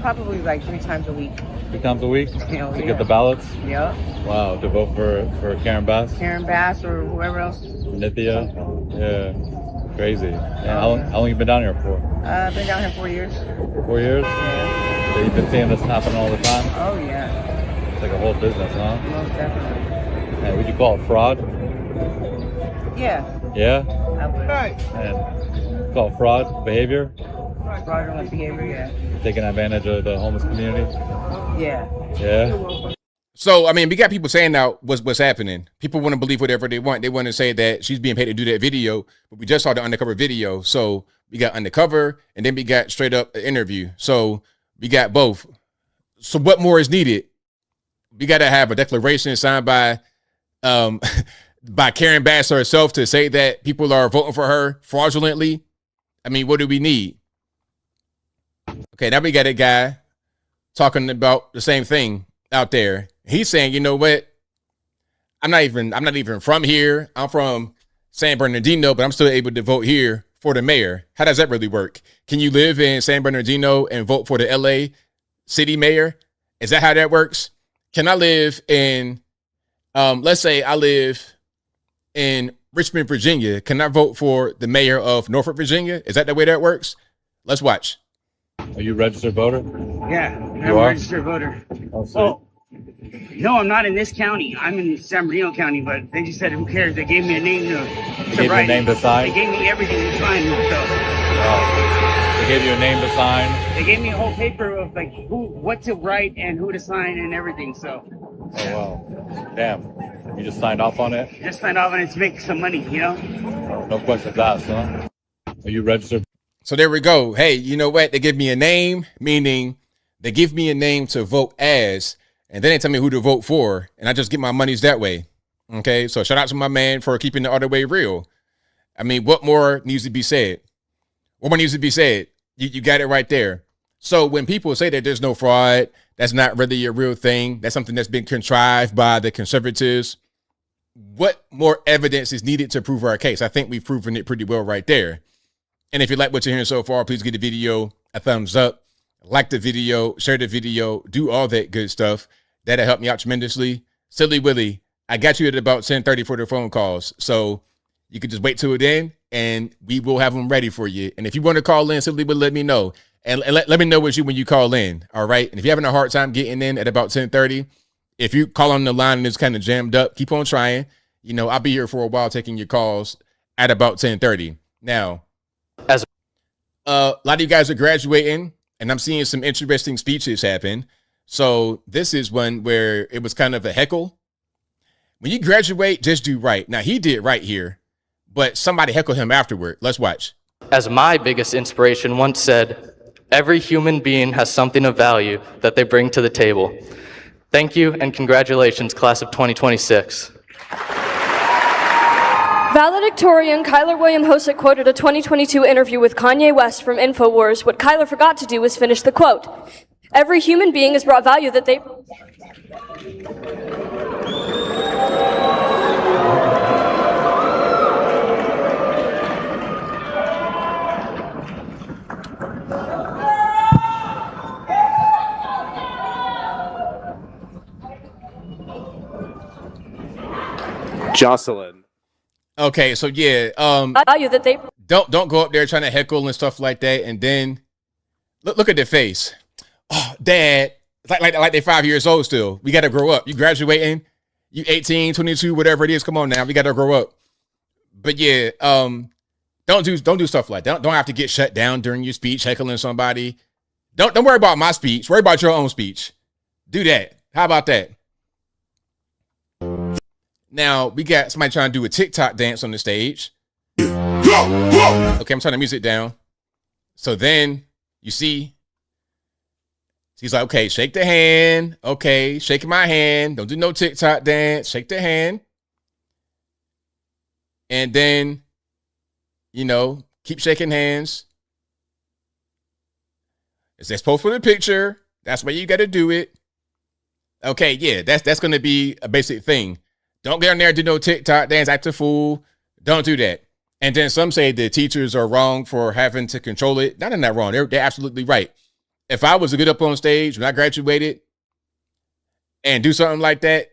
Probably like 3 times a week. 3 times a week? Hell, to yeah. get the ballots? Yep. Wow, to vote for Karen Bass? Karen Bass or whoever else. Nithya? Yeah. Crazy. Yeah, how long you been down here for? I've been down here 4 years. 4 years? Yeah. So you've been seeing this happen all the time? Oh, yeah. It's like a whole business, huh? Most definitely. And would you call it fraud? Yeah. Yeah? I would. And call it fraud behavior? Fraudulent behavior, yeah. Taking advantage of the homeless community? Yeah. Yeah? So, I mean, we got people saying now what's happening. People want to believe whatever they want. They want to say that she's being paid to do that video, but we just saw the undercover video. So we got undercover and then we got straight up interview. So we got both. So what more is needed? We got to have a declaration signed by Karen Bass herself to say that people are voting for her fraudulently. I mean, what do we need? Okay, now we got a guy talking about the same thing out there. He's saying, you know what? I'm not even from here. I'm from San Bernardino, but I'm still able to vote here for the mayor. How does that really work? Can you live in San Bernardino and vote for the LA city mayor? Is that how that works? Can I live in, let's say I live in Richmond, Virginia. Can I vote for the mayor of Norfolk, Virginia? Is that the way that works? Let's watch. Are you a registered voter? Yeah, I'm You a are? registered voter. Oh, so Well, no, I'm not in this county. I'm in San Bernardino County, but they just said, who cares? They gave me a name to gave you a write. name to sign? They gave me everything to sign. So they gave you a name to sign? they gave me a whole paper of like what to write and who to sign and everything. So Oh, wow. Damn. You just signed off on it? just signed off on it to make some money, you know? No questions asked, huh? Are you registered? So there we go. Hey, you know what? They give me a name, meaning they give me a name to vote as, and then they tell me who to vote for, and I just get my monies that way. Okay, so shout out to my man for keeping the other way real. I mean, what more needs to be said? What more needs to be said? You got it right there. So when people say that there's no fraud, that's not really a real thing. That's something that's been contrived by the conservatives. What more evidence is needed to prove our case? I think we've proven it pretty well right there. And if you like what you're hearing so far, please give the video a thumbs up, like the video, share the video, do all that good stuff. That'll help me out tremendously. Silly Willy, I got you at about 10:30 for the phone calls. So you can just wait till then and we will have them ready for you. And if you want to call in, Silly Willy, let me know. And let me know with you when you call in. All right. And if you're having a hard time getting in at about 10:30, if you call on the line and it's kind of jammed up, keep on trying. You know, I'll be here for a while taking your calls at about 10:30. Now, a lot of you guys are graduating, and I'm seeing some interesting speeches happen. So this is one where it was kind of a heckle. When you graduate, just do right. Now, he did right here, but somebody heckled him afterward. Let's watch. As my biggest inspiration once said, every human being has something of value that they bring to the table. Thank you and congratulations, class of 2026. Valedictorian Kyler William Hosek quoted a 2022 interview with Kanye West from InfoWars. What Kyler forgot to do was finish the quote. Every human being has brought value that they... Jocelyn. Okay, so yeah, value that they... Don't go up there trying to heckle and stuff like that, and then look at their face. Oh, Dad, It's like they're 5 years old still. We got to grow up. You graduating, you 18, 22, whatever it is. Come on now. We got to grow up. But yeah, don't do stuff like that. Don't have to get shut down during your speech, heckling somebody. Don't worry about my speech. Worry about your own speech. Do that. How about that? Now, we got somebody trying to do a TikTok dance on the stage. Okay, I'm turning the music down. So then you see, he's like, okay, shake the hand. Okay, shaking my hand. Don't do no TikTok dance. Shake the hand. And then, keep shaking hands. It says post for the picture. That's why you got to do it. Okay, yeah, that's going to be a basic thing. Don't get on there and do no TikTok dance, act a fool. Don't do that. And then some say the teachers are wrong for having to control it. Not in that wrong. They're absolutely right. If I was to get up on stage when I graduated and do something like that,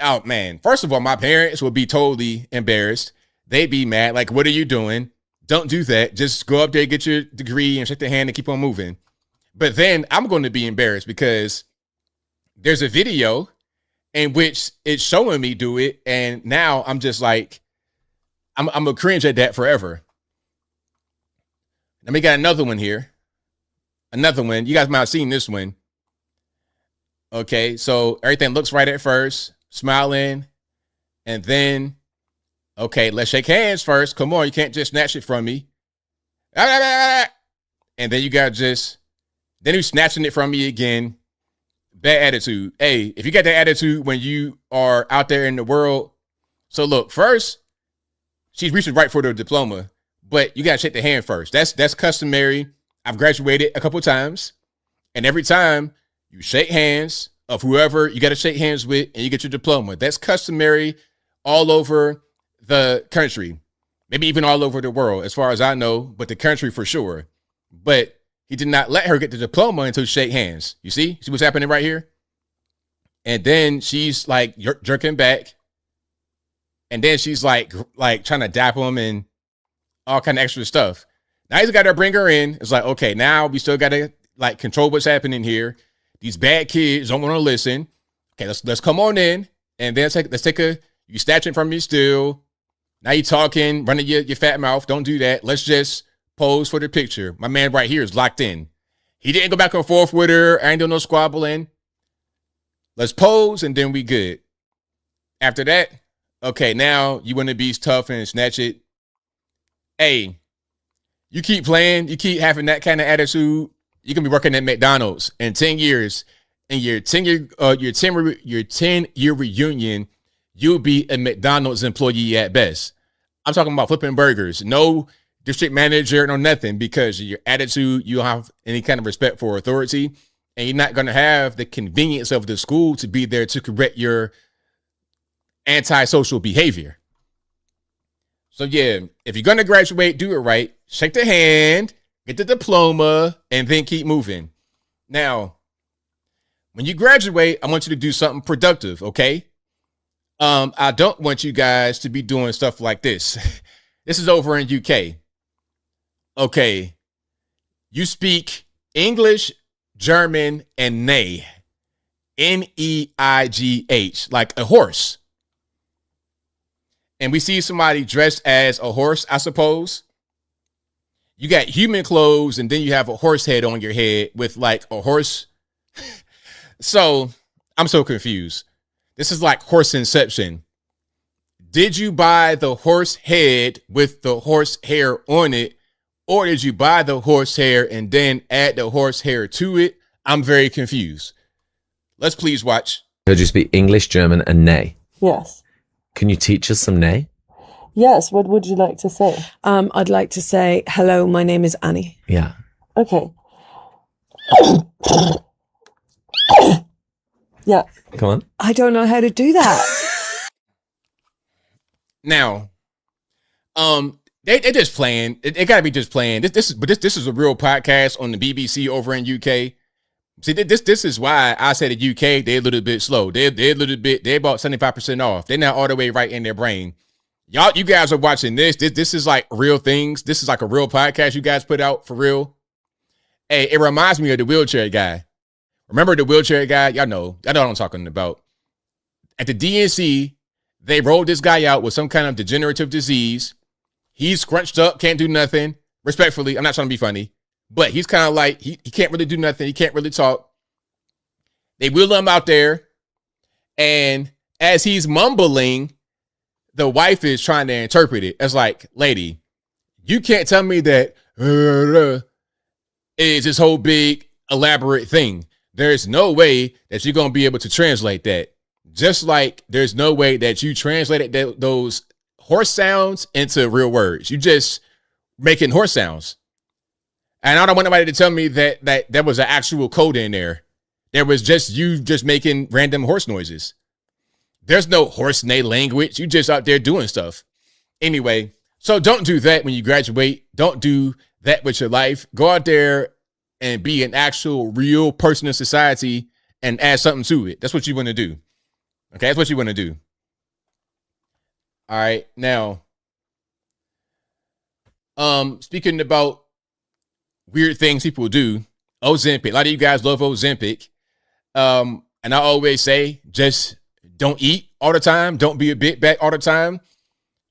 oh man, first of all, my parents would be totally embarrassed. They'd be mad. Like, what are you doing? Don't do that. Just go up there, get your degree and shake their hand and keep on moving. But then I'm going to be embarrassed because there's a video in which it's showing me do it. And now I'm just like, I'm going to cringe at that forever. Then we got another one here. Another one. You guys might have seen this one. Okay, so everything looks right at first. Smiling. And then, okay, let's shake hands first. Come on, you can't just snatch it from me. And then you got then he's snatching it from me again. Bad attitude. Hey, if you got that attitude when you are out there in the world. So look, first, she's reaching right for the diploma, but you got to shake the hand first. That's customary. I've graduated a couple times, and every time you shake hands of whoever you got to shake hands with and you get your diploma. That's customary all over the country, maybe even all over the world, as far as I know, but the country for sure. But he did not let her get the diploma until she shake hands. You see what's happening right here? And then she's like jerking back. And then she's like trying to dap him and all kind of extra stuff. Now he's got to bring her in. It's like, okay, now we still got to like control what's happening here. These bad kids don't want to listen. Okay, let's come on in. And then let's take you snatching from me still. Now you talking, running your fat mouth. Don't do that. Let's just pose for the picture. My man right here is locked in. He didn't go back and forth with her. I ain't doing no squabbling. Let's pose and then we good. After that, okay, now you want to be tough and snatch it. Hey, you keep playing, you keep having that kind of attitude, you're going to be working at McDonald's in 10 years. In your 10-year reunion, you'll be a McDonald's employee at best. I'm talking about flipping burgers. No district manager, no nothing, because of your attitude, you don't have any kind of respect for authority, and you're not going to have the convenience of the school to be there to correct your antisocial behavior. So yeah, if you're going to graduate, do it right. Shake the hand, get the diploma, and then keep moving. Now, when you graduate, I want you to do something productive, okay? I don't want you guys to be doing stuff like this. This is over in UK. Okay, you speak English, German, and neigh. Neigh, like a horse. And we see somebody dressed as a horse, I suppose. You got human clothes, and then you have a horse head on your head with like a horse. So I'm so confused. This is like horse inception. Did you buy the horse head with the horse hair on it? Or did you buy the horse hair and then add the horse hair to it? I'm very confused. Let's please watch. Heard you speak English, German, and neigh. Yes. Can you teach us some neigh? Yes. What would you like to say? I'd like to say, hello, my name is Annie. Yeah. Okay. Yeah. Come on. I don't know how to do that. Now, they just playing. It gotta be just playing. This is a real podcast on the BBC over in UK. See, this is why I say the UK, they're a little bit slow. They're about 75% off. They're not all the way right in their brain. You guys are watching this. This is like real things. This is like a real podcast you guys put out for real. Hey, it reminds me of the wheelchair guy. Remember the wheelchair guy? Y'all know what I'm talking about. At the DNC, they rolled this guy out with some kind of degenerative disease. He's scrunched up, can't do nothing. Respectfully, I'm not trying to be funny, but he's kind of like, he can't really do nothing. He can't really talk. They wheel him out there, and as he's mumbling, the wife is trying to interpret it as like, lady, you can't tell me that is this whole big elaborate thing. There's no way that you're going to be able to translate that. Just like there's no way that you translated those horse sounds into real words. You just making horse sounds. And I don't want nobody to tell me that there was an actual code in there. There was just you just making random horse noises. There's no horse neigh language. You just out there doing stuff. Anyway, so don't do that when you graduate. Don't do that with your life. Go out there and be an actual real person in society and add something to it. That's what you want to do. Okay, that's what you want to do. All right, now, speaking about weird things people do, Ozempic. A lot of you guys love Ozempic. And I always say, just don't eat all the time. Don't be a big back all the time.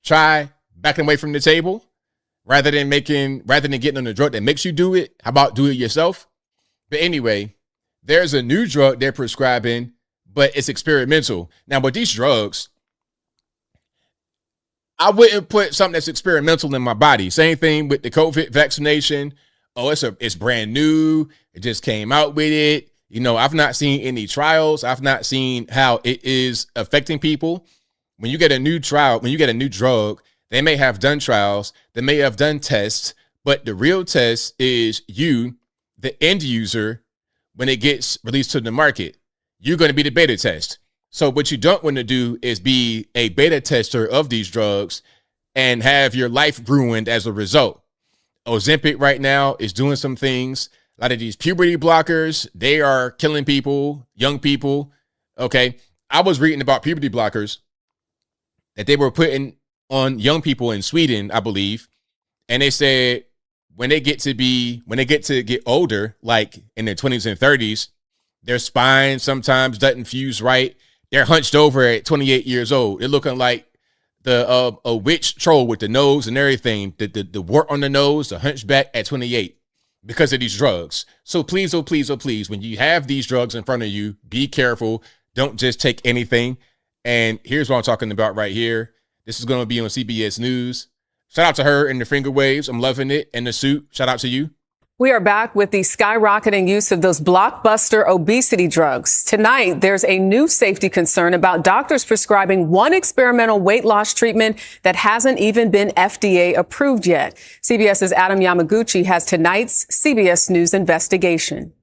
Try backing away from the table rather than getting on a drug that makes you do it. How about do it yourself? But anyway, there's a new drug they're prescribing, but it's experimental. Now, with these drugs, I wouldn't put something that's experimental in my body. Same thing with the COVID vaccination. Oh, it's brand new. It just came out with it. You know, I've not seen any trials. I've not seen how it is affecting people. When you get a new trial, when you get a new drug, they may have done trials. They may have done tests, but the real test is you, the end user, when it gets released to the market. You're going to be the beta test. So what you don't want to do is be a beta tester of these drugs and have your life ruined as a result. Ozempic right now is doing some things. A lot of these puberty blockers, they are killing people, young people. Okay. I was reading about puberty blockers that they were putting on young people in Sweden, I believe. And they said when they get to get older, like in their 20s and 30s, their spine sometimes doesn't fuse right. They're hunched over at 28 years old. They're looking like a witch troll with the nose and everything, the wart on the nose, the hunchback at 28 because of these drugs. So please, oh please, oh please, when you have these drugs in front of you, be careful. Don't just take anything. And here's what I'm talking about right here. This is going to be on CBS News. Shout out to her in the finger waves. I'm loving it. And the suit. Shout out to you. We are back with the skyrocketing use of those blockbuster obesity drugs. Tonight, there's a new safety concern about doctors prescribing one experimental weight loss treatment that hasn't even been FDA approved yet. CBS's Adam Yamaguchi has tonight's CBS News investigation.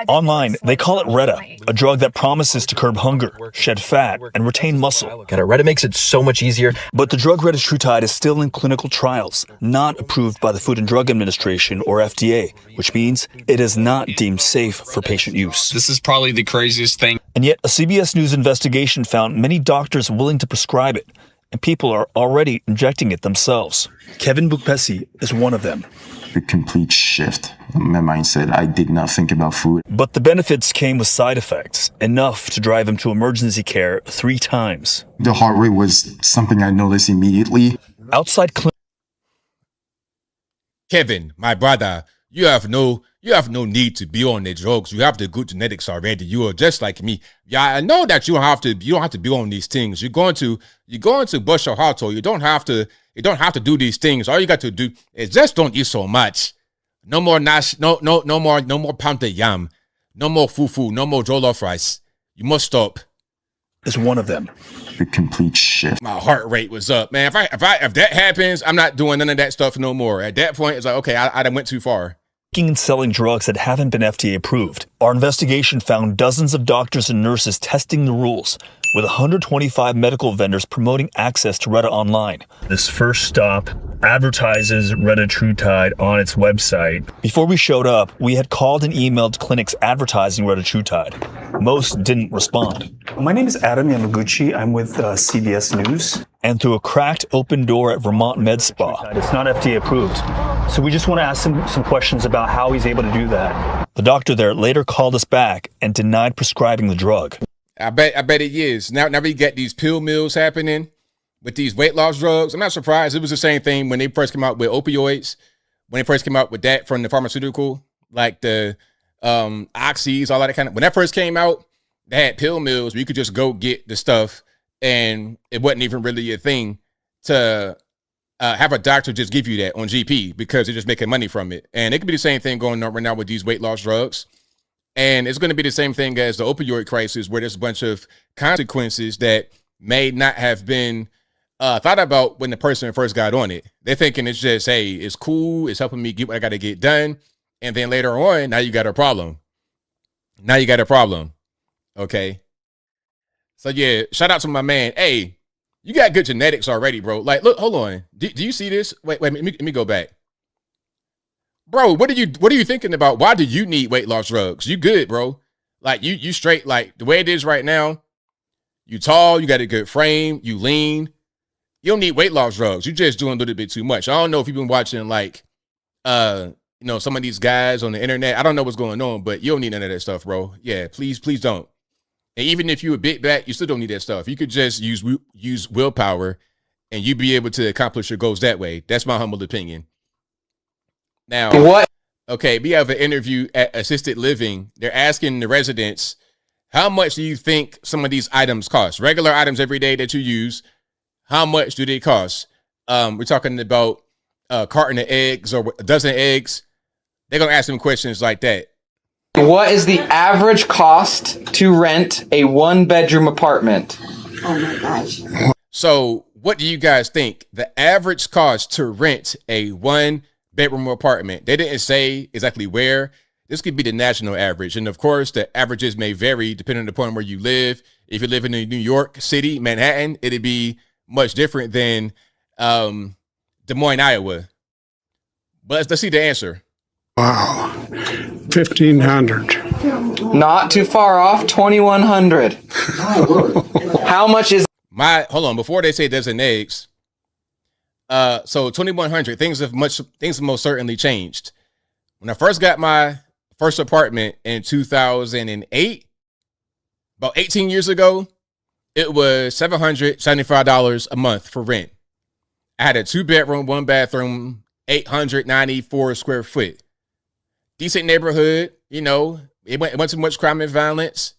Online, they call it Retta, a drug that promises to curb hunger, shed fat, and retain muscle. Retta makes it so much easier. But the drug retatrutide is still in clinical trials, not approved by the Food and Drug Administration or FDA, which means it is not deemed safe for patient use. This is probably the craziest thing. And yet, a CBS News investigation found many doctors willing to prescribe it, and people are already injecting it themselves. Kevin Bukpesi is one of them. A complete shift in my mindset. I did not think about food. But the benefits came with side effects, enough to drive him to emergency care 3 times. The heart rate was something I noticed immediately. Outside clinic. Kevin, my brother, you have no need to be on the drugs. You have the good genetics already. You are just like me. Yeah, I know that you don't have to be on these things. You're going to brush your heart, or you don't have to do these things. All you got to do is just don't eat so much. No more no more pounded yam. No more fufu, no more jollof rice. You must stop. Is one of them. A complete shift. My heart rate was up, man. If that happens, I'm not doing none of that stuff no more. At that point, it's like, okay, I done went too far. Making and selling drugs that haven't been FDA approved. Our investigation found dozens of doctors and nurses testing the rules, with 125 medical vendors promoting access to Retta online. This first stop advertises retatrutide on its website. Before we showed up, we had called and emailed clinics advertising retatrutide. Most didn't respond. My name is Adam Yamaguchi. I'm with CBS News. and through a cracked open door at Vermont Med Spa. It's not FDA approved. So we just want to ask him some questions about how he's able to do that. The doctor there later called us back and denied prescribing the drug. I bet it is. Now we get these pill mills happening with these weight loss drugs. I'm not surprised. It was the same thing when they first came out with opioids. When they first came out with that from the pharmaceutical, like the oxys, all that kind of. When that first came out, they had pill mills where you could just go get the stuff, and it wasn't even really a thing to have a doctor just give you that on GP because they're just making money from it. And it could be the same thing going on right now with these weight loss drugs. And it's going to be the same thing as the opioid crisis, where there's a bunch of consequences that may not have been thought about when the person first got on it. They're thinking it's just, hey, it's cool. It's helping me get what I got to get done. And then later on, now you got a problem. Okay. So yeah, shout out to my man. Hey, you got good genetics already, bro. Like, look, hold on. Do you see this? Wait, let me go back. Bro, what are you thinking about? Why do you need weight loss drugs? You good, bro. Like you straight, like the way it is right now, you tall, you got a good frame, you lean. You don't need weight loss drugs. You're just doing a little bit too much. I don't know if you've been watching like some of these guys on the internet. I don't know what's going on, but you don't need none of that stuff, bro. Yeah, please don't. And even if you're a bit back, you still don't need that stuff. You could just use willpower and you'd be able to accomplish your goals that way. That's my humble opinion. Now, what? Okay, we have an interview at Assisted Living. They're asking the residents, how much do you think some of these items cost? Regular items every day that you use, how much do they cost? We're talking about a carton of eggs or a dozen eggs. They're going to ask them questions like that. What is the average cost to rent a one-bedroom apartment? Oh my gosh. So what do you guys think? The average cost to rent a one-bedroom apartment. They didn't say exactly where. This could be the national average. And of course, the averages may vary depending upon where you live. If you live in New York City, Manhattan, it'd be much different than Des Moines, Iowa. But let's see the answer. Wow. 1,500. Not too far off, 2,100. How much is hold on, before they say dozen eggs. So 2,100, things have most certainly changed. When I first got my first apartment in 2008, about 18 years ago, it was $775 a month for rent. I had a 2-bedroom, 1-bathroom, 894 square foot. Decent neighborhood, it wasn't too much crime and violence.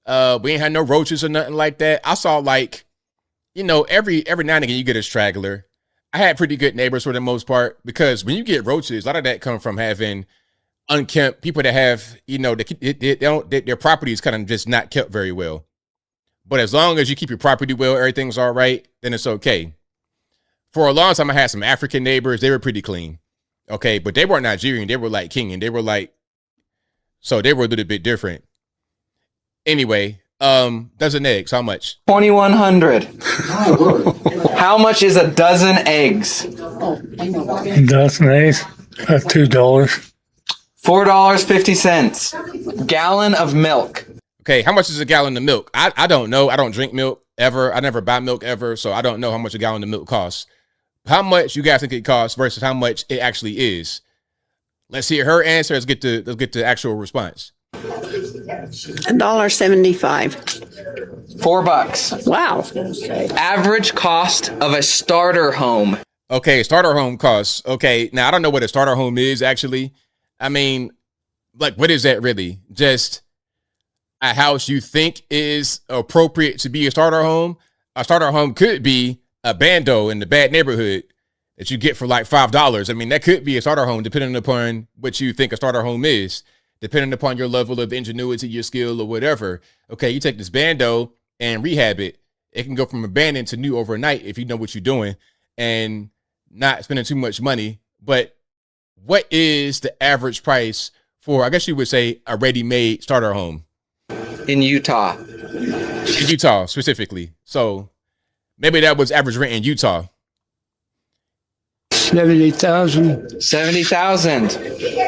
We ain't had no roaches or nothing like that. I saw every now and again you get a straggler. I had pretty good neighbors for the most part, because when you get roaches, a lot of that come from having unkempt people that have, their property is kind of just not kept very well. But as long as you keep your property well, everything's all right, then it's okay. For a long time, I had some African neighbors. They were pretty clean. Okay, but they weren't Nigerian. They were like Kenyan. They were so they were a little bit different. Anyway, dozen eggs, how much? 2,100. How much is a dozen eggs? Dozen eggs, $2. $4.50. Gallon of milk. Okay, how much is a gallon of milk? I don't know. I don't drink milk ever. I never buy milk ever, so I don't know how much a gallon of milk costs. How much you guys think it costs versus how much it actually is? Let's hear her answer. Let's get the actual response. $1.75. $4. Wow. Average cost of a starter home. Okay, starter home costs. Okay, now I don't know what a starter home is actually. I mean, what is that really? Just a house you think is appropriate to be a starter home? A starter home could be a bando in the bad neighborhood that you get for $5. I mean, that could be a starter home depending upon what you think a starter home is, depending upon your level of ingenuity, your skill, or whatever. Okay, you take this bando and rehab it. It can go from abandoned to new overnight if you know what you're doing and not spending too much money. But what is the average price for, I guess you would say, a ready-made starter home? In Utah. In Utah, specifically. So maybe that was average rent in Utah. $70,000. $70,000.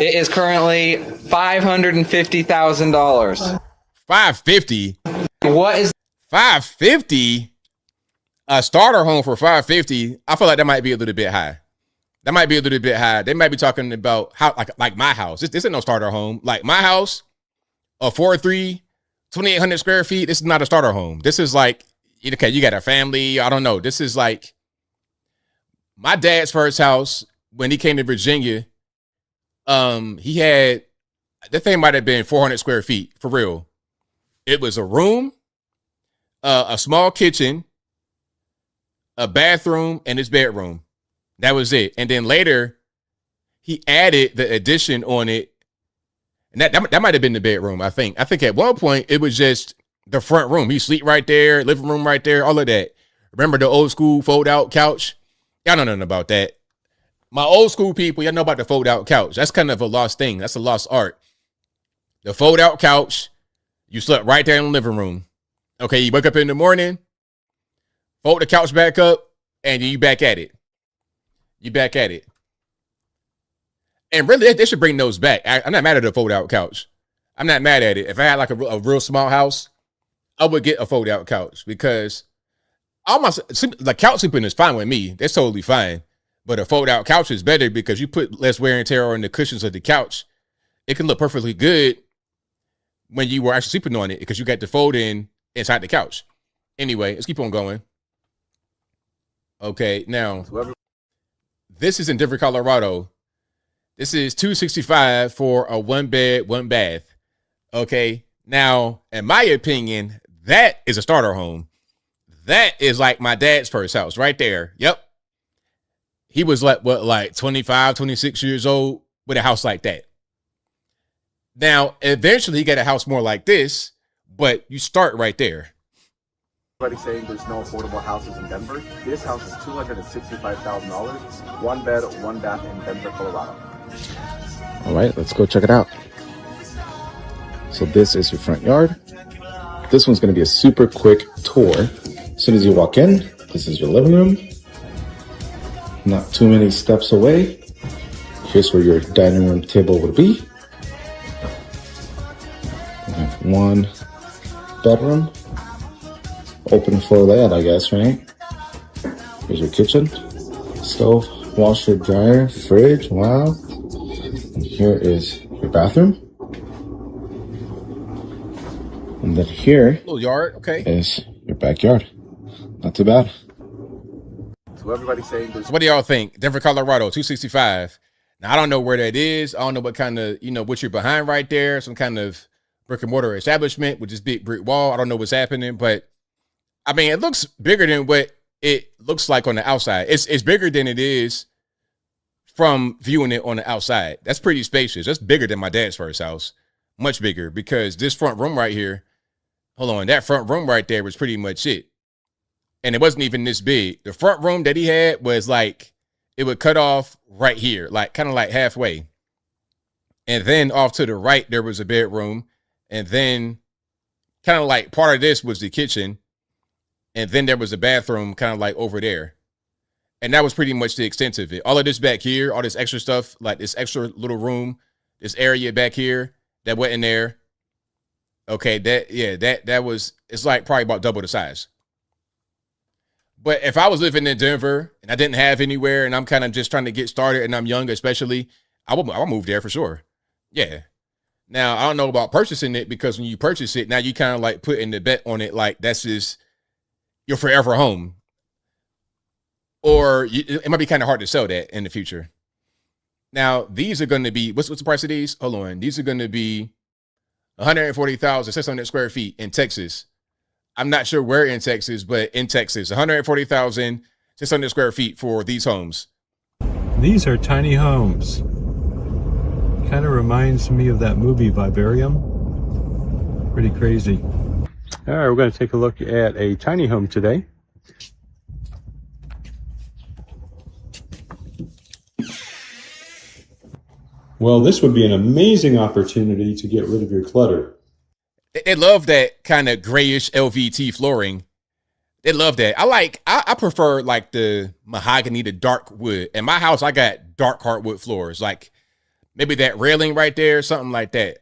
It is currently $550,000. $550. What is $550? A starter home for $550, I feel like that might be a little bit high. That might be a little bit high. They might be talking about how like my house. This ain't no starter home. Like my house, a 4-3, 2,800 square feet. This is not a starter home. This is like, okay, you got a family. I don't know. This is like my dad's first house when he came to Virginia. He had, that thing might have been 400 square feet for real. It was a room, a small kitchen, a bathroom, and his bedroom. That was it. And then later, he added the addition on it. And that might have been the bedroom, I think. I think at one point, it was just the front room. He sleep right there, living room right there, all of that. Remember the old school fold-out couch? Y'all know nothing about that. My old school people, y'all know about the fold-out couch. That's kind of a lost thing. That's a lost art. The fold-out couch, you slept right there in the living room. Okay, you wake up in the morning, fold the couch back up, and you back at it. You back at it. And really, they should bring those back. I'm not mad at a fold-out couch. I'm not mad at it. If I had like a real small house, I would get a fold-out couch because the couch sleeping is fine with me. That's totally fine. But a fold-out couch is better because you put less wear and tear on the cushions of the couch. It can look perfectly good when you were actually sleeping on it because you got the fold in inside the couch. Anyway, let's keep on going. Okay, now, this is in Denver, Colorado. This is $265 for a 1-bed, 1-bath. Okay, now, in my opinion, that is a starter home. That is like my dad's first house right there. Yep. He was like 25, 26 years old with a house like that. Now, eventually he got a house more like this, but you start right there. Everybody saying there's no affordable houses in Denver. This house is $265,000, 1 bed, 1 bath in Denver, Colorado. All right, let's go check it out. So this is your front yard. This one's going to be a super quick tour. As soon as you walk in, this is your living room. Not too many steps away. Here's where your dining room table would be. We have 1 bedroom. Open floor layout, I guess, right? Here's your kitchen, stove, washer, dryer, fridge. Wow. And here is your bathroom. And then here little yard, okay, is your backyard. Not too bad. So everybody saying So what do y'all think? Denver, Colorado, $265. Now I don't know where that is. I don't know what kind of, what you're behind right there. Some kind of brick and mortar establishment with this big brick wall. I don't know what's happening, but I mean, it looks bigger than what it looks like on the outside. It's bigger than it is from viewing it on the outside. That's pretty spacious. That's bigger than my dad's first house. Much bigger because this front room right here, hold on, that front room right there was pretty much it. And it wasn't even this big. The front room that he had was like, it would cut off right here, like kind of like halfway. And then off to the right, there was a bedroom. And then kind of like part of this was the kitchen. And then there was a bathroom kind of like over there. And that was pretty much the extent of it. All of this back here, all this extra stuff, like this extra little room, this area back here that went in there. Okay, that was, it's like probably about double the size. But if I was living in Denver and I didn't have anywhere and I'm kind of just trying to get started and I'm young especially, I would move there for sure. Yeah. Now, I don't know about purchasing it because when you purchase it, now you kind of like putting the bet on it like that's just your forever home. Or it might be kind of hard to sell that in the future. Now, these are going to be, what's the price of these? Hold on. These are going to be 140,600 square feet in Texas. I'm not sure where in Texas, but in Texas, 140,600 square feet for these homes. These are tiny homes. Kind of reminds me of that movie Vivarium. Pretty crazy. All right, we're going to take a look at a tiny home today. Well, this would be an amazing opportunity to get rid of your clutter. They love that kind of grayish LVT flooring. They love that. I prefer like the mahogany, the dark wood. In my house, I got dark hardwood floors, like maybe that railing right there, something like that.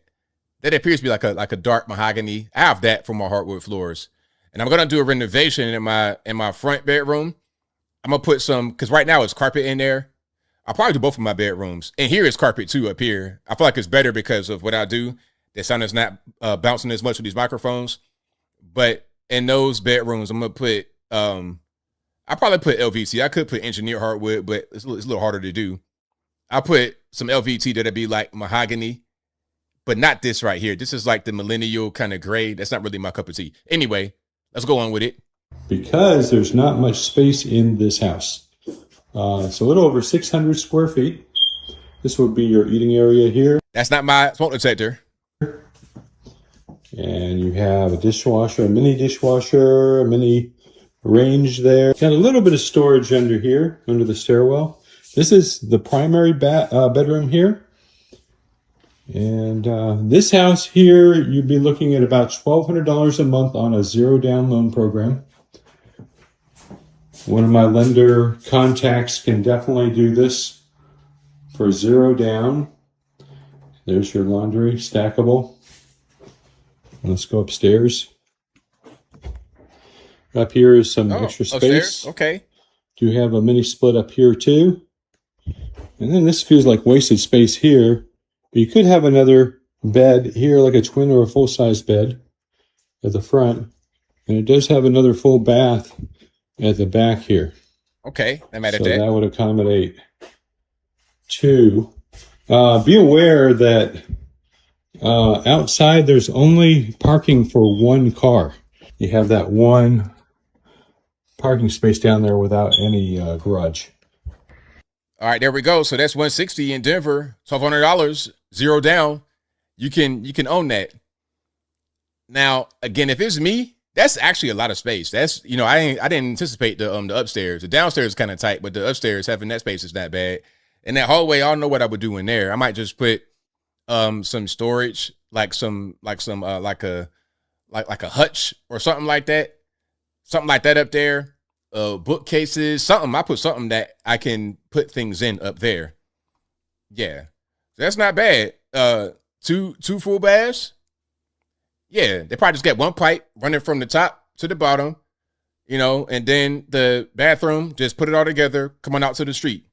That appears to be like a dark mahogany. I have that for my hardwood floors. and I'm gonna do a renovation in my front bedroom. I'm gonna put some, because right now it's carpet in there. I'll probably do both of my bedrooms. And here is carpet too up here. I feel like it's better because of what I do. The sound is not bouncing as much with these microphones. But in those bedrooms, I'm gonna put I probably put LVT. I could put engineered hardwood, but it's a little harder to do. I'll put some LVT that'll be like mahogany, but not this right here. This is like the millennial kind of gray. That's not really my cup of tea. Anyway, let's go on with it. Because there's not much space in this house. It's a little over 600 square feet. This would be your eating area here. That's not my smoke detector. And you have a dishwasher, a mini dishwasher, a mini range there. Got a little bit of storage under here, under the stairwell. This is the primary bedroom here. And this house here, you'd be looking at about $1,200 a month on a zero down loan program. One of my lender contacts can definitely do this for zero down. There's your laundry, stackable. Let's go upstairs. Up here is some extra space. Upstairs? Okay. Do have a mini split up here too. And then this feels like wasted space here. But you could have another bed here, like a twin or a full-size bed at the front. And it does have another full bath at the back here. Okay, I'm at so that. That would accommodate two. Be aware that outside there's only parking for one car. You have that one parking space down there without any garage. All right, there we go. So that's $160 in Denver, $1,200, zero down. You can own that. Now, again, if it's me, that's actually a lot of space. That's, I didn't anticipate the upstairs. The downstairs is kind of tight, but the upstairs, having that space is not bad. And that hallway, I don't know what I would do in there. I might just put some storage, like a hutch or something like that. Something like that up there. Bookcases, something. I put something that I can put things in up there. Yeah. That's not bad. Two full baths. Yeah, they probably just get one pipe running from the top to the bottom, and then the bathroom, just put it all together, come on out to the street.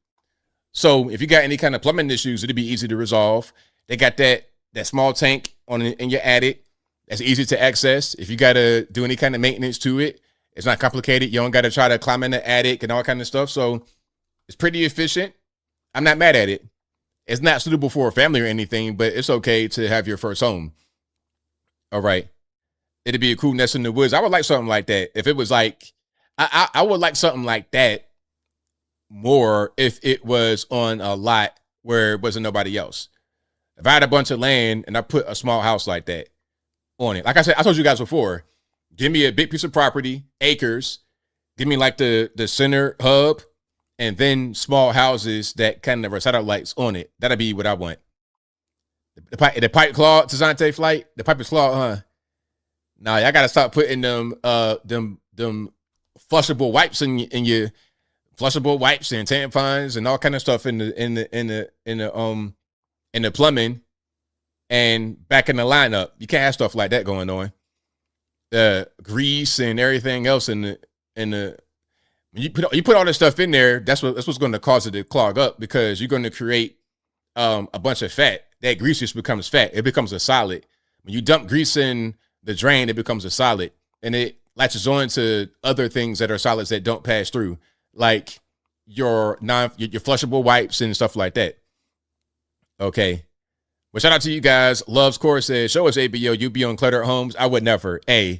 So if you got any kind of plumbing issues, it'd be easy to resolve. They got that small tank in your attic. That's easy to access. If you got to do any kind of maintenance to it, it's not complicated. You don't got to try to climb in the attic and all kind of stuff. So it's pretty efficient. I'm not mad at it. It's not suitable for a family or anything, but it's okay to have your first home. All right. It'd be a cool nest in the woods. I would like something like that. If it was like, I would like something like that more if it was on a lot where it wasn't nobody else. If I had a bunch of land and I put a small house like that on it, like I said, I told you guys before, give me a big piece of property, acres, give me like the center hub, and then small houses that kind of are satellites on it. That'd be what I want. The pipe clogged, Tazante flight. The pipe is clogged, huh? Nah, y'all gotta stop putting them flushable wipes in your flushable wipes and tampons and all kind of stuff in the plumbing and back in the lineup. You can't have stuff like that going on. Grease and everything else in the you put all this stuff in there. That's what's going to cause it to clog up, because you're going to create a bunch of fat. That grease just becomes fat. It becomes a solid. When you dump grease in the drain, it becomes a solid, and it latches on to other things that are solids that don't pass through, like your flushable wipes and stuff like that. Okay. Well, shout out to you guys. Loves Core says, show us ABL. You be on Cluttered Homes. I would never. I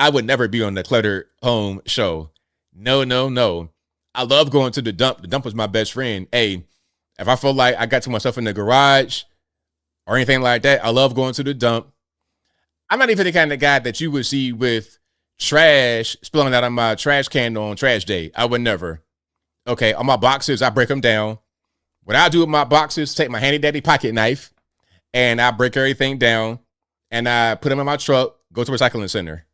would never be on the Cluttered Home show. No. I love going to the dump. The dump was my best friend. If I feel like I got to myself in the garage or anything like that, I love going to the dump. I'm not even the kind of guy that you would see with trash spilling out of my trash can on trash day. I would never. Okay, on my boxes, I break them down. What I do with my boxes, take my handy dandy pocket knife, and I break everything down, and I put them in my truck, go to a recycling center.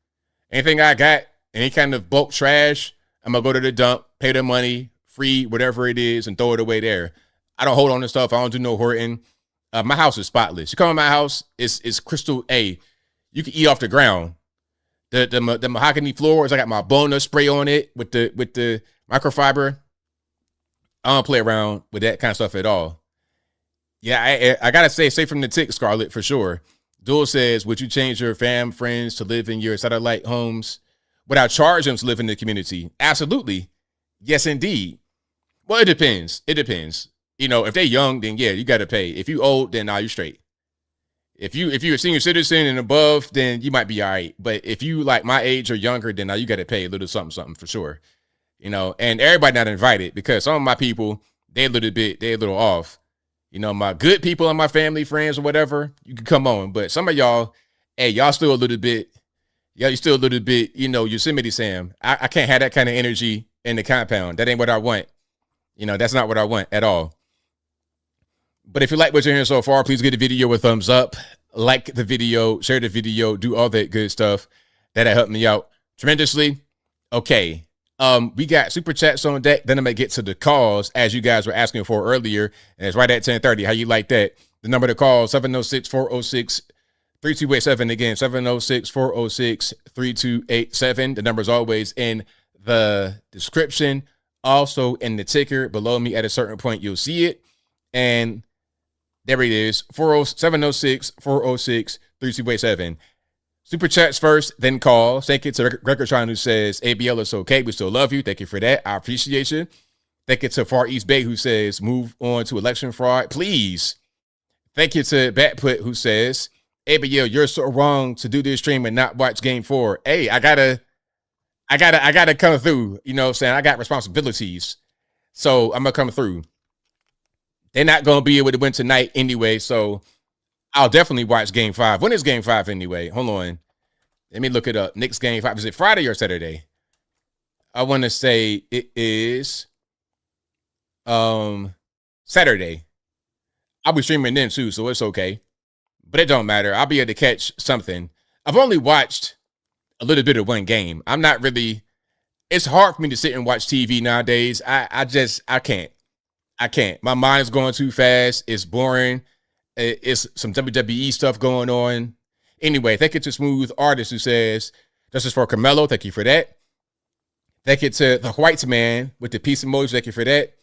Anything I got, any kind of bulk trash, I'm going to go to the dump, pay the money, free, whatever it is, and throw it away there. I don't hold on to stuff. I don't do no hoarding. My house is spotless. You come in my house, it's crystal A. You can eat off the ground. the mahogany floors. I got my Bona spray on it with the microfiber. I don't play around with that kind of stuff at all. Yeah, I gotta say, safe from the tick, Scarlett, for sure. Duel says, would you change your friends to live in your satellite homes without charging them to live in the community? Absolutely. Yes, indeed. Well, it depends. It depends. You know, if they're young, then yeah, you got to pay. If you old, then nah, you straight. If you're a senior citizen and above, then you might be all right. But if you like my age or younger, then now you got to pay a little something for sure. You know, and everybody not invited because some of my people, they're a little off. You know, my good people and my family, friends or whatever, you can come on. But some of y'all, hey, y'all still a little bit, you still a little bit, you know, Yosemite Sam. I can't have that kind of energy in the compound. That ain't what I want. You know, that's not what I want at all. But if you like what you're hearing so far, please give the video a thumbs up, like the video, share the video, do all that good stuff. That'll help me out tremendously. Okay. We got super chats on deck. Then I'm gonna get to the calls as you guys were asking for earlier. And it's right at 10:30. How you like that? The number to call 706-406-3287. Again, 706-406-3287. The number is always in the description. Also in the ticker below me at a certain point, you'll see it. And there it is. 706-406-3287. Super chats first, then call. Thank you to Recordtron who says ABL is okay. We still love you. Thank you for that. I appreciate you. Thank you to Far East Bay who says move on to election fraud, please. Thank you to Batput who says ABL, you're so wrong to do this stream and not watch Game 4. Hey, I gotta come through. You know what I'm saying? I got responsibilities, so I'm gonna come through. They're not gonna be able to win tonight anyway, so I'll definitely watch Game 5. When is Game 5 anyway? Hold on. Let me look it up. Knicks Game 5. Is it Friday or Saturday? I want to say it is Saturday. I'll be streaming then too, so it's okay. But it don't matter. I'll be able to catch something. I've only watched a little bit of one game. I'm not really, it's hard for me to sit and watch TV nowadays. I can't. My mind is going too fast. It's boring. It's some WWE stuff going on. Anyway, thank you to Smooth Artist who says, this is for Carmelo. Thank you for that. Thank you to the White Man with the peace emoji. Thank you for that.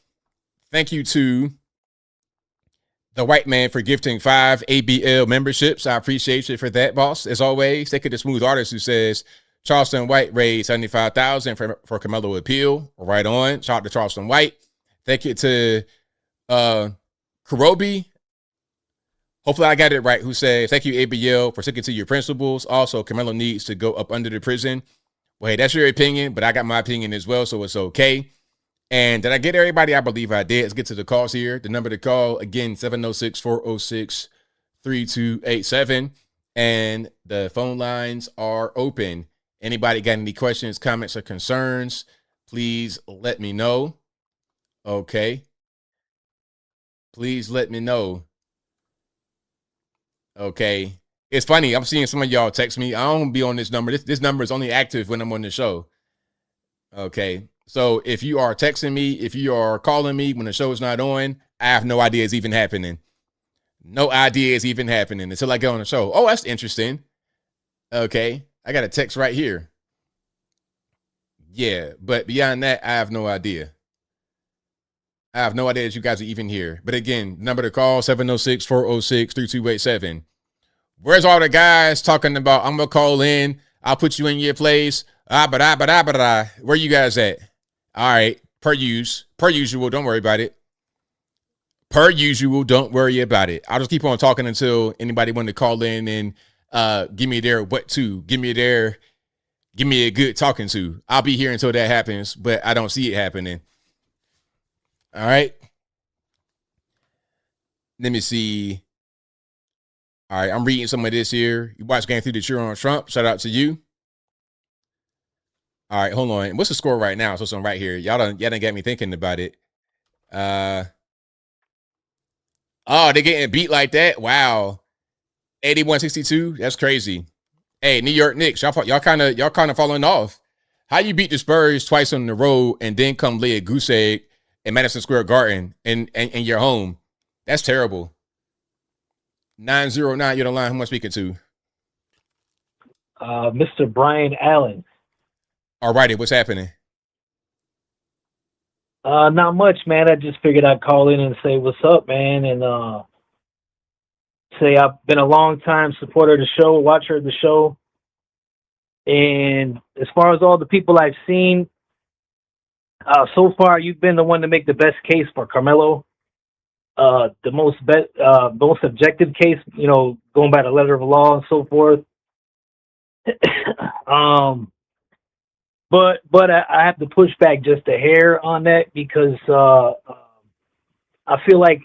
Thank you to the White Man for gifting 5 ABL memberships. I appreciate you for that, boss. As always, thank you to Smooth Artist who says, Charleston White raised $75,000 for Carmelo appeal. Right on. Shout out to Charleston White. Thank you to Karobi. Hopefully I got it right. Who says, thank you, ABL, for sticking to your principles. Also, Carmelo needs to go up under the prison. Well, hey, that's your opinion, but I got my opinion as well, so it's okay. And did I get everybody? I believe I did. Let's get to the calls here. The number to call, again, 706-406-3287. And the phone lines are open. Anybody got any questions, comments, or concerns, please let me know. Okay. Please let me know. Okay. It's funny. I'm seeing some of y'all text me. I don't be on this number. This number is only active when I'm on the show. Okay. So if you are texting me, if you are calling me when the show is not on, I have no idea it's even happening. No idea it's even happening until I get on the show. Oh, that's interesting. Okay. I got a text right here. Yeah. But beyond that, I have no idea. I have no idea that you guys are even here. But again, number to call, 706-406-3287. Where's all the guys talking about, I'm going to call in, I'll put you in your place. Where you guys at? All right. Per usual. Don't worry about it. Per usual. Don't worry about it. I'll just keep on talking until anybody want to call in and give me their what to. Give me a good talking to. I'll be here until that happens, but I don't see it happening. All right. Let me see. All right. I'm reading some of this here. You watch Game 3 to cheer on Trump. Shout out to you. All right. Hold on. What's the score right now? So I'm right here. Y'all done got me thinking about it. Oh, they're getting beat like that. Wow. 81-62. That's crazy. Hey, New York Knicks, y'all kind of falling off. How you beat the Spurs twice on the road and then come lay a goose egg in Madison Square Garden in your home? That's terrible. 909, you're the line. Who am I speaking to? Mr. Brian Allen. All righty, what's happening? Not much, man. I just figured I'd call in and say what's up, man, and say I've been a long time supporter of the show, watcher of the show. And as far as all the people I've seen, so far you've been the one to make the best case for Karmelo. The most objective case, going by the letter of law and so forth. But I have to push back just a hair on that because I feel like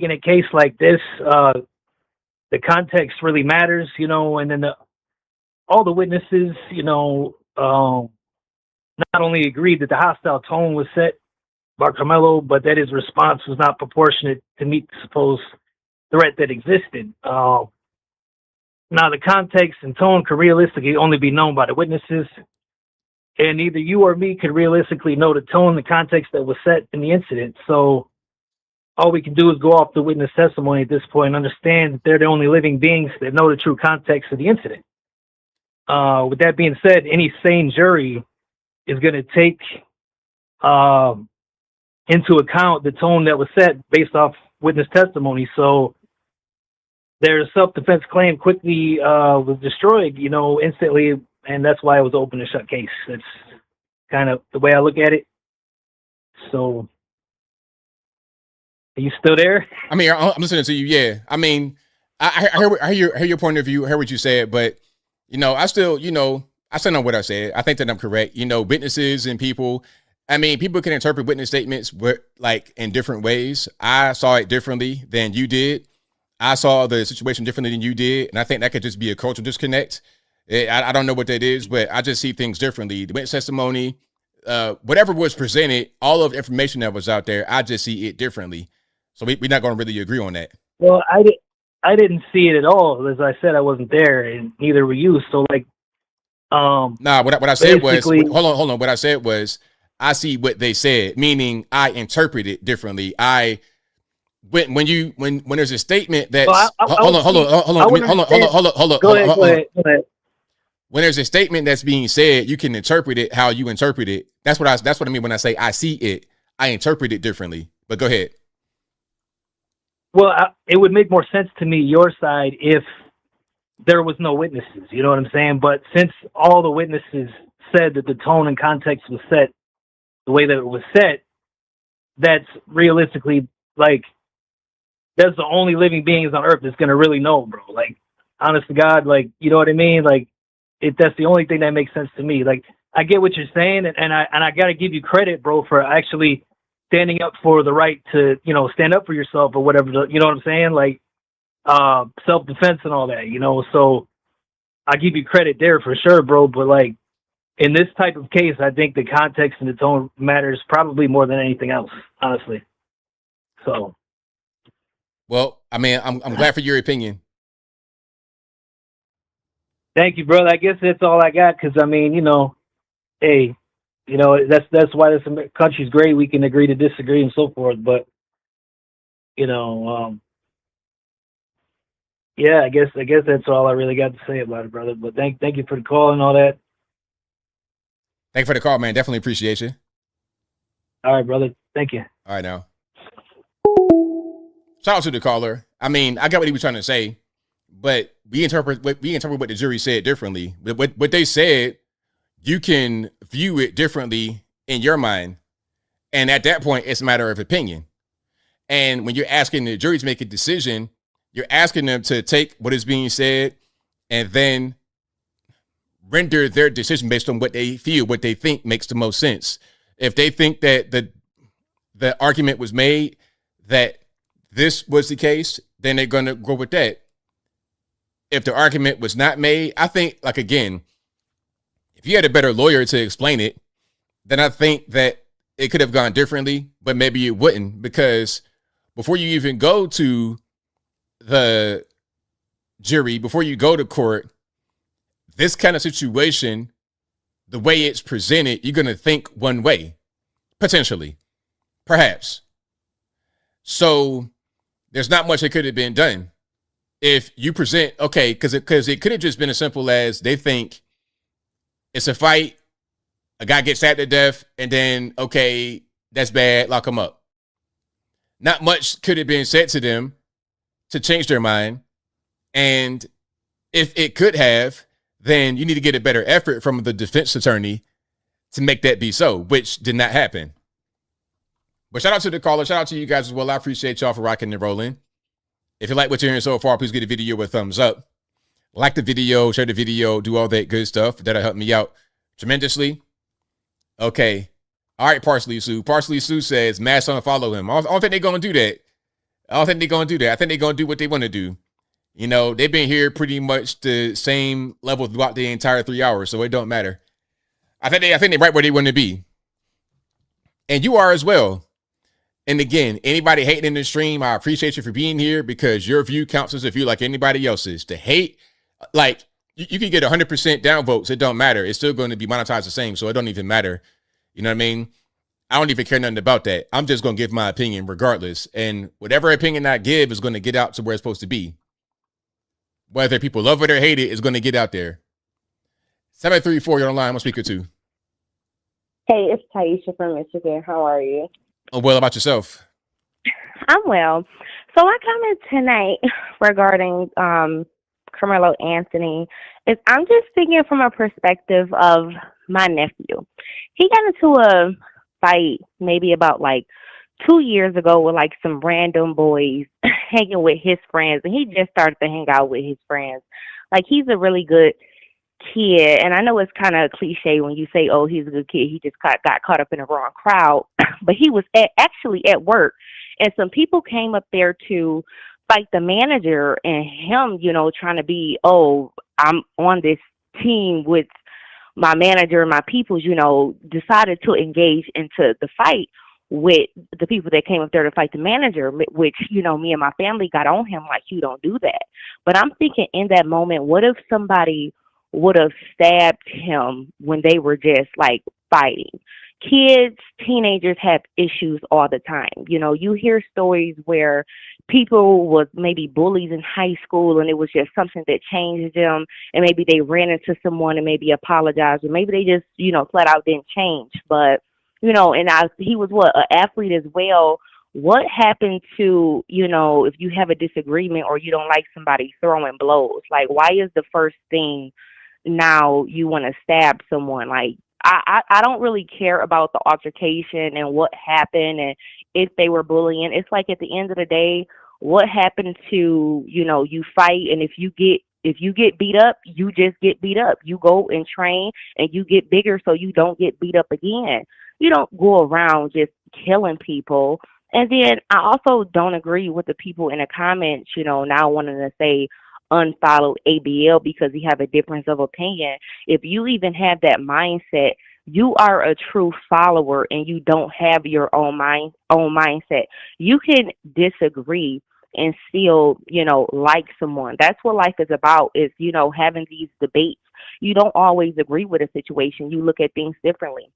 in a case like this, the context really matters, and then all the witnesses, not only agreed that the hostile tone was set by Karmelo, but that his response was not proportionate to meet the supposed threat that existed. Now, the context and tone could realistically only be known by the witnesses, and neither you or me could realistically know the tone and the context that was set in the incident. So all we can do is go off the witness testimony at this point and understand that they're the only living beings that know the true context of the incident. With that being said, any sane jury is going to take into account the tone that was set based off witness testimony. So their self-defense claim quickly was destroyed, instantly, and that's why it was an open and shut case. That's kind of the way I look at it. So, are you still there? I mean, I'm listening to you. Yeah, I mean, I hear your point of view. I hear what you said, but I still, I stand on what I said. I think that I'm correct. Witnesses and people. I mean, people can interpret witness statements in different ways. I saw it differently than you did. I saw the situation differently than you did, and I think that could just be a cultural disconnect. I don't know what that is, but I just see things differently. The witness testimony, whatever was presented, all of the information that was out there, I just see it differently. So we're not going to really agree on that. Well, I didn't see it at all. As I said, I wasn't there, and neither were you. So, what I said was, hold on. What I said was, I see what they said, meaning I interpret it differently. When there's a statement that's hold on. Go ahead. When there's a statement that's being said, you can interpret it how you interpret it. That's what I mean when I say I see it. I interpret it differently. But go ahead. Well, it would make more sense to me, your side, if there was no witnesses. You know what I'm saying? But since all the witnesses said that the tone and context was set the way that it was set, that's realistically that's the only living beings on earth that's going to really know, bro. Honest to God, you know what I mean? That's the only thing that makes sense to me. I get what you're saying, and I got to give you credit, bro, for actually standing up for the right to, stand up for yourself or whatever, you know what I'm saying? Self-defense and all that, so I give you credit there for sure, bro. But in this type of case, I think the context and the tone matters probably more than anything else, honestly. So. Well, I mean, I'm glad for your opinion. Thank you, brother. I guess that's all I got. Cause I mean, hey, that's why this country's great. We can agree to disagree and so forth. But, yeah, I guess that's all I really got to say about it, brother. But thank you for the call and all that. Thank you for the call, man. Definitely appreciate you. All right, brother. Thank you. All right, now. Shout out to the caller. I mean, I got what he was trying to say, but we interpret what the jury said differently. What they said, you can view it differently in your mind, and at that point, it's a matter of opinion. And when you're asking the jury to make a decision, you're asking them to take what is being said and then render their decision based on what they feel, what they think makes the most sense. If they think that the argument was made that this was the case, then they're going to go with that. If the argument was not made, I think, again, if you had a better lawyer to explain it, then I think that it could have gone differently, but maybe it wouldn't, because before you even go to the jury, before you go to court, this kind of situation, the way it's presented, you're going to think one way, potentially, perhaps. So there's not much that could have been done. if you present, okay, because it could have just been as simple as they think it's a fight, a guy gets stabbed to death, and then, okay, that's bad, lock him up. Not much could have been said to them to change their mind. And if it could have, then you need to get a better effort from the defense attorney to make that be so, which did not happen. But shout out to the caller. Shout out to you guys as well. I appreciate y'all for rocking and rolling. If you like what you're hearing so far, please give the video a thumbs up. Like the video, share the video, do all that good stuff. That'll help me out tremendously. Okay. All right, Parsley Sue. Parsley Sue says, Mass unfollow him. I don't think they're going to do that. I think they're going to do what they want to do. You know, they've been here pretty much the same level throughout the entire 3 hours, so it don't matter. I think they're right where they want to be. And you are as well. And again, anybody hating in the stream, I appreciate you for being here because your view counts as a view like anybody else's. To hate, like, you can get 100% downvotes. It don't matter. It's still going to be monetized the same, so it don't even matter. You know what I mean? I don't even care nothing about that. I'm just going to give my opinion regardless. And whatever opinion I give is going to get out to where it's supposed to be. Whether people love it or hate it, it's going to get out there. 734, you're online. I'm speaker 2. Hey, it's Taisha from Michigan. How are you? Oh, well, about yourself? I'm well. So I commented tonight regarding Karmelo Anthony. I'm just thinking from a perspective of my nephew. He got into a fight maybe about like 2 years ago with like some random boys hanging with his friends, and he just started to hang out with his friends. Like, he's a really good kid, and I know it's kind of cliche when you say, oh, he's a good kid, he just got caught up in the wrong crowd, but he was actually at work, and some people came up there to fight the manager, and him, you know, trying to be, oh, I'm on this team with my manager and my peoples, you know, decided to engage into the fight with the people that came up there to fight the manager, which, you know, me and my family got on him like, you don't do that. But I'm thinking in that moment, what if somebody would have stabbed him when they were just like fighting? Kids, teenagers have issues all the time. You know, you hear stories where people was maybe bullies in high school and it was just something that changed them, and maybe they ran into someone and maybe apologized, or maybe they just, you know, flat out didn't change. But, you know, and he was an athlete as well. What happened to, you know, if you have a disagreement or you don't like somebody throwing blows? Like, why is the first thing now you want to stab someone? Like, I don't really care about the altercation and what happened and if they were bullying. It's like at the end of the day, what happened to, you know, you fight, and if you get beat up, you just get beat up. You go and train and you get bigger so you don't get beat up again. You don't go around just killing people. And then I also don't agree with the people in the comments, you know, now wanting to say unfollow ABL because you have a difference of opinion. If you even have that mindset, you are a true follower and you don't have your own mindset. You can disagree and still, you know, like someone. That's what life is about, is, you know, having these debates. You don't always agree with a situation. You look at things differently.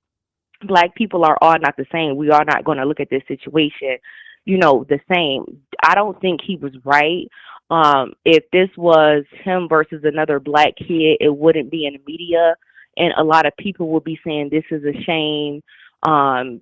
Black people are all not the same. We are not going to look at this situation, you know, the same. I don't think he was right. If this was him versus another black kid, it wouldn't be in the media, and a lot of people would be saying this is a shame.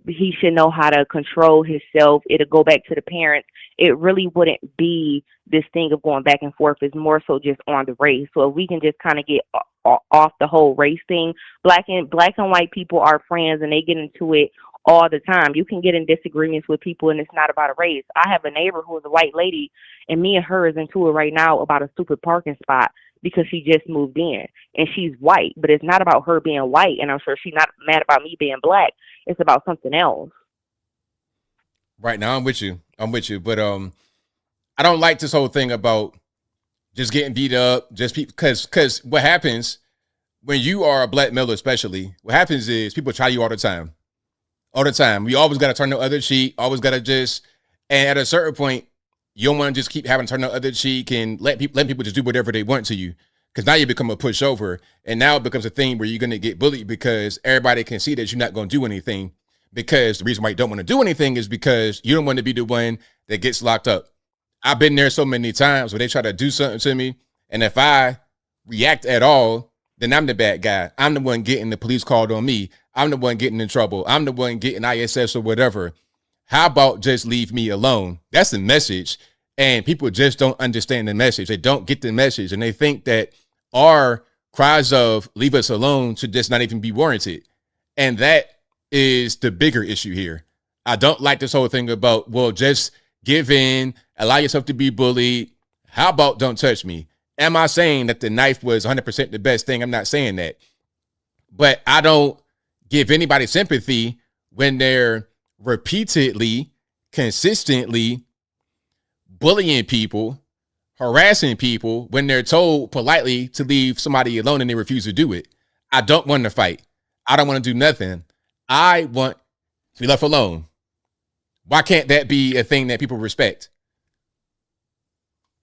He should know how to control himself. It'll go back to the parents. It really wouldn't be this thing of going back and forth. It's more so just on the race. So if we can just kind of get off the whole race thing, black and white people are friends and they get into it all the time. You can get in disagreements with people and it's not about a race. I have a neighbor who is a white lady, and me and her is into it right now about a stupid parking spot because she just moved in and she's white, but it's not about her being white, and I'm sure she's not mad about me being black. It's about something else. Right now, I'm with you. But I don't like this whole thing about just getting beat up, just because what happens when you are a black male, especially, what happens is people try you all the time. All the time. We always got to turn the other cheek, always got to just, and at a certain point, you don't want to just keep having to turn the other cheek and let people just do whatever they want to you. Because now you become a pushover, and now it becomes a thing where you're going to get bullied because everybody can see that you're not going to do anything. Because the reason why you don't want to do anything is because you don't want to be the one that gets locked up. I've been there so many times where they try to do something to me, and if I react at all, then I'm the bad guy. I'm the one getting the police called on me. I'm the one getting in trouble. I'm the one getting ISS or whatever. How about just leave me alone? That's the message. And people just don't understand the message. They don't get the message. And they think that our cries of leave us alone should just not even be warranted. And that is the bigger issue here. I don't like this whole thing about, well, just give in, allow yourself to be bullied. How about don't touch me? Am I saying that the knife was 100% the best thing? I'm not saying that. But I don't give anybody sympathy when they're repeatedly, consistently bullying people, harassing people when they're told politely to leave somebody alone and they refuse to do it. I don't want to fight. I don't want to do nothing. I want to be left alone. Why can't that be a thing that people respect?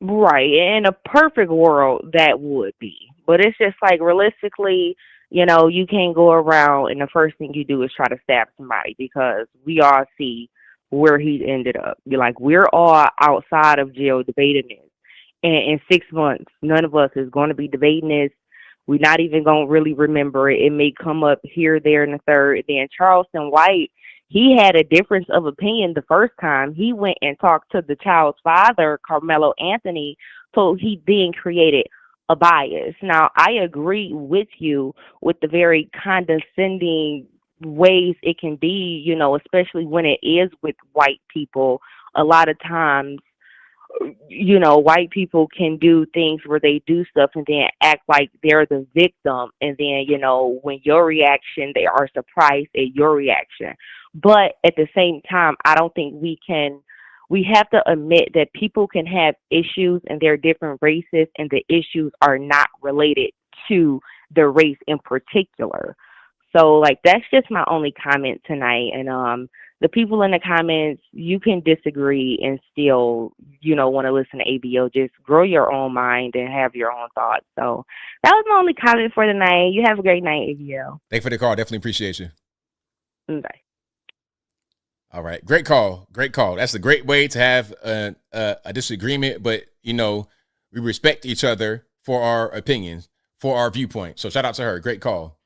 Right. In a perfect world, that would be. But it's just like realistically, you know, you can't go around and the first thing you do is try to stab somebody because we all see where he ended up. You're like, we're all outside of jail debating this. And in 6 months, none of us is going to be debating this. We're not even going to really remember it. It may come up here, there, and the third. Then Charleston White, he had a difference of opinion the first time. He went and talked to the child's father, Karmelo Anthony, so he then created a bias. Now, I agree with you with the very condescending ways it can be, you know, especially when it is with white people. A lot of times, you know, white people can do things where they do stuff and then act like they're the victim. And then, you know, when your reaction, they are surprised at your reaction. But at the same time, I don't think we have to admit that people can have issues and they're different races and the issues are not related to the race in particular. So, like, that's just my only comment tonight. And the people in the comments, you can disagree and still, you know, want to listen to ABL. Just grow your own mind and have your own thoughts. So that was my only comment for tonight. You have a great night, ABL. Thank you for the call. Definitely appreciate you. Bye. All right. Great call. Great call. That's a great way to have a disagreement, but, you know, we respect each other for our opinions, for our viewpoint. So shout out to her. Great call.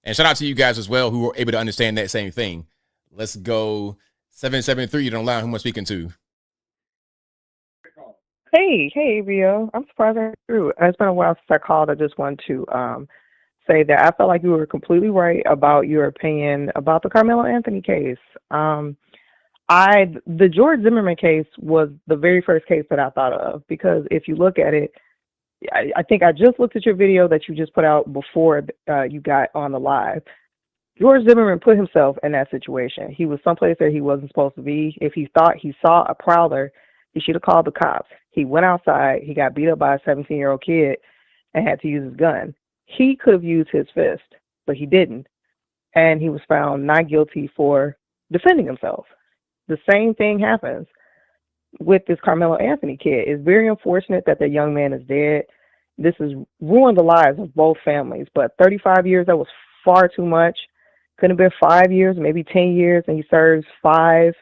And shout out to you guys as well who were able to understand that same thing. Let's go 773. You don't line. Who am I speaking to? Hey, ABL. I'm surprised I through. It's been a while since I called. I just wanted to say that I felt like you were completely right about your opinion about the Karmelo Anthony case. The George Zimmerman case was the very first case that I thought of because if you look at it, I think I just looked at your video that you just put out before you got on the live. George Zimmerman put himself in that situation. He was someplace that he wasn't supposed to be. If he thought he saw a prowler, he should have called the cops. He went outside. He got beat up by a 17-year-old kid and had to use his gun. He could have used his fist, but he didn't. And he was found not guilty for defending himself. The same thing happens with this Karmelo Anthony kid. It's very unfortunate that the young man is dead. This has ruined the lives of both families. But 35 years, that was far too much. Could have been 5 years, maybe 10 years, and he serves 5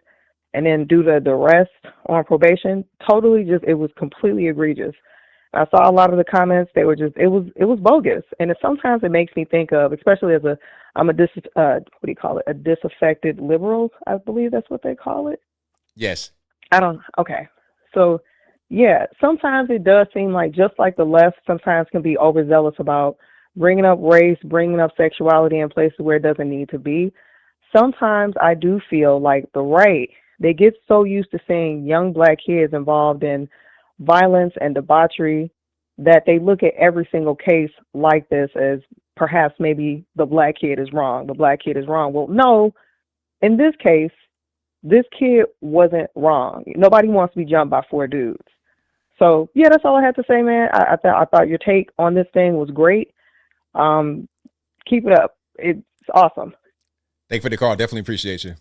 and then do the rest on probation. Totally just, it was completely egregious. I saw a lot of the comments. They were just, it was bogus. And sometimes it makes me think of, especially as I'm a disaffected liberal, I believe that's what they call it. Yes. Okay. So, yeah, sometimes it does seem like just like the left sometimes can be overzealous about bringing up race, bringing up sexuality in places where it doesn't need to be. Sometimes I do feel like the right, they get so used to seeing young black kids involved in violence and debauchery that they look at every single case like this as perhaps maybe the black kid is wrong. The black kid is wrong. Well, no, in this case, this kid wasn't wrong. Nobody wants to be jumped by 4 dudes. So, yeah, that's all I had to say, man. I thought your take on this thing was great. Keep it up. It's awesome. Thank you for the call. Definitely appreciate you.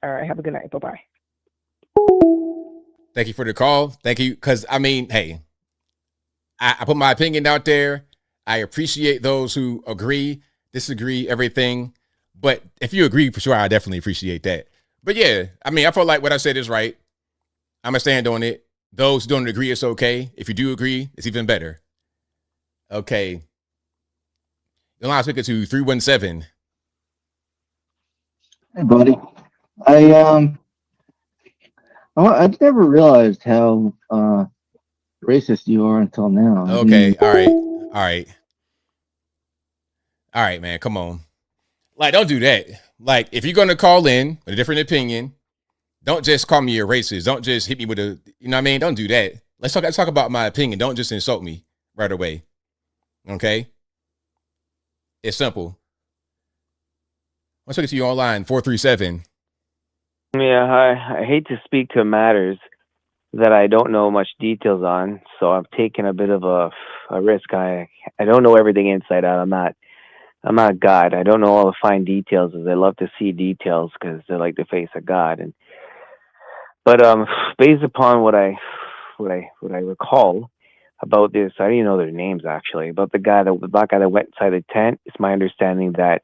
All right. Have a good night. Bye-bye. Thank you for the call. Thank you. Because, I mean, hey, I put my opinion out there. I appreciate those who agree, disagree, everything. But if you agree, for sure, I definitely appreciate that. But, yeah, I mean, I feel like what I said is right. I'm going to stand on it. Those who don't agree, it's okay. If you do agree, it's even better. Okay. The line speaker to 317. Hey, buddy. I never realized how racist you are until now. Okay. All right, man. Come on. Like, don't do that. Like, if you're gonna call in with a different opinion, don't just call me a racist. Don't just hit me with a, you know what I mean? Don't do that. Let's talk about my opinion. Don't just insult me right away. Okay? It's simple. Let's look at you online, 437. Yeah, I hate to speak to matters that I don't know much details on, so I'm taking a bit of a risk. I don't know everything inside out. I'm not God. I don't know all the fine details, as I love to see details because they're like the face of God. But based upon what I recall about this, I didn't know their names actually. About the black guy that went inside the tent. It's my understanding that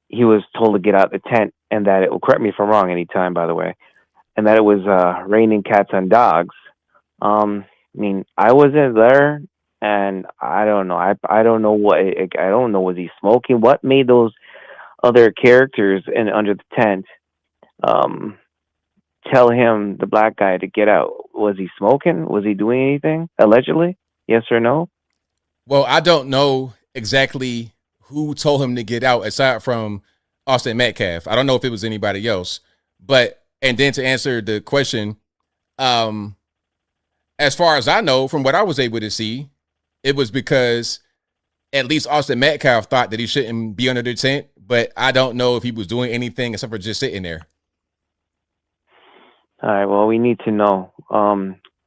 he was told to get out the tent, and that it will, correct me if I'm wrong anytime, by the way, and that it was raining cats and dogs. I mean, I wasn't there, and I don't know. I don't know what. I don't know. Was he smoking? What made those other characters under the tent tell him, the black guy, to get out? Was he smoking? Was he doing anything? Allegedly, yes or no? Well, I don't know exactly who told him to get out aside from Austin Metcalf. I don't know if it was anybody else. But, and then to answer the question, as far as I know, from what I was able to see, it was because at least Austin Metcalf thought that he shouldn't be under the tent, but I don't know if he was doing anything except for just sitting there. All right, well, we need to know.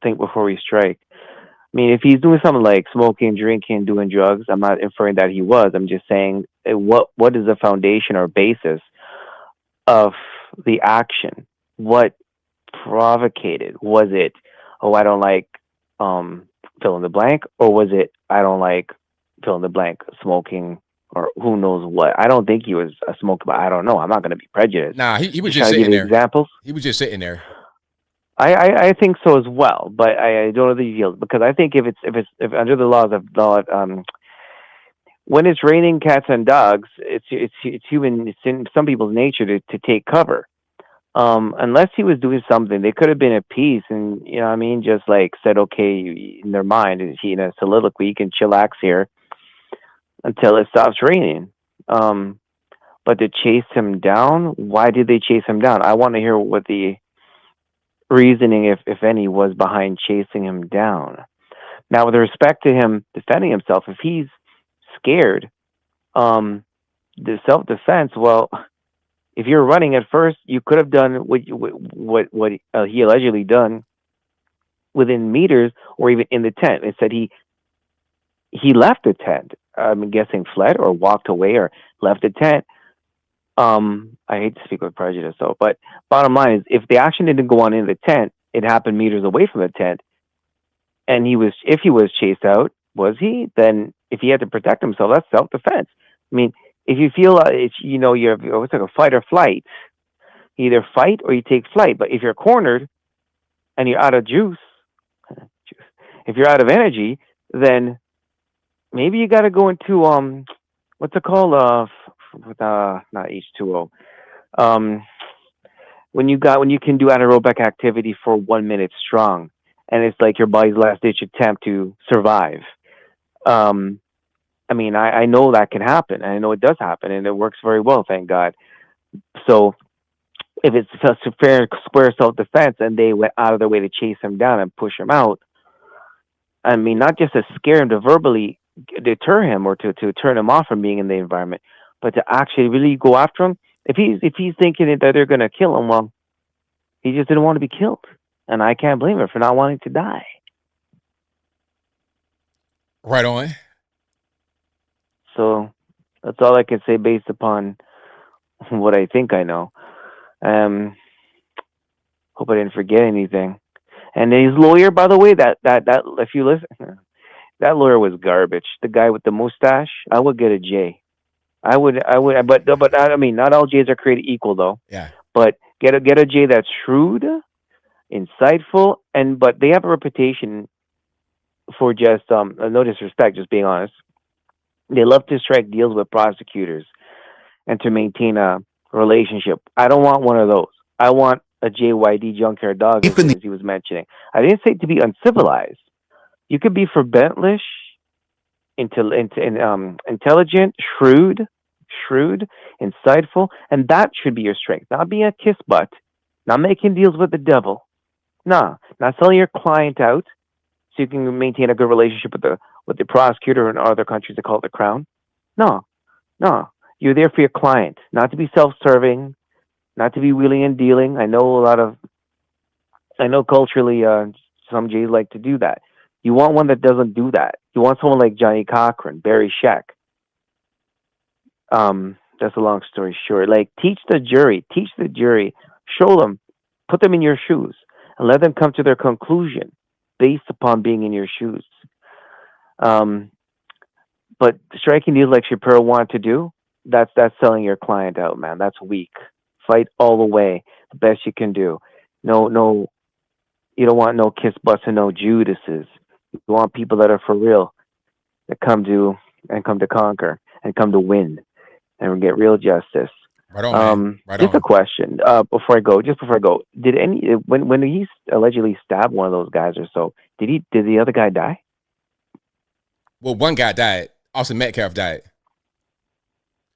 Think before we strike. I mean, if he's doing something like smoking, drinking, doing drugs, I'm not inferring that he was. I'm just saying, what is the foundation or basis of the action? What provocated? Was it, oh, I don't like fill in the blank, or was it, I don't like fill in the blank, smoking, or who knows what? I don't think he was a smoker, but I don't know. I'm not going to be prejudiced. Nah, he was just sitting there. Examples? He was just sitting there. I think so as well, but I don't know the details, because I think if under the laws of law, when it's raining cats and dogs, it's human. It's in some people's nature to take cover. Unless he was doing something, they could have been at peace, and you know what I mean, just like said, okay, in their mind, in a soliloquy, you can chillax here until it stops raining. But to chase him down, why did they chase him down? I want to hear what the reasoning, if any, was behind chasing him down. Now, with respect to him defending himself, if he's scared, the self-defense, well, if you're running at first, you could have done what he allegedly done within meters or even in the tent. Instead, he left the tent. I'm guessing fled or walked away or left the tent. I hate to speak with prejudice, though, but bottom line is, if the action didn't go on in the tent, it happened meters away from the tent, and if he was chased out, was he? Then if he had to protect himself, that's self-defense. I mean, if you feel it's like a fight or flight, you either fight or you take flight. But if you're cornered and you're out of juice, if you're out of energy, then maybe you got to go into what's it called? With not H2O. When you can do anaerobic activity for 1 minute strong, and it's like your body's last ditch attempt to survive. I mean, I know that can happen. I know it does happen, and it works very well, thank God. So if it's just a fair, square self-defense, and they went out of their way to chase him down and push him out, I mean, not just to scare him, to verbally deter him or to turn him off from being in the environment, but to actually really go after him. If he's thinking that they're going to kill him, well, he just didn't want to be killed, and I can't blame him for not wanting to die. Right on. So that's all I can say based upon what I think I know. Hope I didn't forget anything. And his lawyer, by the way, that if you listen, that lawyer was garbage. The guy with the mustache, I would get a J. I would, but I mean, not all J's are created equal, though. Yeah. But get a J that's shrewd insightful, but they have a reputation for just no disrespect, just being honest. They love to strike deals with prosecutors and to maintain a relationship. I don't want one of those. I want a JYD junkyard dog, as he was mentioning. I didn't say to be uncivilized. You could be verbentlish, intelligent, shrewd, insightful, and that should be your strength. Not being a kiss butt, not making deals with the devil. Nah, not selling your client out so you can maintain a good relationship with the prosecutor in other countries that call it the crown. No. You're there for your client, not to be self-serving, not to be wheeling and dealing. I know culturally some Jays like to do that. You want one that doesn't do that. You want someone like Johnny Cochran, Barry Scheck. That's a long story short. Like, teach the jury, show them, put them in your shoes, and let them come to their conclusion based upon being in your shoes. But striking deals like Shapiro wanted to do, that's selling your client out, man. That's weak. Fight all the way, the best you can do. No, you don't want no kiss butts and no Judases. You want people that are for real, that come to conquer and come to win and get real justice. Right on, man. Just a question before I go. Did when he allegedly stabbed one of those guys or so, did the other guy die? Well, one guy died. Austin Metcalf died.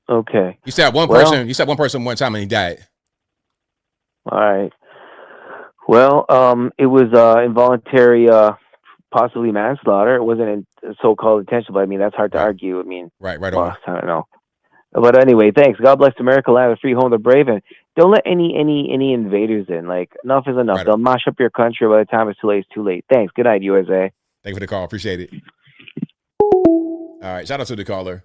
Okay. You said one person. You said one person one time and he died. All right. Well, it was involuntary, possibly manslaughter. It wasn't so-called intentional, but I mean that's hard to argue. I mean, right well, on. I don't know. But anyway, thanks. God bless America, land of the free, home of the brave, and don't let any invaders in. Like, enough is enough. They'll mash up your country. By the time it's too late, it's too late. Thanks. Good night, USA. Thank you for the call. Appreciate it. All right, shout out to the caller.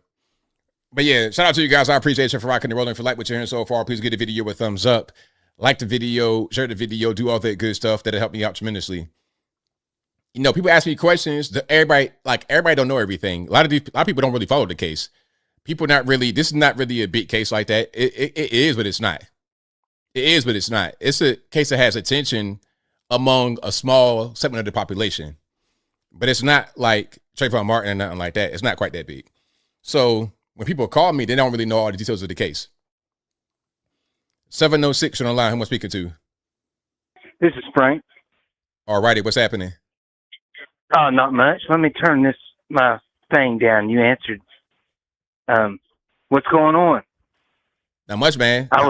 But yeah, shout out to you guys. I appreciate you for rocking and rolling. If you like what you're hearing so far, please give the video a thumbs up. Like the video, share the video, do all that good stuff. That'll help me out tremendously. You know, people ask me questions. Everybody don't know everything. A lot of people don't really follow the case. This is not really a big case like that. It is, but it's not. It is, but it's not. It's a case that has attention among a small segment of the population. But it's not like Trayvon Martin or nothing like that. It's not quite that big. So when people call me, they don't really know all the details of the case. 706 on the line. Who am I speaking to? This is Frank. All righty. What's happening? Oh, not much. Let me turn my thing down. You answered. What's going on? Not much, man. I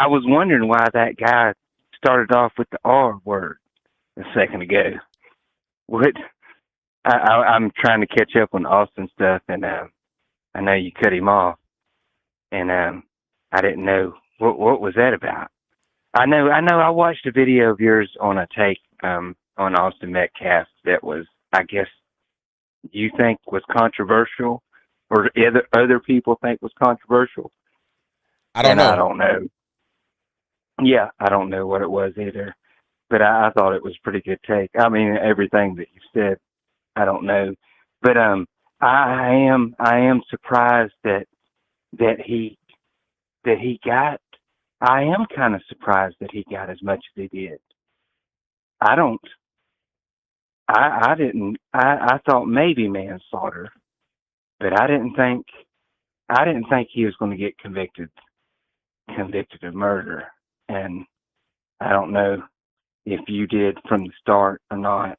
was wondering why that guy started off with the R word a second ago. What? I'm trying to catch up on Austin stuff, and I know you cut him off, and I didn't know what was that about. I know. I watched a video of yours on a take on Austin Metcalf that was, I guess, you think was controversial, or other people think was controversial. I don't know. I don't know. Yeah, I don't know what it was either, but I thought it was a pretty good take. I mean, everything that you said, I don't know, but I am surprised that he got. I am kind of surprised that he got as much as he did. I didn't. I thought maybe manslaughter, but I didn't think he was going to get convicted of murder. And I don't know if you did from the start or not.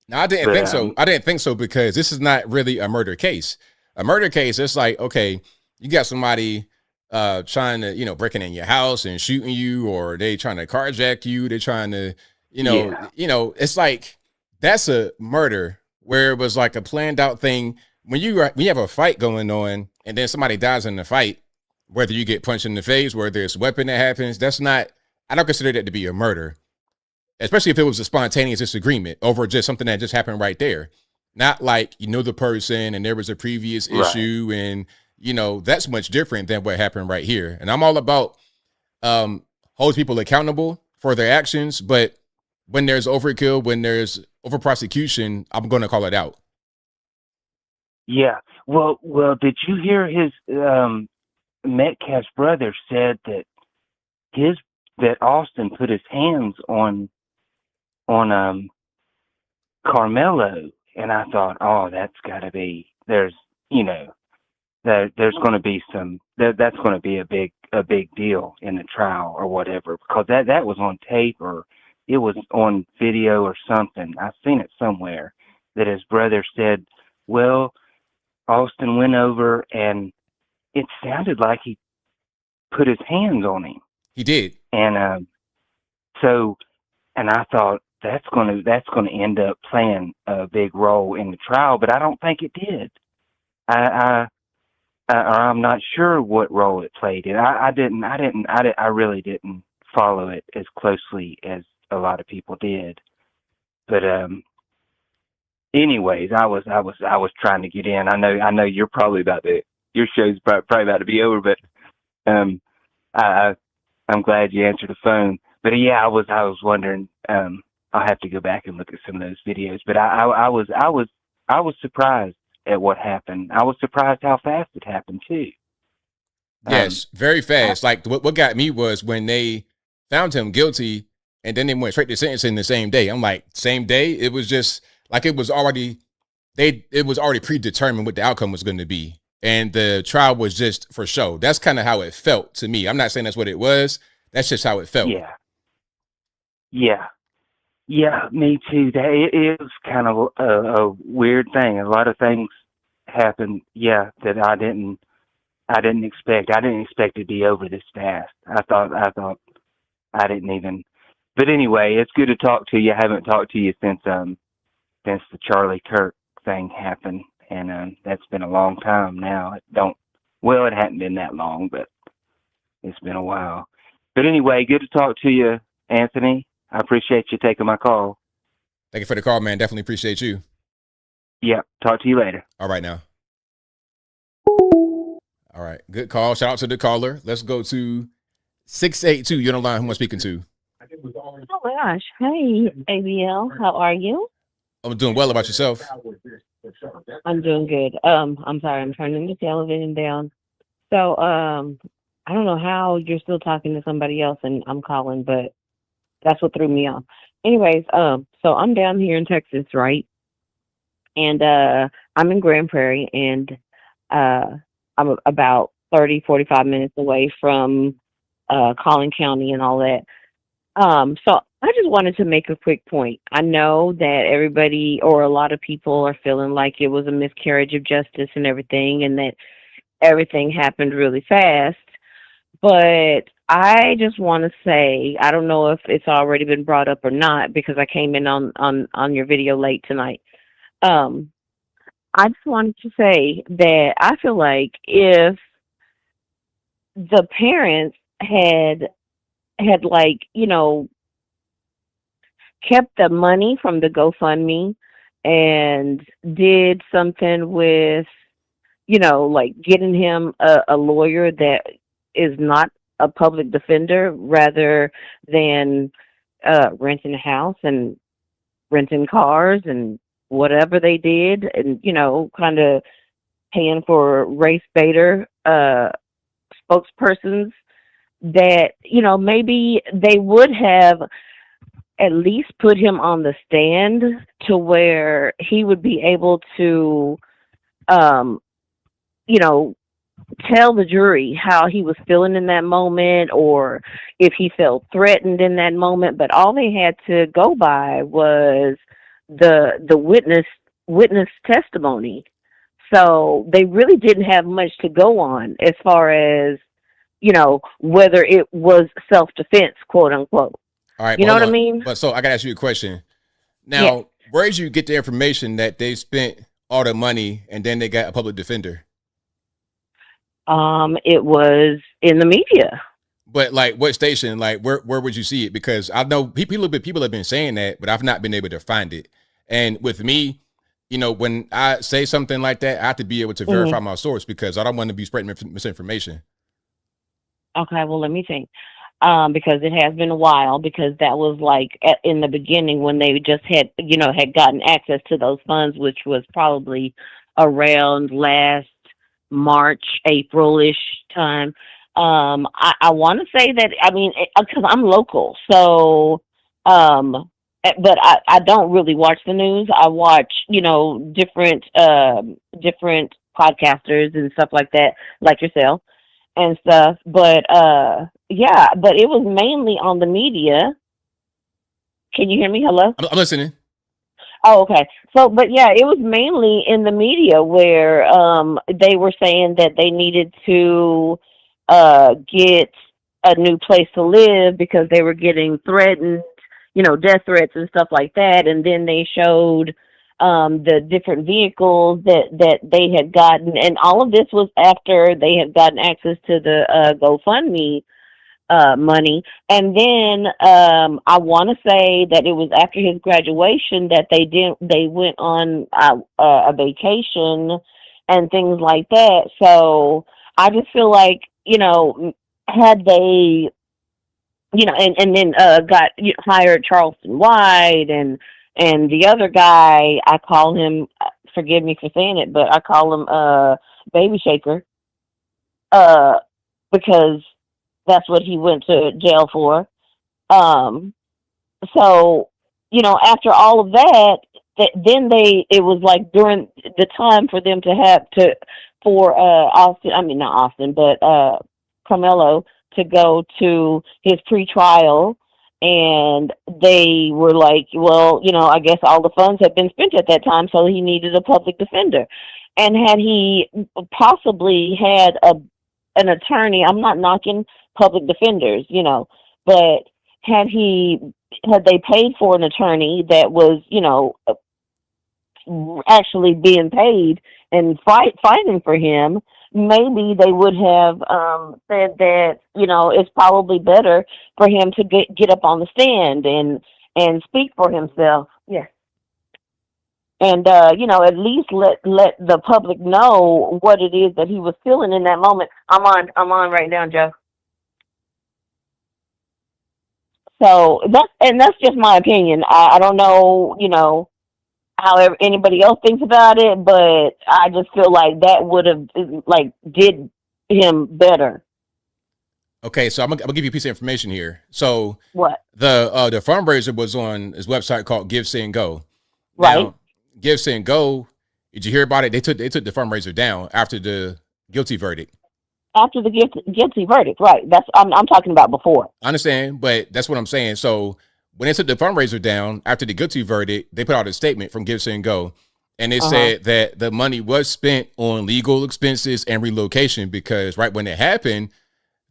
No, I didn't think so. I didn't think so because this is not really a murder case. A murder case, it's like, okay, you got somebody trying to, breaking in your house and shooting you, or they trying to carjack you. They're trying to, it's like, that's a murder where it was like a planned out thing. When you have a fight going on and then somebody dies in the fight, whether you get punched in the face, whether there's a weapon that happens, I don't consider that to be a murder, especially if it was a spontaneous disagreement over just something that just happened right there. Not like, the person and there was a previous issue and, that's much different than what happened right here. And I'm all about holding people accountable for their actions, but when there's overkill, when there's over prosecution, I'm going to call it out. Yeah. Well, did you hear his Metcalf's brother said that his that Austin put his hands on Karmelo, and I thought, oh, that's got to be there's going to be that's going to be a big deal in the trial or whatever, because that was on tape or it was on video or something. I've seen it somewhere that his brother said, well, Austin went over and it sounded like he put his hands on him. He did. And and I thought that's going to end up playing a big role in the trial, but I don't think it did. I'm not sure what role it played in. I really didn't follow it as closely as a lot of people did. But anyways, I was trying to get in. I know you're probably your show's probably about to be over, but I'm glad you answered the phone. But yeah, I was wondering. I'll have to go back and look at some of those videos. But I was surprised at what happened. I was surprised how fast it happened too. Yes, very fast. Like what got me was when they found him guilty and then they went straight to sentencing the same day. I'm like, same day? It was just like it was already predetermined what the outcome was going to be. And the trial was just for show. That's kind of how it felt to me. I'm not saying that's what it was. That's just how it felt. Yeah, me too. It was kind of a weird thing. A lot of things happened, that I didn't expect. I didn't expect it to be over this fast. I thought I didn't even. But anyway, it's good to talk to you. I haven't talked to you since the Charlie Kirk thing happened, and that's been a long time now. It hadn't been that long, but it's been a while. But anyway, good to talk to you, Anthony. I appreciate you taking my call. Thank you for the call, man. Definitely appreciate you. Yeah, talk to you later. All right now. All right, good call. Shout out to the caller. Let's go to 682. You're on the line. Who am I speaking to? Oh my gosh. Hey, ABL. How are you? I'm doing well. About yourself? I'm doing good. I'm sorry. I'm turning the television down. So, I don't know how you're still talking to somebody else and I'm calling, but that's what threw me off. Anyways, so I'm down here in Texas, right? And I'm in Grand Prairie, and I'm about 30, 45 minutes away from Collin County and all that. So I just wanted to make a quick point. I know that everybody or a lot of people are feeling like it was a miscarriage of justice and everything, and that everything happened really fast. But I just want to say, I don't know if it's already been brought up or not, because I came in on your video late tonight. I just wanted to say that I feel like if the parents had like, kept the money from the GoFundMe and did something with, like getting him a lawyer that is not a public defender, rather than renting a house and renting cars and whatever they did, and kind of paying for race baiter spokespersons, that maybe they would have at least put him on the stand to where he would be able to tell the jury how he was feeling in that moment, or if he felt threatened in that moment. But all they had to go by was the witness testimony. So they really didn't have much to go on as far as, whether it was self-defense, quote unquote. All right. You know what I mean? But so I got to ask you a question. Now, where did you get the information that they spent all the money and then they got a public defender? It was in the media. But like, what station? Like, where would you see it? Because I know people have been saying that, but I've not been able to find it. And with me, when I say something like that, I have to be able to verify my source, because I don't want to be spreading misinformation. Okay, well, let me think. Because it has been a while, because that was like in the beginning when they just had gotten access to those funds, which was probably around last March, April-ish time. I want to say that, I mean, because I'm local, so, but I don't really watch the news. I watch, different podcasters and stuff like that, like yourself and stuff. But, yeah, but it was mainly on the media. Can you hear me? Hello? I'm listening. Oh, okay. So, but yeah, it was mainly in the media where they were saying that they needed to get a new place to live because they were getting threatened, death threats and stuff like that. And then they showed the different vehicles that they had gotten, and all of this was after they had gotten access to the GoFundMe money. And then I want to say that it was after his graduation that they went on a vacation and things like that. So I just feel like, had they, and then got hired Charleston White and the other guy, I call him, forgive me for saying it, but I call him Baby Shaker, because that's what he went to jail for. So, after all of that, then it was like during the time for them Carmelo to go to his pre-trial, and they were like, well, I guess all the funds had been spent at that time, so he needed a public defender. And had he possibly had an attorney, I'm not knocking public defenders, but had they paid for an attorney that was, actually being paid and fighting for him, maybe they would have said that, it's probably better for him to get up on the stand and speak for himself. Yeah. And, at least let the public know what it is that he was feeling in that moment. I'm on right now, Joe. So that's just my opinion. I don't know, how anybody else thinks about it, but I just feel like that would have did him better. Okay, so I'm gonna give you a piece of information here. So what the fundraiser was on his website called Give, Send, Go. Right. Now, Give, Send, Go. Did you hear about it? They took the fundraiser down after the guilty verdict. After the guilty verdict, right? That's I'm talking about before. I understand, but that's what I'm saying. So when they took the fundraiser down after the guilty verdict, they put out a statement from Give, Send, Go, and it said that the money was spent on legal expenses and relocation because right when it happened,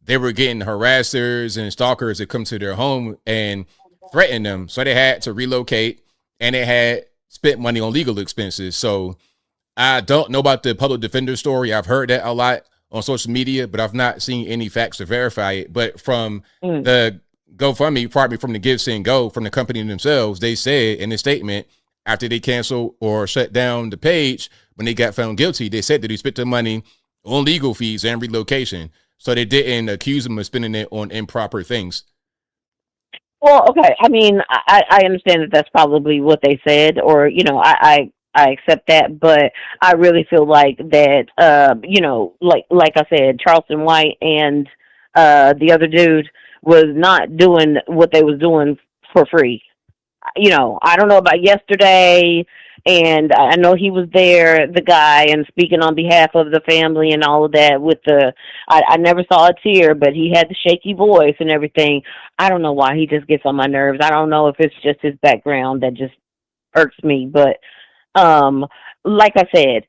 they were getting harassers and stalkers that come to their home and threaten them. So they had to relocate, and they had spent money on legal expenses. So I don't know about the public defender story. I've heard that a lot on social media, but I've not seen any facts to verify it. But from the GoFundMe, pardon me, from the Give, Send, Go, from the company themselves, they said in the statement after they canceled or shut down the page, when they got found guilty, they said that they spent the money on legal fees and relocation. So they didn't accuse them of spending it on improper things. Well, okay. I mean, I understand that that's probably what they said, or, I accept that, but I really feel like that, like I said, Charleston White and the other dude was not doing what they was doing for free. I don't know about yesterday, and I know he was there, the guy, and speaking on behalf of the family and all of that with I never saw a tear, but he had the shaky voice and everything. I don't know why he just gets on my nerves. I don't know if it's just his background that just irks me, but like I said,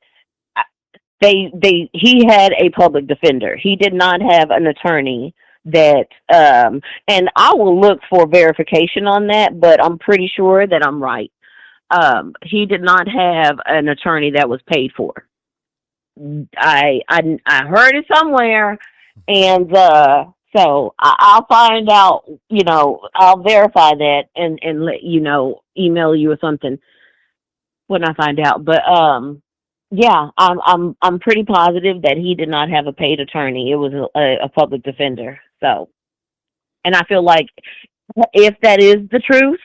he had a public defender. He did not have an attorney that, and I will look for verification on that, but I'm pretty sure that I'm right. He did not have an attorney that was paid for. I heard it somewhere, and so I'll find out. I'll verify that and let you know, email you or something when I find out. But yeah, I'm pretty positive that he did not have a paid attorney. It was a public defender. So, and I feel like if that is the truth,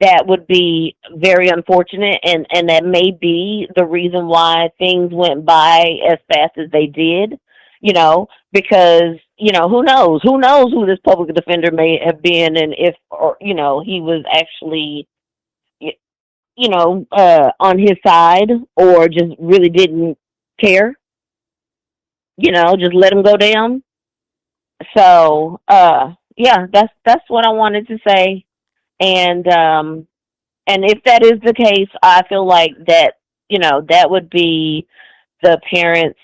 that would be very unfortunate, and that may be the reason why things went by as fast as they did, because, who knows who this public defender may have been, and if, or, he was actually, on his side, or just really didn't care, just let him go down. So, yeah, that's what I wanted to say. And if that is the case, I feel like that, that would be the parents,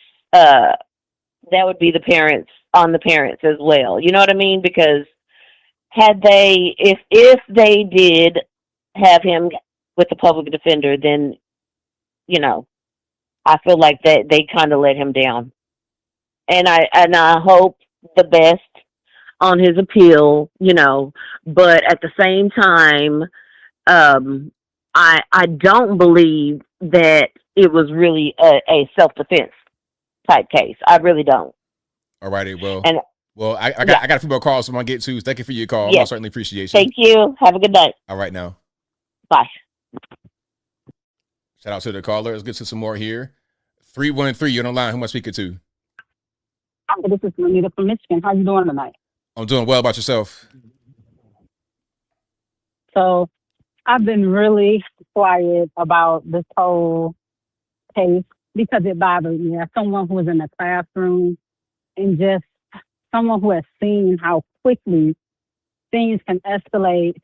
on the parents as well. You know what I mean? Because if they did have him with the public defender, then, I feel like that they kind of let him down. And I hope the best on his appeal, but at the same time, I don't believe that it was really a self-defense type case. I really don't. All righty. Well, And I got a few more calls I'm going to get to. Thank you for your call. Yes. I certainly appreciate you. Thank you. Have a good night. All right now. Bye. Shout out to the caller. Let's get to some more here. 313, you're on the line. Who am I speaking to? Hi, this is Anita from Michigan. How you doing tonight? I'm doing well. About yourself? So I've been really quiet about this whole case because it bothers me. As someone who was in the classroom and just someone who has seen how quickly things can escalate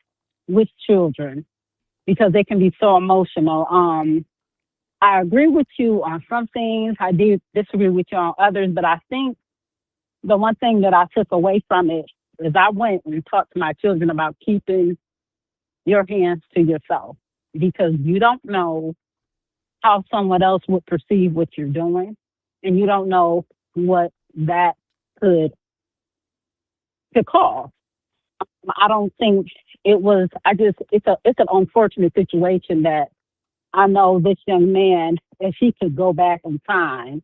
with children because they can be so emotional. I agree with you on some things. I do disagree with you on others, but I think the one thing that I took away from it is I went and talked to my children about keeping your hands to yourself because you don't know how someone else would perceive what you're doing, and you don't know what that could cause. I don't think it was. It's an unfortunate situation that I know this young man, if he could go back in time,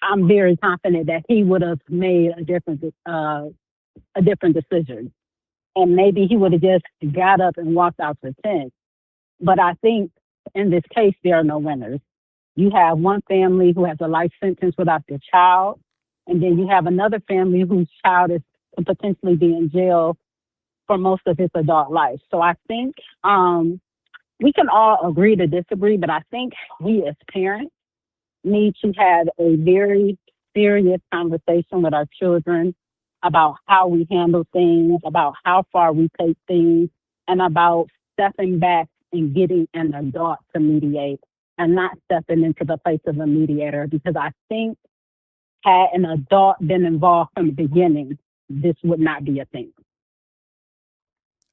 I'm very confident that he would have made a different decision. And maybe he would have just got up and walked out the tent. But I think in this case, there are no winners. You have one family who has a life sentence without their child, and then you have another family whose child is potentially be in jail for most of his adult life. So I think we can all agree to disagree, but I think we as parents need to have a very serious conversation with our children about how we handle things, about how far we take things, and about stepping back and getting an adult to mediate and not stepping into the place of a mediator. Because I think had an adult been involved from the beginning, this would not be a thing.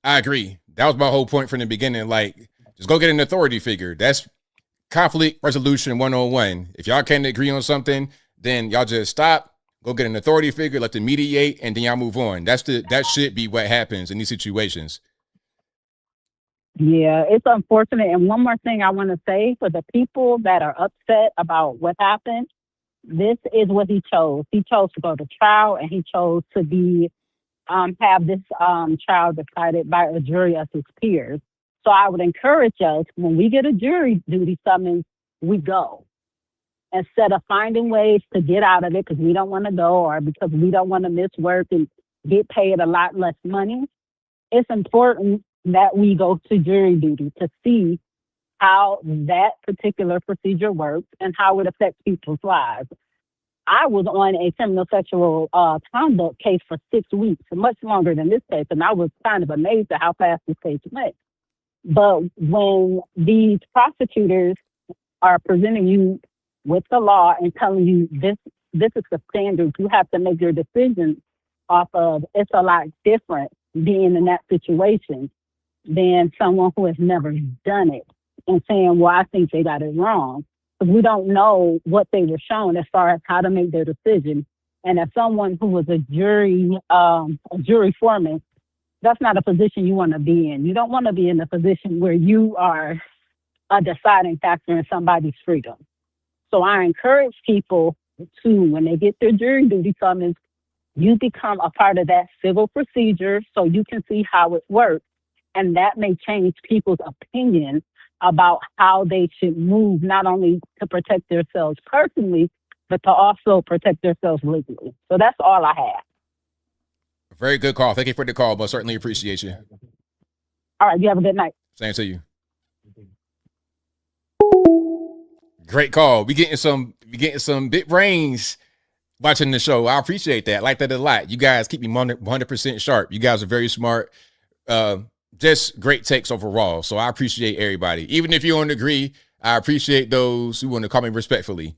I agree. That was my whole point from the beginning. Like, just go get an authority figure. That's conflict resolution 101. If y'all can't agree on something, then y'all just stop, go get an authority figure, let them mediate, and then y'all move on. That should be what happens in these situations. Yeah, it's unfortunate. And one more thing I want to say for the people that are upset about what happened, this is what he chose. He chose to go to trial, and he chose to be have this trial decided by a jury of his peers. So I would encourage us, when we get a jury duty summons, we go. Instead of finding ways to get out of it because we don't want to go or because we don't want to miss work and get paid a lot less money, it's important that we go to jury duty to see how that particular procedure works and how it affects people's lives. I was on a criminal sexual conduct case for 6 weeks, much longer than this case, and I was kind of amazed at how fast this case went. But when these prosecutors are presenting you with the law and telling you this is the standard you have to make your decision off of, it's a lot different being in that situation than someone who has never done it and saying, well, I think they got it wrong. Because we don't know what they were shown as far as how to make their decision. And as someone who was a jury foreman, that's not a position you want to be in. You don't want to be in a position where you are a deciding factor in somebody's freedom. So I encourage people to, when they get their jury duty summons, you become a part of that civil procedure so you can see how it works. And that may change people's opinion about how they should move, not only to protect themselves personally, but to also protect themselves legally. So that's all I have. Very good call. Thank you for the call, but certainly appreciate you. All right, you have a good night. Same to you. Great call. We getting some big brains watching the show. I appreciate that. I like that a lot. You guys keep me 100% sharp. You guys are very smart. Just great takes overall. So I appreciate everybody. Even if you don't agree, I appreciate those who want to call me respectfully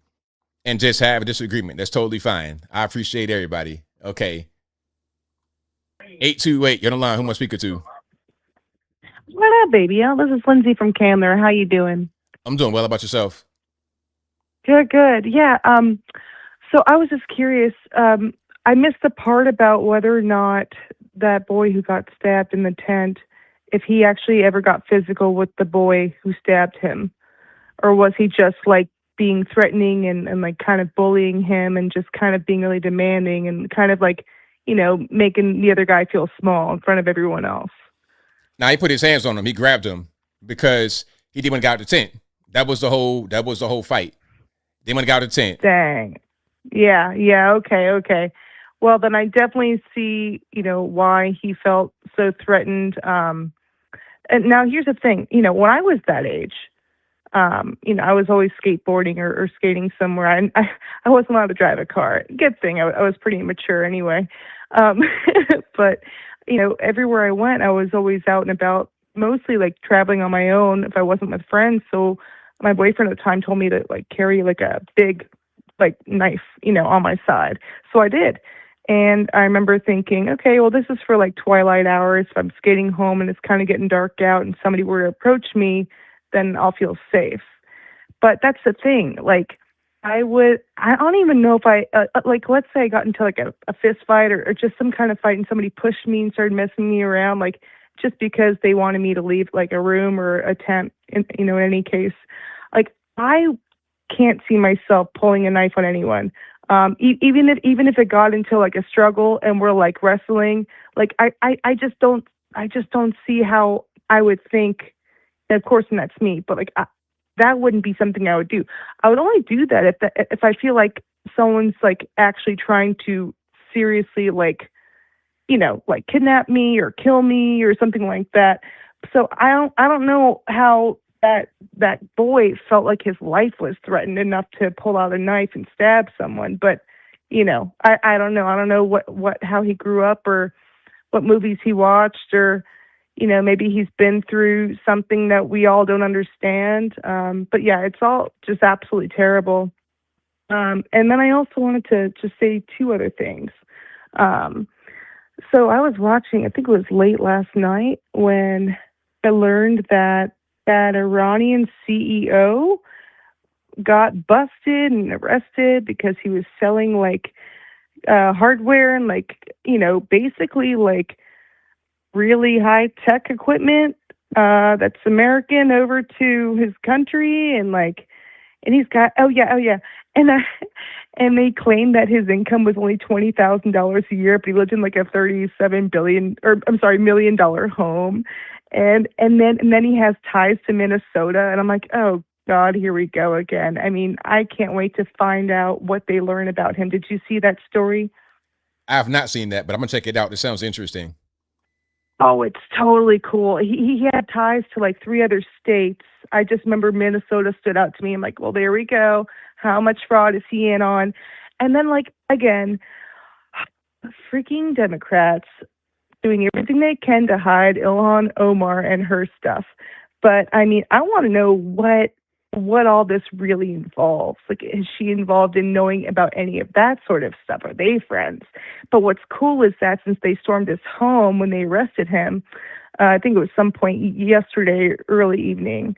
and just have a disagreement. That's totally fine. I appreciate everybody. Okay. 828, you're on the line. Who am I speaking to? What up, baby? This is Lindsay from Candler. How you doing? I'm doing well. How about yourself? Good. Yeah. So I was just curious. I missed the part about whether or not that boy who got stabbed in the tent, if he actually ever got physical with the boy who stabbed him, or was he just like being threatening and like kind of bullying him and just kind of being really demanding and kind of like, you know, making the other guy feel small in front of everyone else. Now he put his hands on him. He grabbed him because he didn't want to get out of the tent. That was the whole fight. They want to get out of the tent. Dang. Yeah. Okay. Well, then I definitely see, you know, why he felt so threatened. And now here's the thing, you know, when I was that age, you know, I was always skateboarding or skating somewhere. I wasn't allowed to drive a car. Good thing. I was pretty immature anyway. But, you know, everywhere I went, I was always out and about, mostly like traveling on my own if I wasn't with friends. So my boyfriend at the time told me to like carry like a big like knife, you know, on my side. So I did. And I remember thinking, okay, well, this is for like twilight hours. If I'm skating home and it's kind of getting dark out and somebody were to approach me, then I'll feel safe. But that's the thing. Like, I don't even know if like, let's say I got into like a fist fight or just some kind of fight and somebody pushed me and started messing me around, like just because they wanted me to leave like a room or a tent, you know, in any case, like I can't see myself pulling a knife on anyone. Even if it got into like a struggle and we're like wrestling, like I just don't see how I would think. And of course, and that's me, but like that wouldn't be something I would do. I would only do that if I feel like someone's like actually trying to seriously like, you know, like kidnap me or kill me or something like that. So I don't know how that boy felt like his life was threatened enough to pull out a knife and stab someone. But, you know, I don't know. I don't know how he grew up or what movies he watched, or, you know, maybe he's been through something that we all don't understand. But yeah, it's all just absolutely terrible. And then I also wanted to just say two other things. So I was watching, I think it was late last night, when I learned that Iranian CEO got busted and arrested because he was selling like hardware and like, you know, basically like really high tech equipment that's American over to his country, and he's got and they claimed that his income was only $20,000 a year, but he lived in like a $37 million home. And then he has ties to Minnesota, and I'm like, oh God, here we go again. I mean, I can't wait to find out what they learn about him. Did you see that story? I have not seen that, but I'm gonna check it out. It sounds interesting. Oh, it's totally cool. He had ties to like 3 other states. I just remember Minnesota stood out to me. I'm like, well, there we go. How much fraud is he in on? And then like, again, freaking Democrats doing everything they can to hide Ilhan Omar and her stuff. But I mean, I want to know what all this really involves. Like, is she involved in knowing about any of that sort of stuff? Are they friends? But what's cool is that since they stormed his home when they arrested him, I think it was some point yesterday, early evening,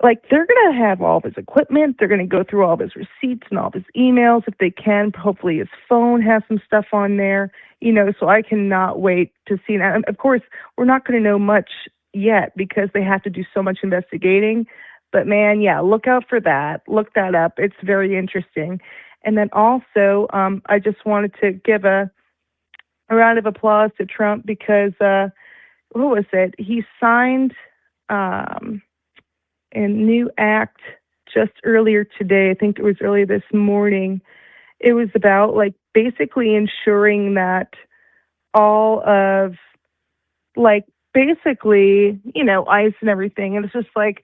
like they're going to have all of his equipment. They're going to go through all of his receipts and all of his emails if they can. Hopefully his phone has some stuff on there, you know, so I cannot wait to see that. And of course, we're not going to know much yet because they have to do so much investigating. But man, yeah, look out for that. Look that up. It's very interesting. And then also, I just wanted to give a round of applause to Trump because, what was it? He signed a new act just earlier today. I think it was earlier this morning. It was about like basically ensuring that all of like basically, you know, ICE and everything. And it's just like,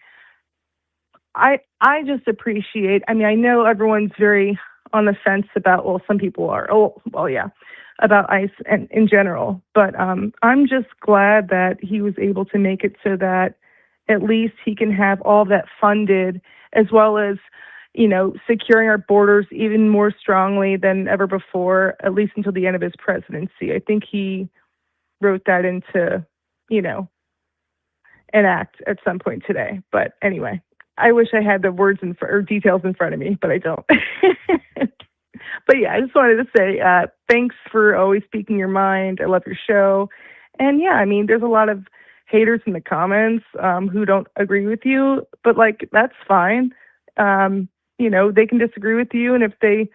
I just appreciate, I mean, I know everyone's very on the fence about, well, some people are, about ICE and in general. But I'm just glad that he was able to make it so that at least he can have all that funded, as well as, you know, securing our borders even more strongly than ever before, at least until the end of his presidency. I think he wrote that into, you know, an act at some point today. But anyway, I wish I had the words or details in front of me, but I don't. But yeah, I just wanted to say thanks for always speaking your mind. I love your show. And yeah, I mean, there's a lot of haters in the comments who don't agree with you, but like, that's fine. You know, they can disagree with you. And if they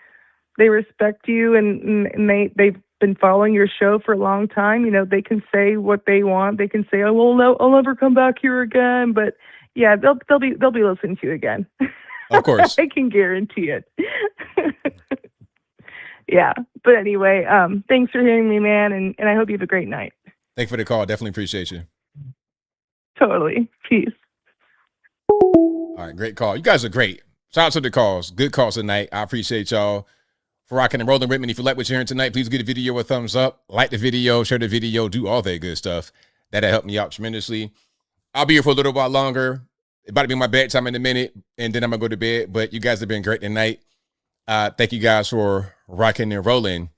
respect you and they've been following your show for a long time, you know, they can say what they want. They can say, oh, well, no, I'll never come back here again. But yeah, they'll be listening to you again. Of course. I can guarantee it. Yeah. But anyway, thanks for hearing me, man. And I hope you have a great night. Thank you for the call. Definitely appreciate you. Totally. Peace. All right. Great call. You guys are great. Shout out to the calls. Good calls tonight. I appreciate y'all for rocking and rolling with me. If you like what you're hearing tonight, please give the video a thumbs up. Like the video, share the video, do all that good stuff. That'll help me out tremendously. I'll be here for a little while longer. It's about to be my bedtime in a minute, and then I'm going to go to bed. But you guys have been great tonight. Thank you guys for rocking and rolling.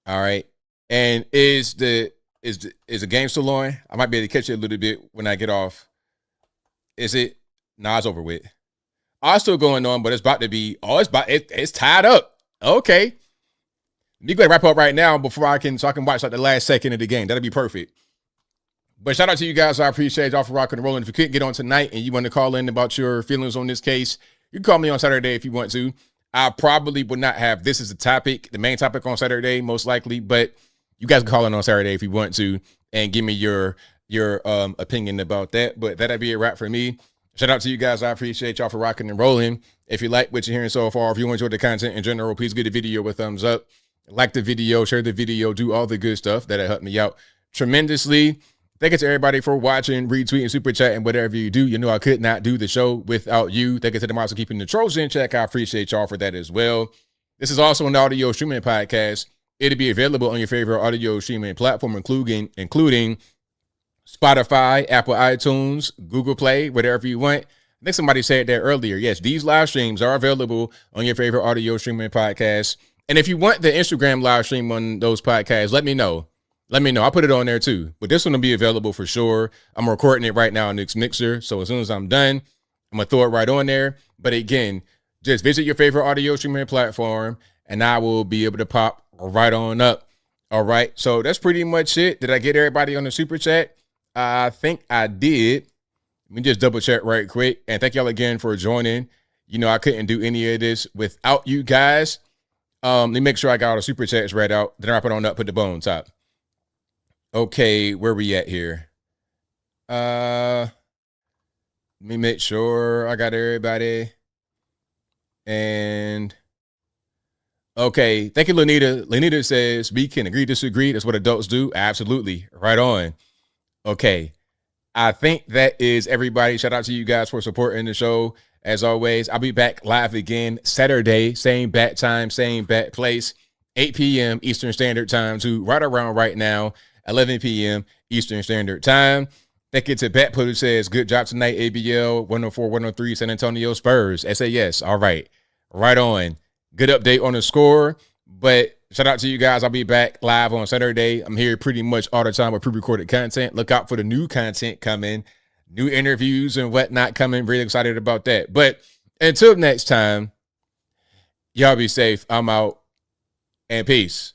All right. And is the game still on? I might be able to catch it a little bit when I get off. Is it? Nah, it's over with. Oh, it's still going on, but it's about to be. Oh, it's tied up. Okay. Let me go ahead and wrap up right now so I can watch like the last second of the game. That'll be perfect. But shout out to you guys. I appreciate y'all for rocking and rolling. If you couldn't get on tonight and you want to call in about your feelings on this case, you can call me on Saturday if you want to. I probably would not have this as a topic, the main topic on Saturday, most likely, but you guys can call in on Saturday if you want to and give me your opinion about that. But that'll be a wrap for me. Shout out to you guys. I appreciate y'all for rocking and rolling. If you like what you're hearing so far, if you enjoy the content in general, please give the video a thumbs up. Like the video, share the video, do all the good stuff. That'll help me out tremendously. Thank you to everybody for watching, retweeting, super chatting, whatever you do. You know I could not do the show without you. Thank you to the mods for keeping the trolls in check. I appreciate y'all for that as well. This is also an audio streaming podcast. It'll be available on your favorite audio streaming platform, including Spotify, Apple iTunes, Google Play, whatever you want. I think somebody said that earlier. Yes, these live streams are available on your favorite audio streaming podcast. And if you want the Instagram live stream on those podcasts, let me know. Let me know. I'll put it on there too. But this one will be available for sure. I'm recording it right now in this mixer. So as soon as I'm done, I'm going to throw it right on there. But again, just visit your favorite audio streaming platform and I will be able to pop right on up. All right. So that's pretty much it. Did I get everybody on the super chat? I think I did. Let me just double check right quick. And thank y'all again for joining. You know, I couldn't do any of this without you guys. Let me make sure I got all the super chats read out. Then wrap it on up, put the bow on top. Okay, where we at here? Let me make sure I got everybody. And okay, thank you, Lenita. Lenita says we can agree, disagree. That's what adults do. Absolutely, right on. Okay, I think that is everybody. Shout out to you guys for supporting the show. As always, I'll be back live again Saturday, same bat time, same bat place, 8 p.m. Eastern Standard Time to right around right now. 11 p.m. Eastern Standard Time. Thank you to Bat Put who says, good job tonight, ABL 104-103 San Antonio Spurs. SAS. All right. Right on. Good update on the score. But shout out to you guys. I'll be back live on Saturday. I'm here pretty much all the time with pre-recorded content. Look out for the new content coming. New interviews and whatnot coming. Really excited about that. But until next time, y'all be safe. I'm out. And peace.